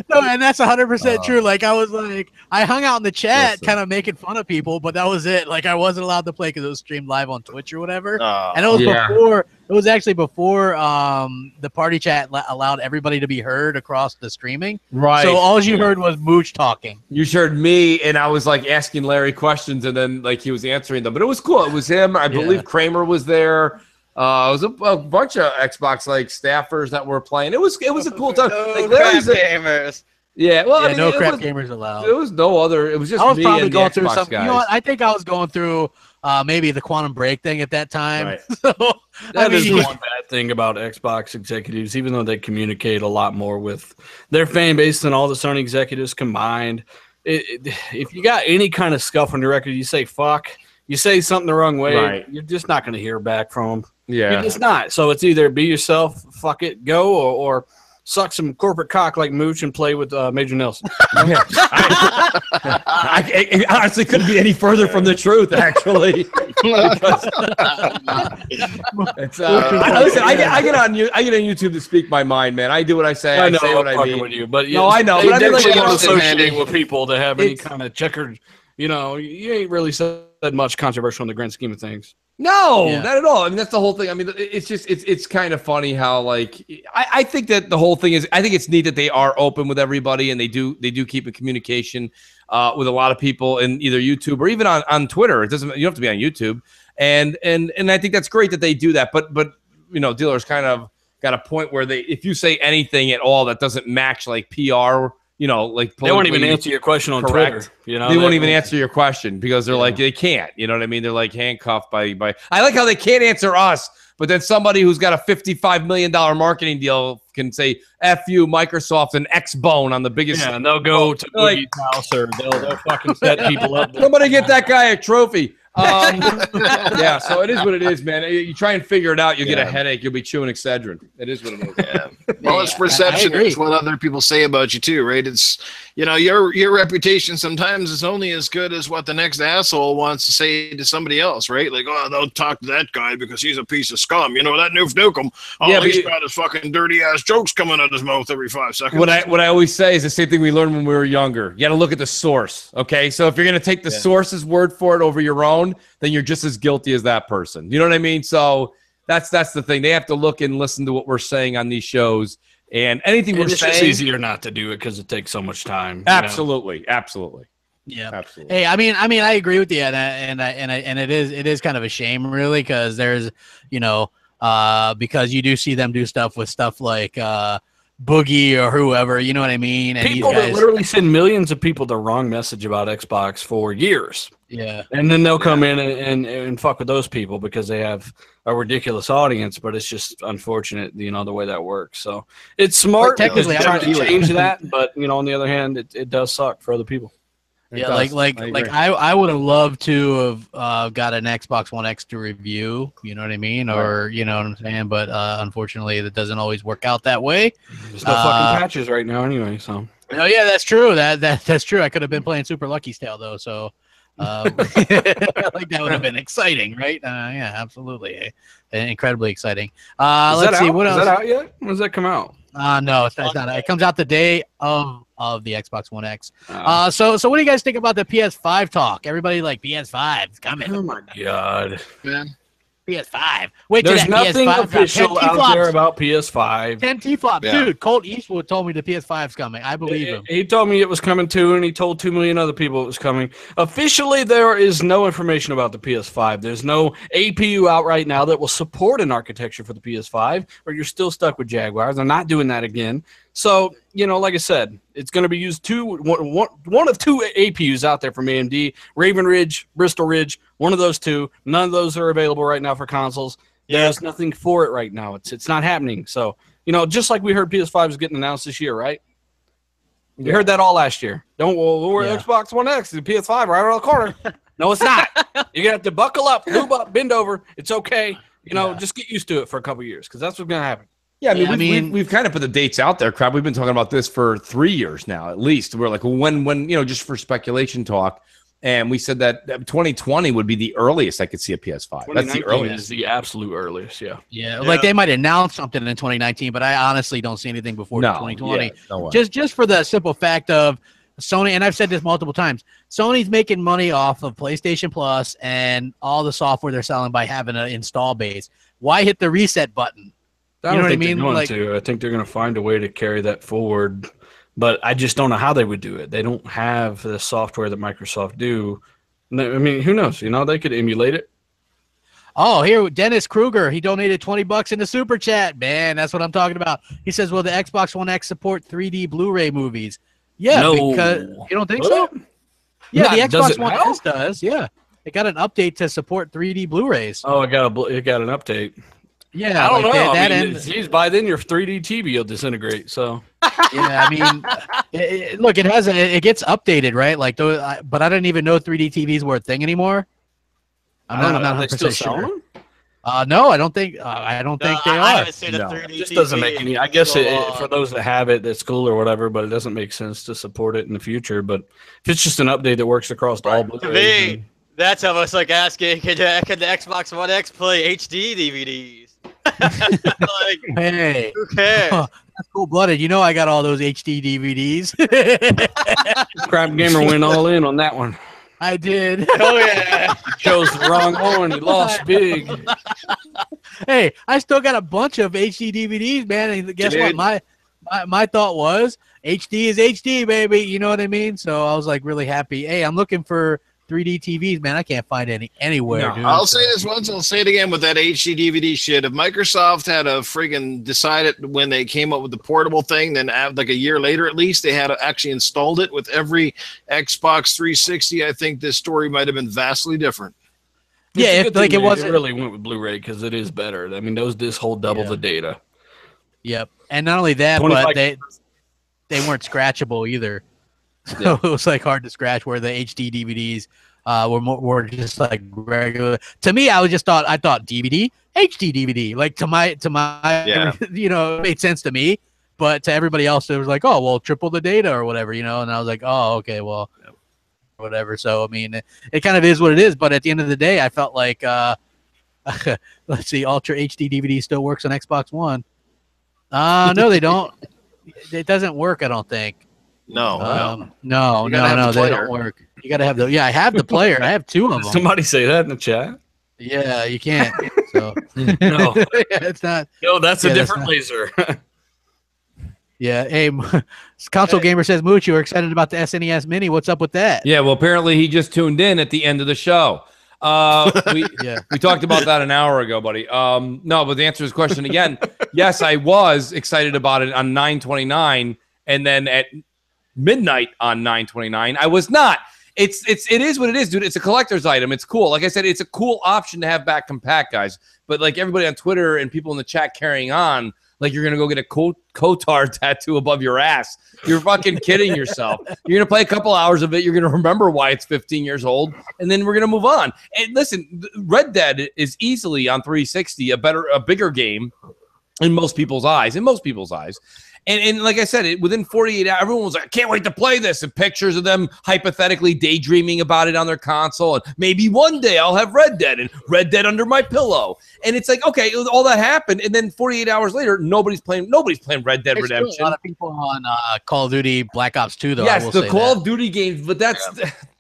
No, and that's 100% true. Like, I was like, I hung out in the chat, kind of making fun of people, but that was it. Like, I wasn't allowed to play because it was streamed live on Twitch or whatever. And it was before. It was actually before the party chat allowed everybody to be heard across the streaming. Right. So all you heard was Mooch talking. You heard me, and I was like asking Larry questions, and then like he was answering them. But it was cool. It was him. I believe Kramer was there. It was a bunch of Xbox like staffers that were playing. It was a cool time. Like Larry's gamers. Yeah, well, I mean, no crap gamers allowed. It was no other. It was just I was me probably and going the through Xbox something. guys. You know what? I think I was going through maybe the Quantum Break thing at that time. Right. So, That is one bad thing about Xbox executives, even though they communicate a lot more with their fan base than all the Sony executives combined. If you got any kind of scuff on your record, you say fuck, you say something the wrong way, you're just not going to hear back from them. Yeah. You're just not. So it's either be yourself, fuck it, go, or suck some corporate cock like Mooch and play with Major Nelson. I honestly couldn't be any further from the truth, actually. Listen, I get on YouTube to speak my mind, man. I do what I say. I say what I mean. With you, but no, I know. They but definitely I mean, don't associate with people that have any kind of checkered. You know, you ain't really said much controversial in the grand scheme of things. No, not at all. I mean, that's the whole thing. I mean, it's just it's kind of funny how like I think that the whole thing is I think it's neat that they are open with everybody and they do keep in communication with a lot of people in either YouTube or even on Twitter. It doesn't you don't have to be on YouTube, and I think that's great that they do that. But you know, dealers kind of got a point where if you say anything at all that doesn't match like PR. You know, like they won't even answer your question on Twitter. You know, they won't even answer your question because they're like they can't. You know what I mean? They're like handcuffed by. I like how they can't answer us, But then somebody who's got a $55 million marketing deal can say "F you, Microsoft" and X-Bone on the biggest. Yeah, and they'll go to Boogie's house or they'll fucking set people up. Somebody get that guy a trophy. Yeah, so it is what it is, man. You try and figure it out, you get a headache. You'll be chewing Excedrin. It is what it is. Yeah. Well, it's perception. It's what other people say about you too, right? It's your reputation sometimes is only as good as what the next asshole wants to say to somebody else, right? Like, oh, don't talk to that guy because he's a piece of scum. You know that Noof Nukem. Oh, yeah, he's got his fucking dirty ass jokes coming out of his mouth every 5 seconds. What I always say is the same thing we learned when we were younger. You got to look at the source. Okay, so if you're gonna take the source's word for it over your own, then you're just as guilty as that person. You know what I mean? So that's the thing. They have to look and listen to what we're saying on these shows, and anything we're saying. It's easier not to do it because it takes so much time. Absolutely. Yeah, absolutely. Hey, I mean, I agree with you, and it is kind of a shame, really, because there's, because you do see them do stuff with stuff like Boogie or whoever, you know what I mean? And people that literally send millions of people the wrong message about Xbox for years. Yeah. And then they'll come in and fuck with those people because they have a ridiculous audience, but it's just unfortunate, the way that works. So it's smart technically trying to change that, but on the other hand, it does suck for other people. Yeah, I would have loved to have got an Xbox One X to review, you know what I mean? Or, you know what I'm saying? But unfortunately, that doesn't always work out that way. There's no fucking patches right now anyway, so. Oh, yeah, that's true. That's true. I could have been playing Super Lucky's Tale, though, so that would have been exciting, right? Yeah, absolutely. Incredibly exciting. Let's see. What else? Is that out yet? When does that come out? No, it's not. It comes out the day of the Xbox One X. So what do you guys think about the PS5 talk? Everybody like PS5 is coming. Oh my god, man. PS5. Wait, there's nothing PS5 official out there about PS5. 10 T-flops. Yeah. Dude, Colt Eastwood told me the PS5's coming. I believe him. He told me it was coming too, and he told 2 million other people it was coming. Officially, there is no information about the PS5. There's no APU out right now that will support an architecture for the PS5, or you're still stuck with Jaguars. They're not doing that again. So, like I said, it's going to be used one of 2 APUs out there from AMD, Raven Ridge, Bristol Ridge, one of those 2. None of those are available right now for consoles. There's nothing for it right now. It's not happening. So, just like we heard PS5 is getting announced this year, right? We heard that all last year. We're Xbox One X, the PS5 right around the corner. No, it's not. You're going to have to buckle up, move up, bend over. It's okay. Just get used to it for a couple years because that's what's going to happen. Yeah, I mean, we've kind of put the dates out there, Crap. We've been talking about this for 3 years now, at least. We're like, when just for speculation talk, and we said that 2020 would be the earliest I could see a PS5. That's the earliest. Is the absolute earliest, yeah. Like they might announce something in 2019, but I honestly don't see anything before 2020. Yeah, no way. Just for the simple fact of Sony, and I've said this multiple times, Sony's making money off of PlayStation Plus and all the software they're selling by having an install base. Why hit the reset button? I don't think they're going to. I think they're going to find a way to carry that forward, but I just don't know how they would do it. They don't have the software that Microsoft do. I mean, who knows? They could emulate it. Oh, here, Dennis Kruger. He donated $20 in the super chat. Man, that's what I'm talking about. He says, will the Xbox One X support 3D Blu-ray movies? Yeah, because you don't think so? Yeah, the Xbox One S does. Yeah, it got an update to support 3D Blu-rays. Oh, it got an update. Yeah, I don't know. By then your 3D TV will disintegrate. So yeah, I mean, look, it gets updated, right? Like, but I didn't even know 3D TVs were a thing anymore. I'm not 100% sure. No, I don't think. I don't think they are. I haven't seen a 3D it just doesn't make any. I guess for those that have it, that's cool or whatever. But it doesn't make sense to support it in the future. But if it's just an update that works across all Blu-rays, that's almost like asking, can the Xbox One X play HD DVDs? Hey, who cares? That's cold-blooded. I got all those HD DVDs. Crapgamer went all in on that one. I did. Oh yeah. He chose the wrong one. He lost big. Hey, I still got a bunch of HD DVDs, man. And guess what? My thought was HD is HD, baby. You know what I mean? So I was like really happy. Hey, I'm looking for 3D TVs, man. I can't find any anywhere. No, dude. I'll say this once, I'll say it again with that HD DVD shit. If Microsoft had a friggin' decided when they came up with the portable thing, then like a year later at least, they had actually installed it with every Xbox 360, I think this story might have been vastly different. Yeah, if, like it wasn't really went with Blu-ray because it is better. I mean, those discs hold double the data. Yep, and not only that, but they weren't scratchable either. So it was like hard to scratch. Where the HD DVDs were just like regular. To me, I thought DVD, HD DVD. Like to my you know, it made sense to me. But to everybody else, it was like, oh well, triple the data or whatever, you know. And I was like, oh okay, well. Whatever. So I mean, it kind of is what it is. But at the end of the day, I felt like let's see, Ultra HD DVD still works on Xbox One. No, they don't. It doesn't work. I don't think. No, they don't work. You got to have the. Yeah, I have the player. I have two of them. Somebody say that in the chat. Yeah, you can't. So no, it's not. No, that's a different laser. Yeah, hey, Console Gamer says, Mooch, you were excited about the SNES Mini. What's up with that? Yeah, well, apparently he just tuned in at the end of the show. We talked about that an hour ago, buddy. No, but the answer to his question again, yes, I was excited about it on 9/29, and then at midnight on 9/29, I was not. It is what it is, dude. It's a collector's item. It's cool. Like I said, it's a cool option to have back compact, guys. But like everybody on Twitter and people in the chat carrying on, like you're going to go get a Kotar tattoo above your ass. You're fucking kidding yourself. You're going to play a couple hours of it. You're going to remember why it's 15 years old. And then we're going to move on. And listen, Red Dead is easily on 360 a bigger game in most people's eyes. And like I said, within 48 hours, everyone was like, I can't wait to play this. And pictures of them hypothetically daydreaming about it on their console. And maybe one day I'll have Red Dead and Red Dead under my pillow. And it's like, okay, all that happened. And then 48 hours later, nobody's playing Red Dead Redemption. A lot of people on Call of Duty Black Ops 2, though. Yes, the Call of Duty games, but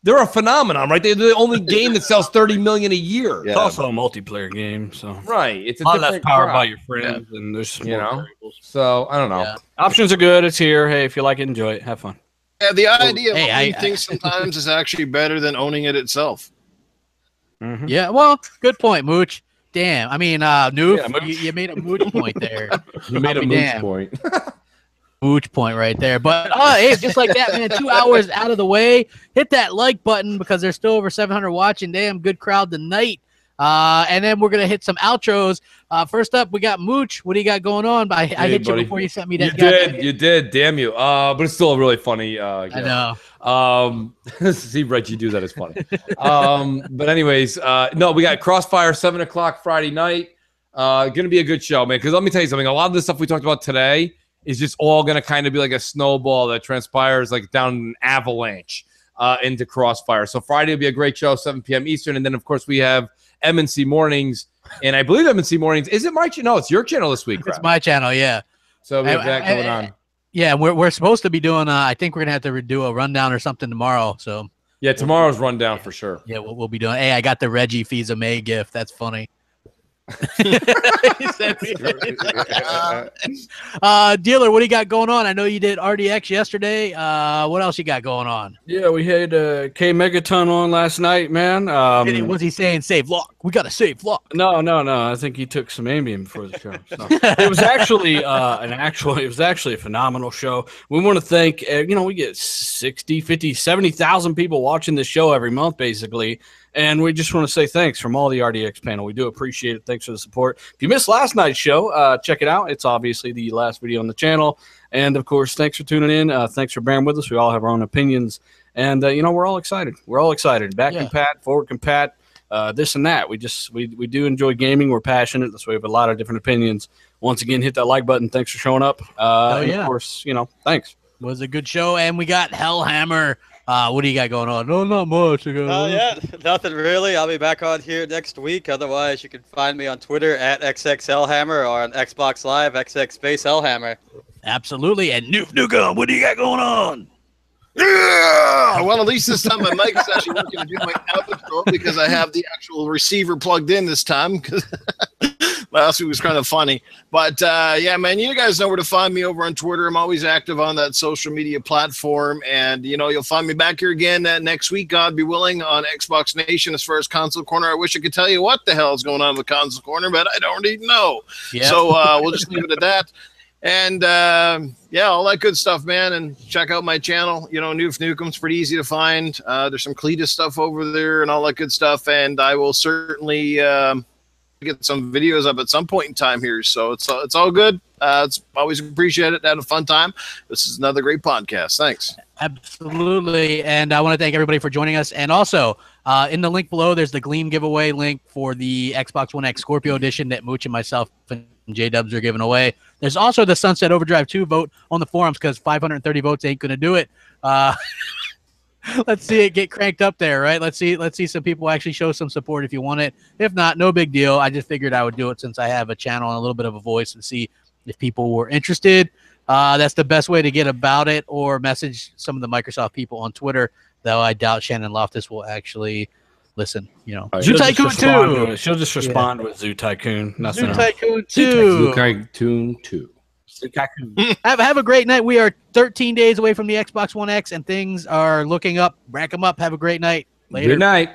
they're a phenomenon, right? They're the only game that sells 30 million a year. Yeah. It's also a multiplayer game, so right. It's a lot less powered by your friends, and there's you know. Variables. So I don't know. Yeah. Options are good. It's here. Hey, if you like it, enjoy it. Have fun. Yeah, the idea of owning things sometimes is actually better than owning it itself. Mm-hmm. Yeah, well, good point, Mooch. Damn, I mean, Noof, you made a Mooch point there. You made a Mooch point. Mooch point right there. But hey, just like that, man, 2 hours out of the way. Hit that like button because there's still over 700 watching. Damn, good crowd tonight. And then we're going to hit some outros. First up, we got Mooch. What do you got going on? I hit you before you sent me that. You did. Damn you. But it's still a really funny. I know. See, Reggie do that is funny. But anyways, no, we got Crossfire 7 o'clock Friday night. Going to be a good show, man. Because let me tell you something. A lot of the stuff we talked about today is just all going to kind of be like a snowball that transpires like down an avalanche into Crossfire. So Friday will be a great show, 7 p.m. Eastern. And then, of course, we have MNC Mornings. And I believe MNC Mornings, is it my channel? No, it's your channel this week. It's my channel, yeah. So we have that going on. Yeah, we're supposed to be doing, I think we're going to have to do a rundown or something tomorrow. So yeah, tomorrow's rundown for sure. Yeah, we'll be doing. Hey, I got the Reggie Fiza May gift. That's funny. Dealer, what do you got going on? I know you did RDX yesterday. What else you got going on? Yeah, we had K Megaton on last night, man. Was he saying save lock? We got to save lock. No. I think he took some Ambien before the show. So. It was actually it was actually a phenomenal show. We want to thank we get 60, 50, 70,000 people watching this show every month, basically. And we just want to say thanks from all the RDX panel. We do appreciate it. Thanks for the support. If you missed last night's show, check it out. It's obviously the last video on the channel. And, of course, thanks for tuning in. Thanks for bearing with us. We all have our own opinions. And, we're all excited. We're all excited. Back compat, forward compat, this and that. We do enjoy gaming. We're passionate. That's why we have a lot of different opinions. Once again, hit that like button. Thanks for showing up. And of course, thanks. It was a good show. And we got Hellhammer. What do you got going on? No, not much. Yeah, nothing really. I'll be back on here next week. Otherwise, you can find me on Twitter at XXLhammer or on Xbox Live, XX_Hellhammer. Absolutely. And Noof Nukem, what do you got going on? Yeah! Well, at least this time my mic is actually working to do my outro because I have the actual receiver plugged in this time. Because last week was kind of funny. But, yeah, man, you guys know where to find me over on Twitter. I'm always active on that social media platform. And, you'll find me back here again next week, God be willing, on Xbox Nation as far as Console Corner. I wish I could tell you what the hell is going on with Console Corner, but I don't even know. Yep. So we'll just leave it at that. And yeah, all that good stuff, man. And check out my channel. You know, Noof Nukem's pretty easy to find. There's some Cletus stuff over there and all that good stuff. And I will certainly get some videos up at some point in time here. So it's all good. It's always appreciated. Had a fun time. This is another great podcast. Thanks. Absolutely. And I want to thank everybody for joining us. And also, in the link below, there's the Gleam giveaway link for the Xbox One X Scorpio Edition that Mooch and myself and J-Dubs are giving away. There's also the Sunset Overdrive 2 vote on the forums because 530 votes ain't going to do it. Let's see it get cranked up there, right? Let's see some people actually show some support if you want it. If not, no big deal. I just figured I would do it since I have a channel and a little bit of a voice and see if people were interested. That's the best way to get about it, or message some of the Microsoft people on Twitter, though I doubt Shannon Loftus will actually listen. You know, Zoo Tycoon 2. She'll just respond with Zoo Tycoon. Zoo Tycoon 2. Zoo Tycoon 2. Have a great night. We are 13 days away from the Xbox One X, and things are looking up. Rack them up. Have a great night. Later. Good night.